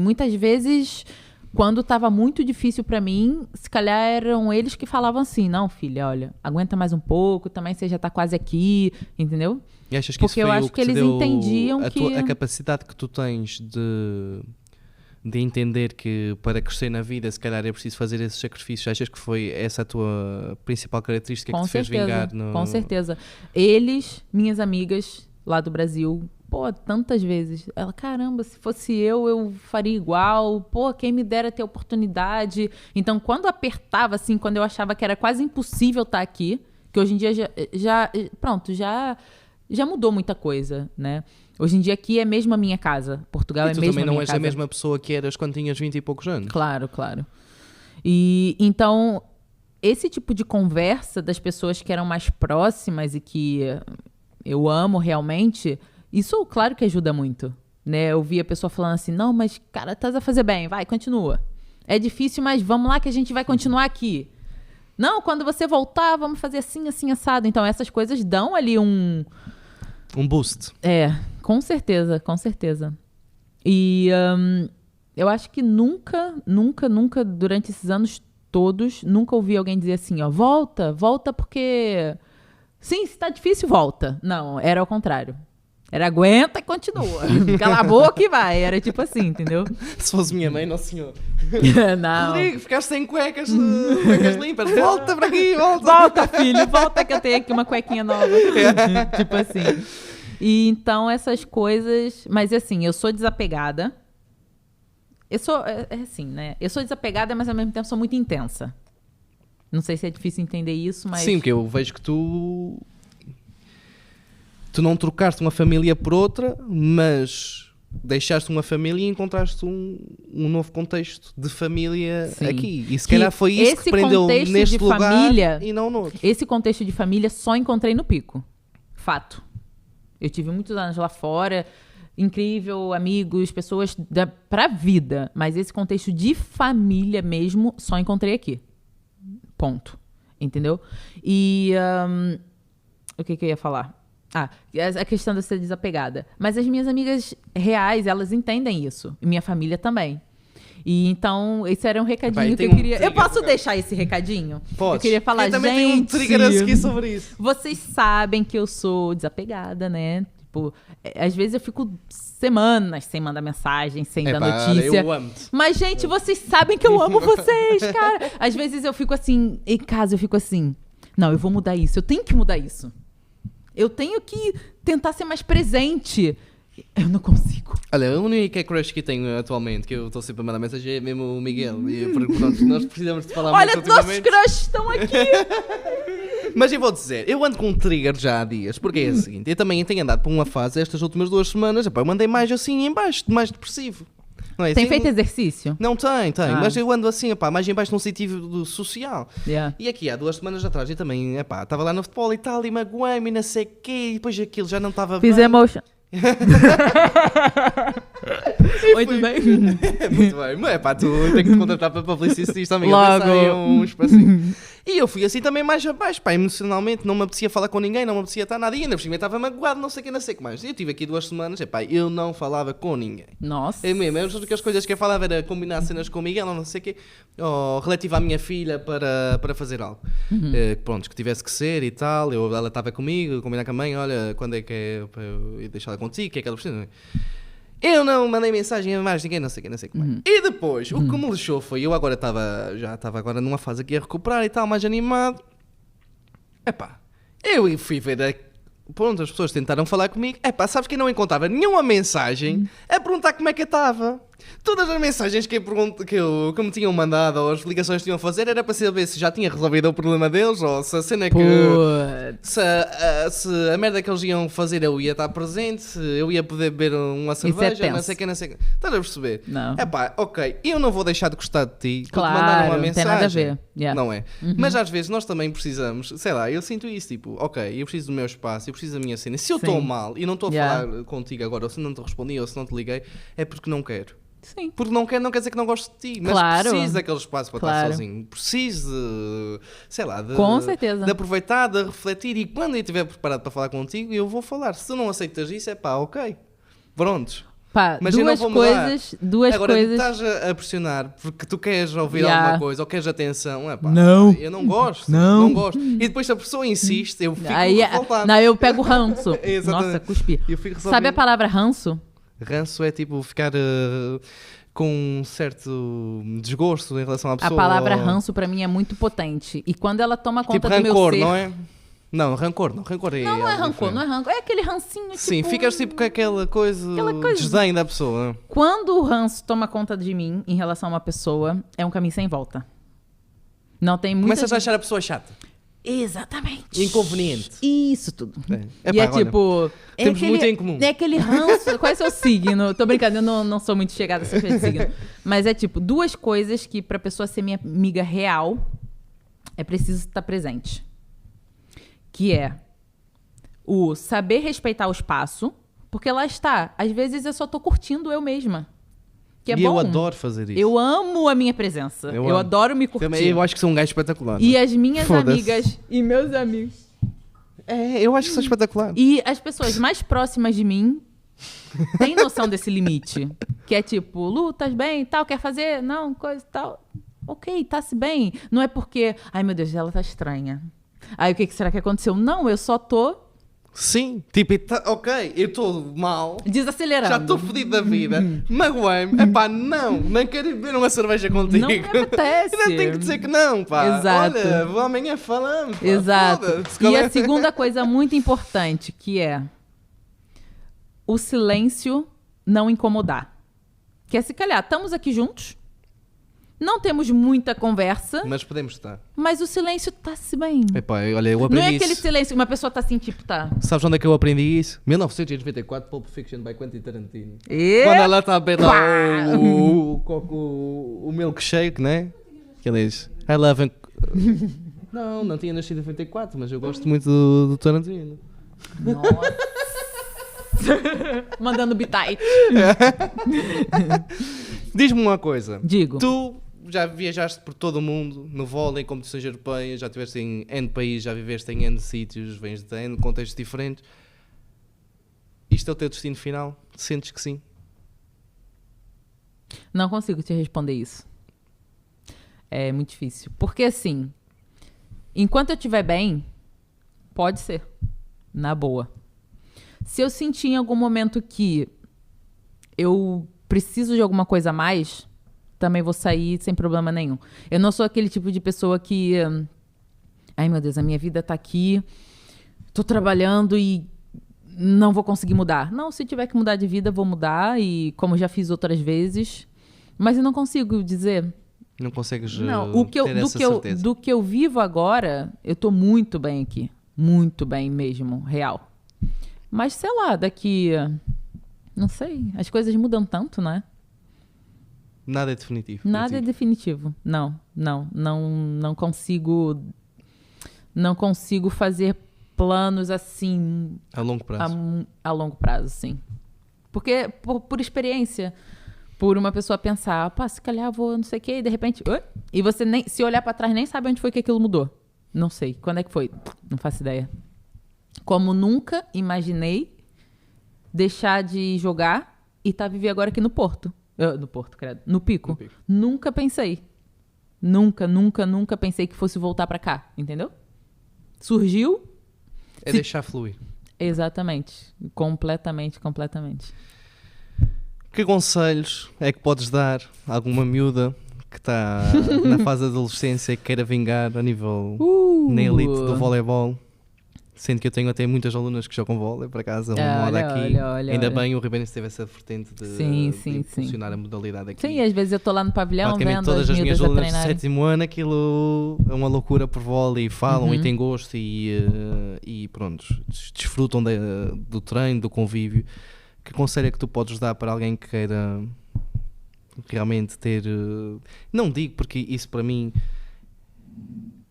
Muitas vezes, quando estava muito difícil para mim, se calhar eram eles que falavam assim: não, filha, olha, aguenta mais um pouco, também você já tá quase aqui, entendeu? E achas que isso Porque eu foi acho o que que te eles deu entendiam a capacidade que tu tens de entender que para crescer na vida, se calhar é preciso fazer esses sacrifícios? Achas que foi essa a tua principal característica que te fez vingar no... Com certeza. Eles, minhas amigas lá do Brasil, pô, tantas vezes. Ela, caramba, se fosse eu faria igual. Pô, quem me dera ter oportunidade. Então, quando apertava, assim, quando eu achava que era quase impossível estar aqui, que hoje em dia já mudou muita coisa, né? Hoje em dia aqui é mesmo a minha casa. Portugal é mesmo a minha casa. E tu também não és a mesma pessoa que eras quando tinhas 20 e poucos anos. Claro, claro. E então, esse tipo de conversa das pessoas que eram mais próximas e que eu amo realmente, isso claro que ajuda muito, né? Eu vi a pessoa falando assim, não, mas cara, estás a fazer bem, vai, continua. É difícil, mas vamos lá que a gente vai continuar aqui. Não, quando você voltar, vamos fazer assim, assim, assado. Então, essas coisas dão ali um boost. Com certeza, com certeza. E eu acho que nunca, durante esses anos todos, nunca ouvi alguém dizer assim, ó, volta porque... Sim, se tá difícil, volta. Não, era ao contrário. Era aguenta e continua. Cala a boca e vai. Era tipo assim, entendeu? Se fosse minha mãe, nosso senhor. Não. Rodrigo, ficaste sem cuecas limpas. Volta para aqui, volta. Volta, filho, volta que eu tenho aqui uma cuequinha nova. Tipo assim. E então essas coisas... Mas assim, eu sou desapegada. Eu sou, assim, né? Eu sou desapegada, mas ao mesmo tempo sou muito intensa. Não sei se é difícil entender isso, mas... Sim, porque eu vejo que tu não trocaste uma família por outra, mas deixaste uma família e encontraste um novo contexto de família. Sim. Aqui. E se calhar foi isso que prendeu neste lugar família, e não no outro. Esse contexto de família só encontrei no Pico. Fato. Eu tive muitos anos lá fora, incrível, amigos, pessoas pra vida. Mas esse contexto de família mesmo só encontrei aqui. Ponto. Entendeu? E o que eu ia falar? A questão de ser desapegada. Mas as minhas amigas reais, elas entendem isso. E minha família também. E então, esse era um recadinho que eu queria... Eu posso deixar esse recadinho? Pode. Eu queria falar, também tenho um trigger a seguir sobre isso. Vocês sabem que eu sou desapegada, né? Tipo, às vezes eu fico semanas sem mandar mensagem, sem dar notícia. Eu amo-te. Mas, gente, vocês sabem que eu amo vocês, cara. Às vezes eu fico assim, em casa eu fico assim, não, eu vou mudar isso, eu tenho que mudar isso. Eu tenho que tentar ser mais presente. Eu não consigo. Olha, a única crush que tenho atualmente, que eu estou sempre a mandar mensagem, é mesmo o Miguel. E pronto, nós precisamos de falar Olha, muito ultimamente. Olha, nossos crushes estão aqui. Mas eu vou dizer, eu ando com um trigger já há dias, porque é o seguinte, eu também tenho andado por uma fase estas últimas 2 semanas, eu mandei mais assim em baixo, mais depressivo. Não é? Tem assim, feito exercício? Não tem, mas eu ando assim, mais em baixo num sentido social. Yeah. E aqui há 2 semanas atrás eu também, estava lá no futebol e tal, e magoei-me e não sei o quê, e depois aquilo já não estava bem. Fiz emotion. Muito bem. Muito bem. Mas tu tem que te contratar para publicista, amiga. Logo. Um espacinho. E eu fui assim também mais abaixo, emocionalmente. Não me apetecia falar com ninguém, não me apetecia estar nada. E ainda por cima estava magoado, não sei o que mais. Eu tive aqui 2 semanas, eu não falava com ninguém. Nossa. É mesmo, as coisas que eu falava era combinar cenas com o Miguel, não sei o quê, ou relativa à minha filha para fazer algo. Pronto, que tivesse que ser e tal. Ela estava comigo, combinar com a mãe, olha, quando é que é para eu deixar ela contigo, o que é que ela precisa. Eu não mandei mensagem a mais ninguém, não sei o que mais. E depois, o que me lixou foi, eu agora já estava agora numa fase aqui a recuperar e tal, mais animado. Eu fui ver pronto, as pessoas tentaram falar comigo. Sabes que eu não encontrava nenhuma mensagem a perguntar como é que eu estava. Todas as mensagens que me tinham mandado ou as ligações que tinham a fazer era para saber se já tinha resolvido o problema deles ou se a cena que... Se a merda que eles iam fazer eu ia estar presente, se eu ia poder beber uma cerveja, não sei o que. Estás a perceber? Não. Ok, eu não vou deixar de gostar de ti claro, por te mandar uma mensagem. Tem nada a ver. Yeah. Não é? Mas às vezes nós também precisamos, sei lá, eu sinto isso, tipo, ok, eu preciso do meu espaço, eu preciso da minha cena. Se eu estou mal e não estou a falar contigo agora, ou se não te respondi, ou se não te liguei, é porque não quero. Sim. Porque não quer dizer que não gosto de ti, mas preciso daquele espaço para estar sozinho. Preciso de, sei lá, com certeza. De aproveitar, de refletir, e quando eu estiver preparado para falar contigo, eu vou falar. Se tu não aceitas isso, ok. Prontos. Pá, Mas eu não vou mudar. Duas Agora, coisas. estás a pressionar porque tu queres ouvir Yeah. alguma coisa ou queres atenção. Epá, Não. Eu não gosto. Não. Gosto. E depois se a pessoa insiste, eu fico Aí, revoltado. não, eu pego ranço. Exatamente. Nossa, cuspi. Eu fico Sabe a resolvido. palavra ranço? Ranço é tipo ficar com um certo desgosto em relação à pessoa. A palavra ranço pra mim é muito potente. E quando ela toma conta Tipo do meu rancor, ser... não é? Não, rancor não. Rancor é Não, não é algo rancor, diferente. não é rancor. É aquele rancinho, Sim, tipo... ficas tipo com aquela coisa, coisa. desdém da pessoa. Quando o ranço toma conta de mim em relação a uma pessoa, é um caminho sem volta. Não tem muita... Começas a achar a pessoa chata, Exatamente. inconveniente. Isso tudo. É. E é Epá, olha, tipo... temos muito em comum. É aquele ranço... Qual é o seu signo? Tô brincando, eu não sou muito chegada a essa coisa de signo. Mas é tipo, duas coisas que pra pessoa ser minha amiga real, é preciso estar presente. Que é o saber respeitar o espaço, porque lá está. Às vezes eu só tô curtindo eu mesma. Que é e bom. eu adoro fazer isso. Eu amo a minha presença. Eu Eu amo. adoro me curtir. Também, eu acho que sou um gajo espetacular. E não é? as minhas Foda-se. amigas e meus amigos. Eu acho que sou espetacular. E as pessoas mais próximas de mim têm noção desse limite. Que é tipo, Lu, estás bem? Tal, quer fazer? Não, coisa tal. Ok, tá-se bem. Não é porque, ai meu Deus, ela tá estranha. Aí o que será que aconteceu? Não, eu só tô Sim, tipo, ok, eu estou mal, desacelerando. já estou fodido da vida, magoei-me, epá, não quero ir beber uma cerveja contigo. Não me apetece. Ainda tenho que dizer que não, pá. Exato. Olha, amanhã falamos. Pá, Exato. foda-se, qual E é? a segunda coisa muito importante, que é o silêncio não incomodar. Que é se calhar, estamos aqui juntos, não temos muita conversa, Mas podemos estar. mas o silêncio tá-se bem. Epá, olha, eu Não aprendi é aquele isso. silêncio que uma pessoa tá assim, tipo, tá. Sabes onde é que eu aprendi isso? 1994, Pulp Fiction by Quentin Tarantino. E... Quando ela está a beber lá Pá! o milkshake, né? Que ele diz, I love... Não tinha nascido em 94, mas eu gosto muito do Tarantino. Nossa. Mandando bitite. Diz-me uma coisa. Digo. Tu já viajaste por todo o mundo, no vôlei, em competições europeias, já estiveste em N países, já viveste em N sítios, vens de N contextos diferentes. Isto é o teu destino final? Sentes que sim? Não consigo te responder isso. É muito difícil. Porque assim, enquanto eu estiver bem, pode ser. Na boa. Se eu sentir em algum momento que eu preciso de alguma coisa a mais, também vou sair sem problema nenhum. Eu não sou aquele tipo de pessoa que... ai, meu Deus, a minha vida tá aqui, tô trabalhando e não vou conseguir mudar. Não, se tiver que mudar de vida, vou mudar, e como já fiz outras vezes. Mas eu não consigo dizer... Não consegues Não, ter essa certeza? do que eu vivo agora, eu tô muito bem aqui. Muito bem mesmo, real. Mas, sei lá, daqui... não sei, as coisas mudam tanto, né? Nada é definitivo. Nada é definitivo. Não consigo... Não consigo fazer planos assim... A longo prazo. A longo prazo, sim. Porque, por experiência... Por uma pessoa pensar, pá, se calhar vou não sei o quê, e de repente... E você, nem, se olhar pra trás, nem sabe onde foi que aquilo mudou. Não sei. Quando é que foi? Não faço ideia. Como nunca imaginei deixar de jogar e viver agora aqui no Porto. No Porto, credo. No Pico. No Pico. Nunca pensei. Nunca pensei que fosse voltar pra cá. Entendeu? Surgiu. É deixar fluir. Exatamente. Completamente. Que conselhos é que podes dar a alguma miúda que está na fase da adolescência e que queira vingar a nível na elite do voleibol? Sendo que eu tenho até muitas alunas que jogam vôlei, por acaso, uma moda aqui. Ainda bem o Ribeirense teve essa vertente de funcionar a modalidade aqui. Sim, às vezes eu estou lá no pavilhão praticamente vendo todas as as minhas miúdas a alunas do treinarem. sétimo ano, aquilo é uma loucura por vôlei, falam e têm gosto e pronto, desfrutam do treino, do convívio. Que conselho é que tu podes dar para alguém que queira realmente ter... Não digo porque isso para mim...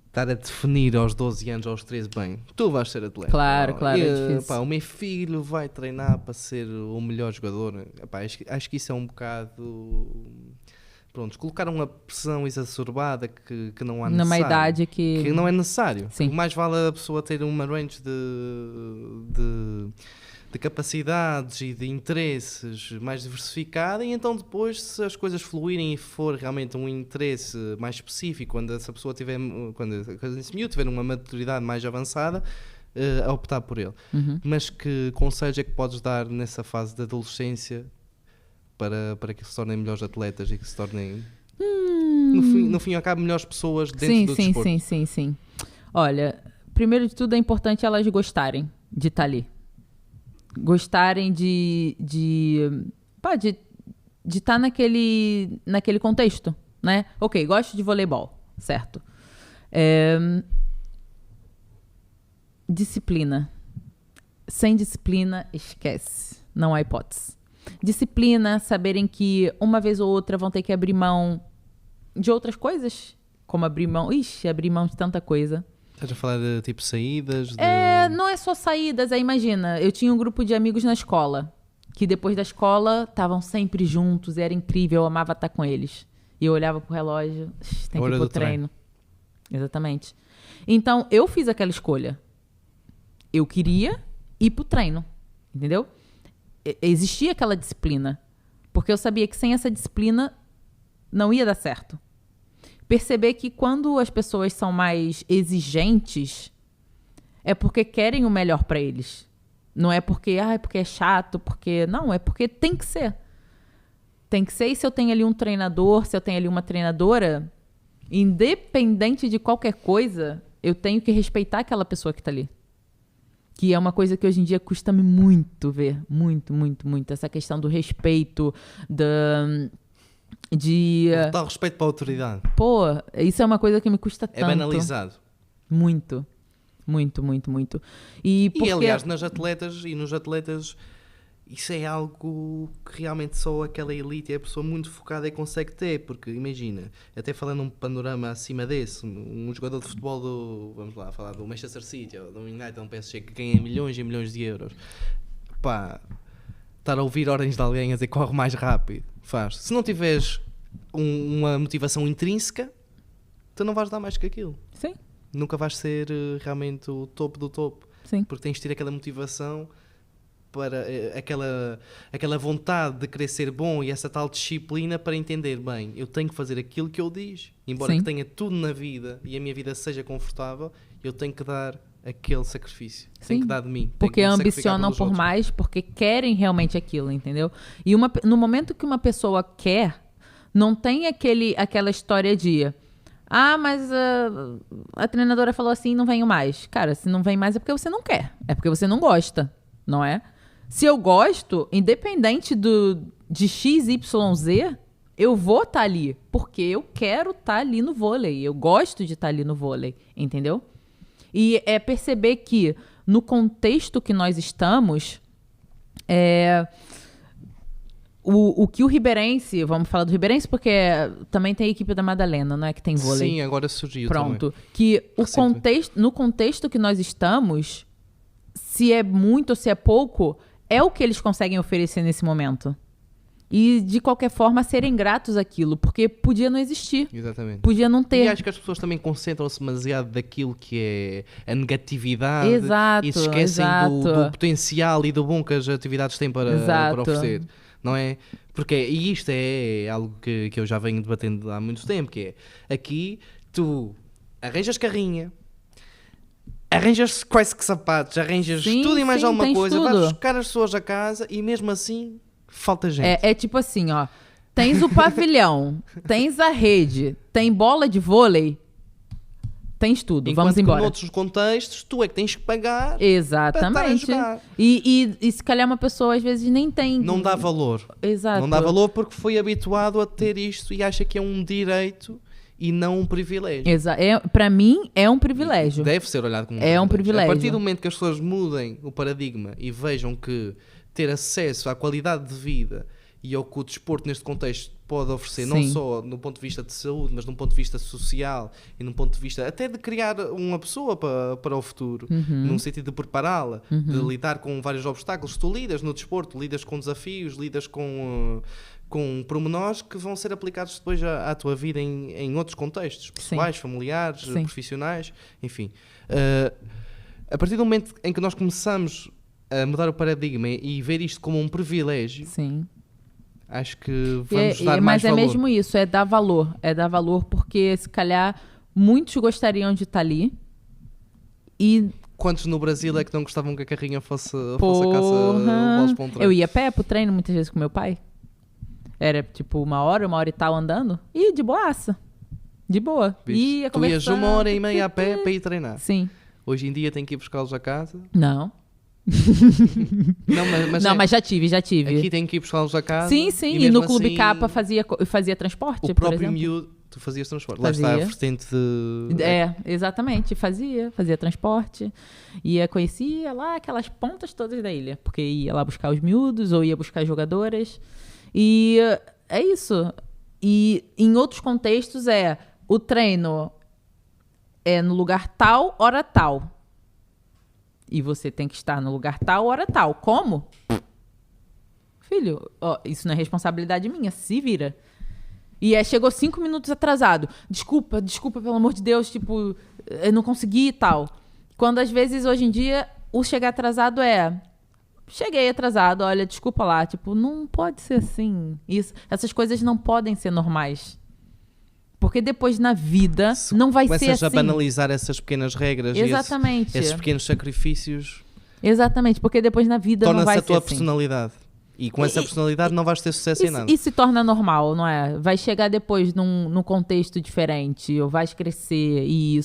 Estar a definir aos 12 anos, aos 13, bem, tu vais ser atleta. Claro, é difícil. Pá, o meu filho vai treinar para ser o melhor jogador. Pá, acho que isso é um bocado... Pronto, colocar uma pressão exacerbada que não há necessário. Numa idade que não é necessário. Sim. Mais vale a pessoa ter uma range de capacidades e de interesses mais diversificada, e então depois, se as coisas fluírem e for realmente um interesse mais específico, quando essa pessoa tiver, quando esse miúdo tiver uma maturidade mais avançada, a optar por ele. Mas que conselhos é que podes dar nessa fase da adolescência para que se tornem melhores atletas e que se tornem, no fim e ao cabo, melhores pessoas dentro do desporto? Sim. Olha, primeiro de tudo é importante elas gostarem de estar ali. Gostarem de estar naquele contexto, né? Ok, gosto de voleibol, certo? Disciplina. Sem disciplina, esquece. Não há hipótese. Disciplina, saberem que uma vez ou outra vão ter que abrir mão de outras coisas, como abrir mão de tanta coisa. Estás a falar de tipo saídas? Não é só saídas, imagina, eu tinha um grupo de amigos na escola, que depois da escola estavam sempre juntos, era incrível, eu amava estar com eles. E eu olhava pro relógio, tem que ir pro treino. Exatamente. Então, eu fiz aquela escolha. Eu queria ir pro treino, entendeu? Existia aquela disciplina, porque eu sabia que sem essa disciplina não ia dar certo. Perceber que quando as pessoas são mais exigentes, é porque querem o melhor para eles. Não é porque é chato, não, é porque tem que ser. Tem que ser, e se eu tenho ali um treinador, se eu tenho ali uma treinadora, independente de qualquer coisa, eu tenho que respeitar aquela pessoa que está ali. Que é uma coisa que hoje em dia custa-me muito ver. Muito, muito, muito. Essa questão do respeito, Total respeito para a autoridade. Pô, isso é uma coisa que me custa tanto. É banalizado. Muito. Muito, muito, muito. E aliás, nos atletas, isso é algo que realmente só aquela elite é a pessoa muito focada e consegue ter, porque imagina, até falando um panorama acima desse, um jogador de futebol vamos lá, falar do Manchester City, ou do United, um PSG que ganha milhões e milhões de euros, estar a ouvir ordens de alguém a dizer corre mais rápido, se não tiveres uma motivação intrínseca, tu não vais dar mais que aquilo. Sim. Nunca vais ser realmente o topo do topo. Sim. Porque tens de ter aquela motivação para aquela vontade de querer ser bom e essa tal disciplina para entender, bem, eu tenho que fazer aquilo que eu diz. Embora que tenha tudo na vida e a minha vida seja confortável, eu tenho que dar aquele sacrifício. Tenho que dar de mim. Porque ambicionam por mais, porque querem realmente aquilo, entendeu? E no momento que uma pessoa quer, não tem aquela história de mas a treinadora falou assim, não venho mais. Cara, se não vem mais é porque você não quer. É porque você não gosta, não é? Se eu gosto, independente de X, Y, Z, eu vou estar ali. Porque eu quero estar ali no vôlei. Eu gosto de estar ali no vôlei, entendeu? E é perceber que no contexto que nós estamos, o que o Ribeirense, vamos falar do Ribeirense porque também tem a equipe da Madalena, não é, que tem vôlei. Sim, agora surgiu. Pronto. Também. Que no contexto que nós estamos, se é muito ou se é pouco, é o que eles conseguem oferecer nesse momento. E, de qualquer forma, serem gratos àquilo, porque podia não existir. Exatamente. Podia não ter. E acho que as pessoas também concentram-se demasiado daquilo que é a negatividade. Exato, e se esquecem do potencial e do bom que as atividades têm para oferecer. Não é? E isto é algo que eu já venho debatendo há muito tempo, que é, aqui tu arranjas carrinha, arranjas quase que sapatos, arranjas tudo e mais alguma coisa, vais buscar as pessoas a casa e mesmo assim falta gente. É tipo assim, ó, tens o pavilhão, tens a rede, tem bola de vôlei, tens tudo, enquanto vamos embora. Enquanto noutros contextos, tu é que tens que pagar. Exatamente. Para estar a jogar. E se calhar uma pessoa às vezes nem tem... Não dá valor. Exato. Não dá valor porque foi habituado a ter isto e acha que é um direito e não um privilégio. Para mim, é um privilégio. Deve ser olhado como um privilégio. A partir do momento que as pessoas mudem o paradigma e vejam que ter acesso à qualidade de vida e ao que o desporto neste contexto pode oferecer, não só no ponto de vista de saúde, mas num ponto de vista social e num ponto de vista até de criar uma pessoa para o futuro, num sentido de prepará-la, de lidar com vários obstáculos. Tu lidas no desporto, lidas com desafios, lidas com pormenores que vão ser aplicados depois à tua vida em outros contextos, pessoais, familiares, profissionais, enfim. A partir do momento em que nós começamos a mudar o paradigma e ver isto como um privilégio, Sim. acho que vamos dar mais mas é valor. mesmo isso, é dar valor porque se calhar muitos gostariam de estar ali e Quantos no Brasil é que não gostavam que a carrinha fosse a caça bolas para um treino? eu ia a pé pro treino muitas vezes com meu pai. Era tipo uma hora e tal andando e de boaça. De boa. Vixe, tu ias 1h30 a pé para ir treinar. Sim. Hoje em dia tem que ir buscá-los a casa. Não. Não, mas já tive. Aqui tem que ir buscá-los a casa. Sim. E no Clube assim, Capa fazia transporte, o por próprio exemplo. miúdo, tu fazias transporte. Fazia. Lá está a vertente de... Exatamente. Fazia transporte. Conhecia lá aquelas pontas todas da ilha. Porque ia lá buscar os miúdos ou ia buscar as jogadoras. E é isso. E em outros contextos o treino é no lugar tal, hora tal. E você tem que estar no lugar tal, hora tal. Como? Filho, isso não é responsabilidade minha. Se vira. E chegou 5 minutos atrasado. Desculpa, pelo amor de Deus. Tipo, eu não consegui e tal. Quando às vezes, hoje em dia, o chegar atrasado cheguei atrasado, olha, desculpa lá. Tipo, não pode ser assim. Essas coisas não podem ser normais. Porque depois na vida não vai ser assim. Começas a banalizar essas pequenas regras. Exatamente. E esses pequenos sacrifícios. Exatamente, porque depois na vida não vai ser assim. Torna-se a tua personalidade. E com essa personalidade não vais ter sucesso em nada. E se torna normal, não é? Vai chegar depois num contexto diferente, ou vais crescer e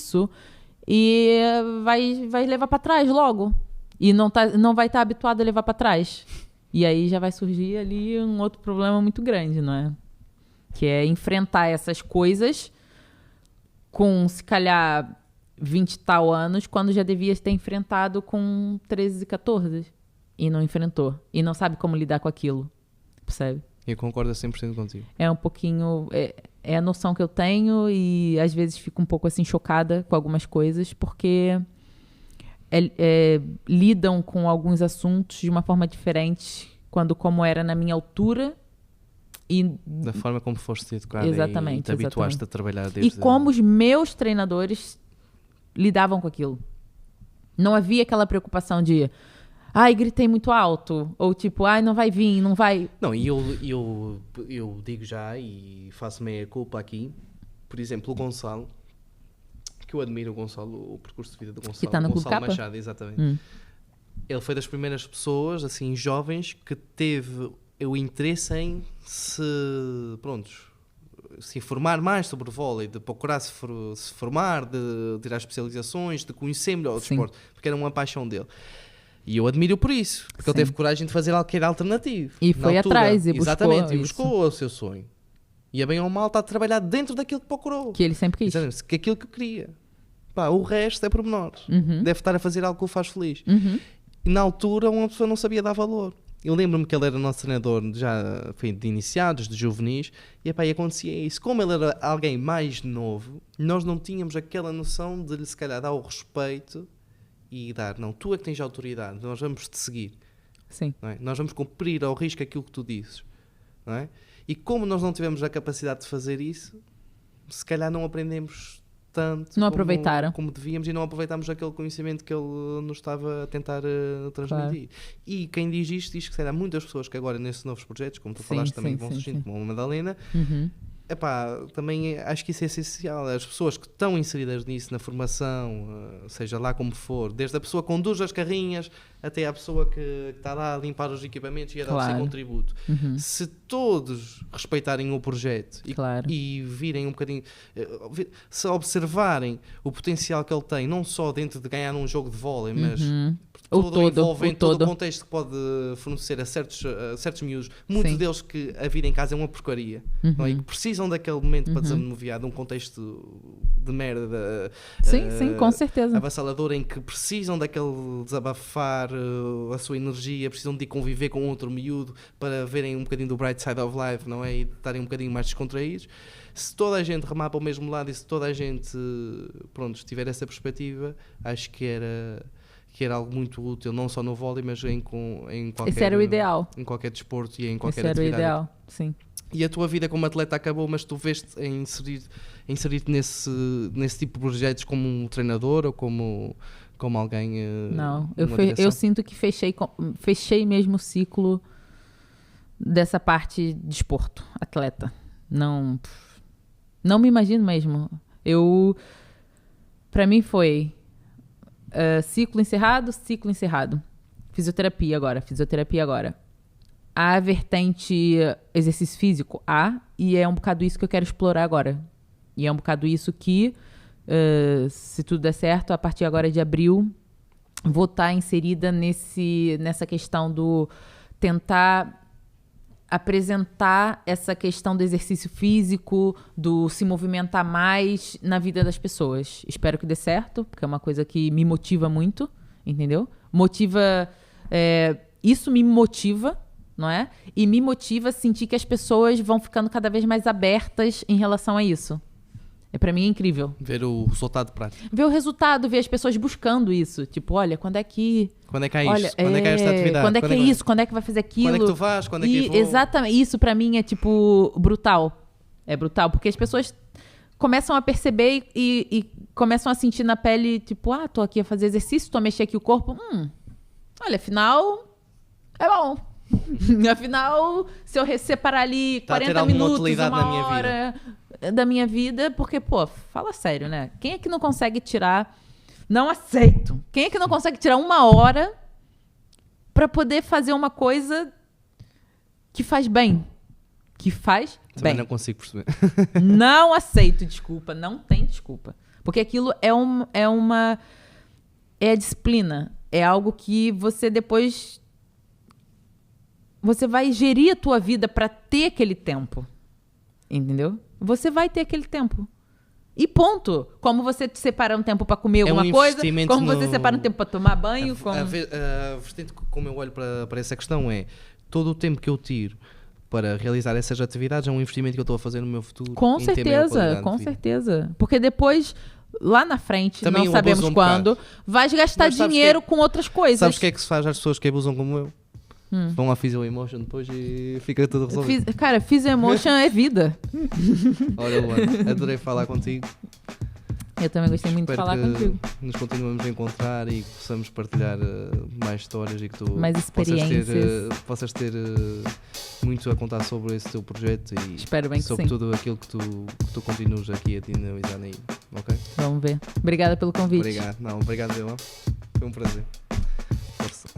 vai levar para trás logo. E não vai estar habituado a levar para trás. E aí já vai surgir ali um outro problema muito grande, não é? Que é enfrentar essas coisas com, se calhar, 20 e tal anos, quando já devia ter enfrentado com 13, 14. E não enfrentou. E não sabe como lidar com aquilo. Percebe? Eu concordo 100% contigo. É um pouquinho... É a noção que eu tenho e às vezes fico um pouco assim chocada com algumas coisas, porque lidam com alguns assuntos de uma forma diferente como era na minha altura. Da forma como foste educada exatamente, e te habituaste a trabalhar desde... E como os meus treinadores lidavam com aquilo. Não havia aquela preocupação de gritei muito alto, ou tipo, não vai vir, não vai... Não, e eu digo já e faço meia culpa aqui, por exemplo, o Gonçalo, que eu admiro o percurso de vida do Gonçalo, que está no Clube Gonçalo Capa? Machado, exatamente. Ele foi das primeiras pessoas, assim, jovens, que teve o interesse em se informar mais sobre o vôlei, de procurar se formar, de tirar especializações, de conhecer melhor o desporto, porque era uma paixão dele. E eu admiro por isso, porque ele teve coragem de fazer algo que era alternativo. E foi atrás e buscou. Exatamente, e buscou o seu sonho. E a bem ou mal está a trabalhar dentro daquilo que procurou. Que ele sempre quis. Exatamente, que aquilo que eu queria. O resto é pormenores. Deve estar a fazer algo que o faz feliz. E na altura uma pessoa não sabia dar valor. Eu lembro-me que ele era nosso treinador já foi de iniciados, de juvenis, e acontecia isso. Como ele era alguém mais novo, nós não tínhamos aquela noção de lhe se calhar dar o respeito e dar, não, tu é que tens autoridade, nós vamos te seguir. Sim. Não é? Nós vamos cumprir ao risco aquilo que tu dizes. Não é? E como nós não tivemos a capacidade de fazer isso, se calhar não aprendemos tanto não aproveitaram como devíamos e não aproveitámos aquele conhecimento que ele nos estava a tentar transmitir. Claro. E quem diz isto diz que há muitas pessoas que agora nesses novos projetos, como tu falaste também, vão surgindo, como a Madalena, também acho que isso é essencial. As pessoas que estão inseridas nisso, na formação, seja lá como for, desde a pessoa que conduz as carrinhas até a pessoa que está lá a limpar os equipamentos e a dar o seu contributo. Se todos respeitarem o projeto e virem um bocadinho, se observarem o potencial que ele tem, não só dentro de ganhar um jogo de vôlei, mas todo o contexto que pode fornecer a certos miúdos, muitos deles que a vida em casa é uma porcaria, não é? E que precisam daquele momento para desanuviar de um contexto de merda sim, com certeza, avassalador, em que precisam daquele desabafar a sua energia, precisam de conviver com outro miúdo para verem um bocadinho do bright side of life, não é? E estarem um bocadinho mais descontraídos. Se toda a gente remar para o mesmo lado e se toda a gente tiver essa perspectiva, acho que era algo muito útil, não só no vôlei, mas em qualquer... Esse era o ideal. Em qualquer desporto e em qualquer atividade. Esse era o ideal, sim. E a tua vida como atleta acabou, mas tu veste inserir-te nesse tipo de projetos como um treinador ou como como alguém. Não, numa eu direção? sinto que fechei mesmo o ciclo dessa parte de esporto, atleta. Não me imagino mesmo. Pra mim foi ciclo encerrado. Fisioterapia agora. A vertente exercício físico, e é um bocado isso que eu quero explorar agora. E é um bocado isso que, se tudo der certo, a partir agora de abril, vou estar inserida nessa questão do tentar apresentar essa questão do exercício físico, do se movimentar mais na vida das pessoas. Espero que dê certo, porque é uma coisa que me motiva muito, entendeu? Isso me motiva, não é? E me motiva a sentir que as pessoas vão ficando cada vez mais abertas em relação a isso. Pra mim é incrível. Ver o resultado prático. Ver o resultado, ver as pessoas buscando isso. Tipo, olha, quando é que há isso? Quando é que há esta atividade? Quando é que é isso? Quando é que vai fazer aquilo? Quando é que tu vais? Quando é que eu vou? Exatamente. Isso pra mim é, tipo, brutal. É brutal, porque as pessoas começam a perceber e começam a sentir na pele, tipo, tô aqui a fazer exercício, tô a mexer aqui o corpo. Olha, afinal, é bom. Afinal, se eu separar ali 40 minutos, uma hora da minha vida, porque, fala sério, né? Quem é que não consegue tirar... Não aceito. Quem é que não consegue tirar uma hora pra poder fazer uma coisa que faz bem? Também não consigo perceber. Não aceito desculpa. Não tem desculpa. Porque aquilo é a disciplina. É algo que você depois... Você vai gerir a tua vida pra ter aquele tempo. Entendeu? Você vai ter aquele tempo. E ponto. Como você separa um tempo para comer alguma coisa, como você separa um tempo para tomar banho. Como eu olho para essa questão todo o tempo que eu tiro para realizar essas atividades é um investimento que eu estou a fazer no meu futuro. Com certeza. Porque depois, lá na frente, também não sabemos quando, vais gastar dinheiro com outras coisas. Sabes o que é que se faz às pessoas que abusam como eu? Vão à Physio Emotion depois e fica tudo resolvido. Cara, Physio Emotion é vida. Olha, Luana, adorei falar contigo. Eu também gostei muito de falar contigo. Nos continuamos a encontrar e que possamos partilhar mais histórias e que tu mais experiências. possas ter muito a contar sobre esse teu projeto e espero bem que sobre tudo aquilo que tu continuas aqui a dinamizar aí, ok? Vamos ver. Obrigada pelo convite. Obrigado, eu. Foi um prazer. Força.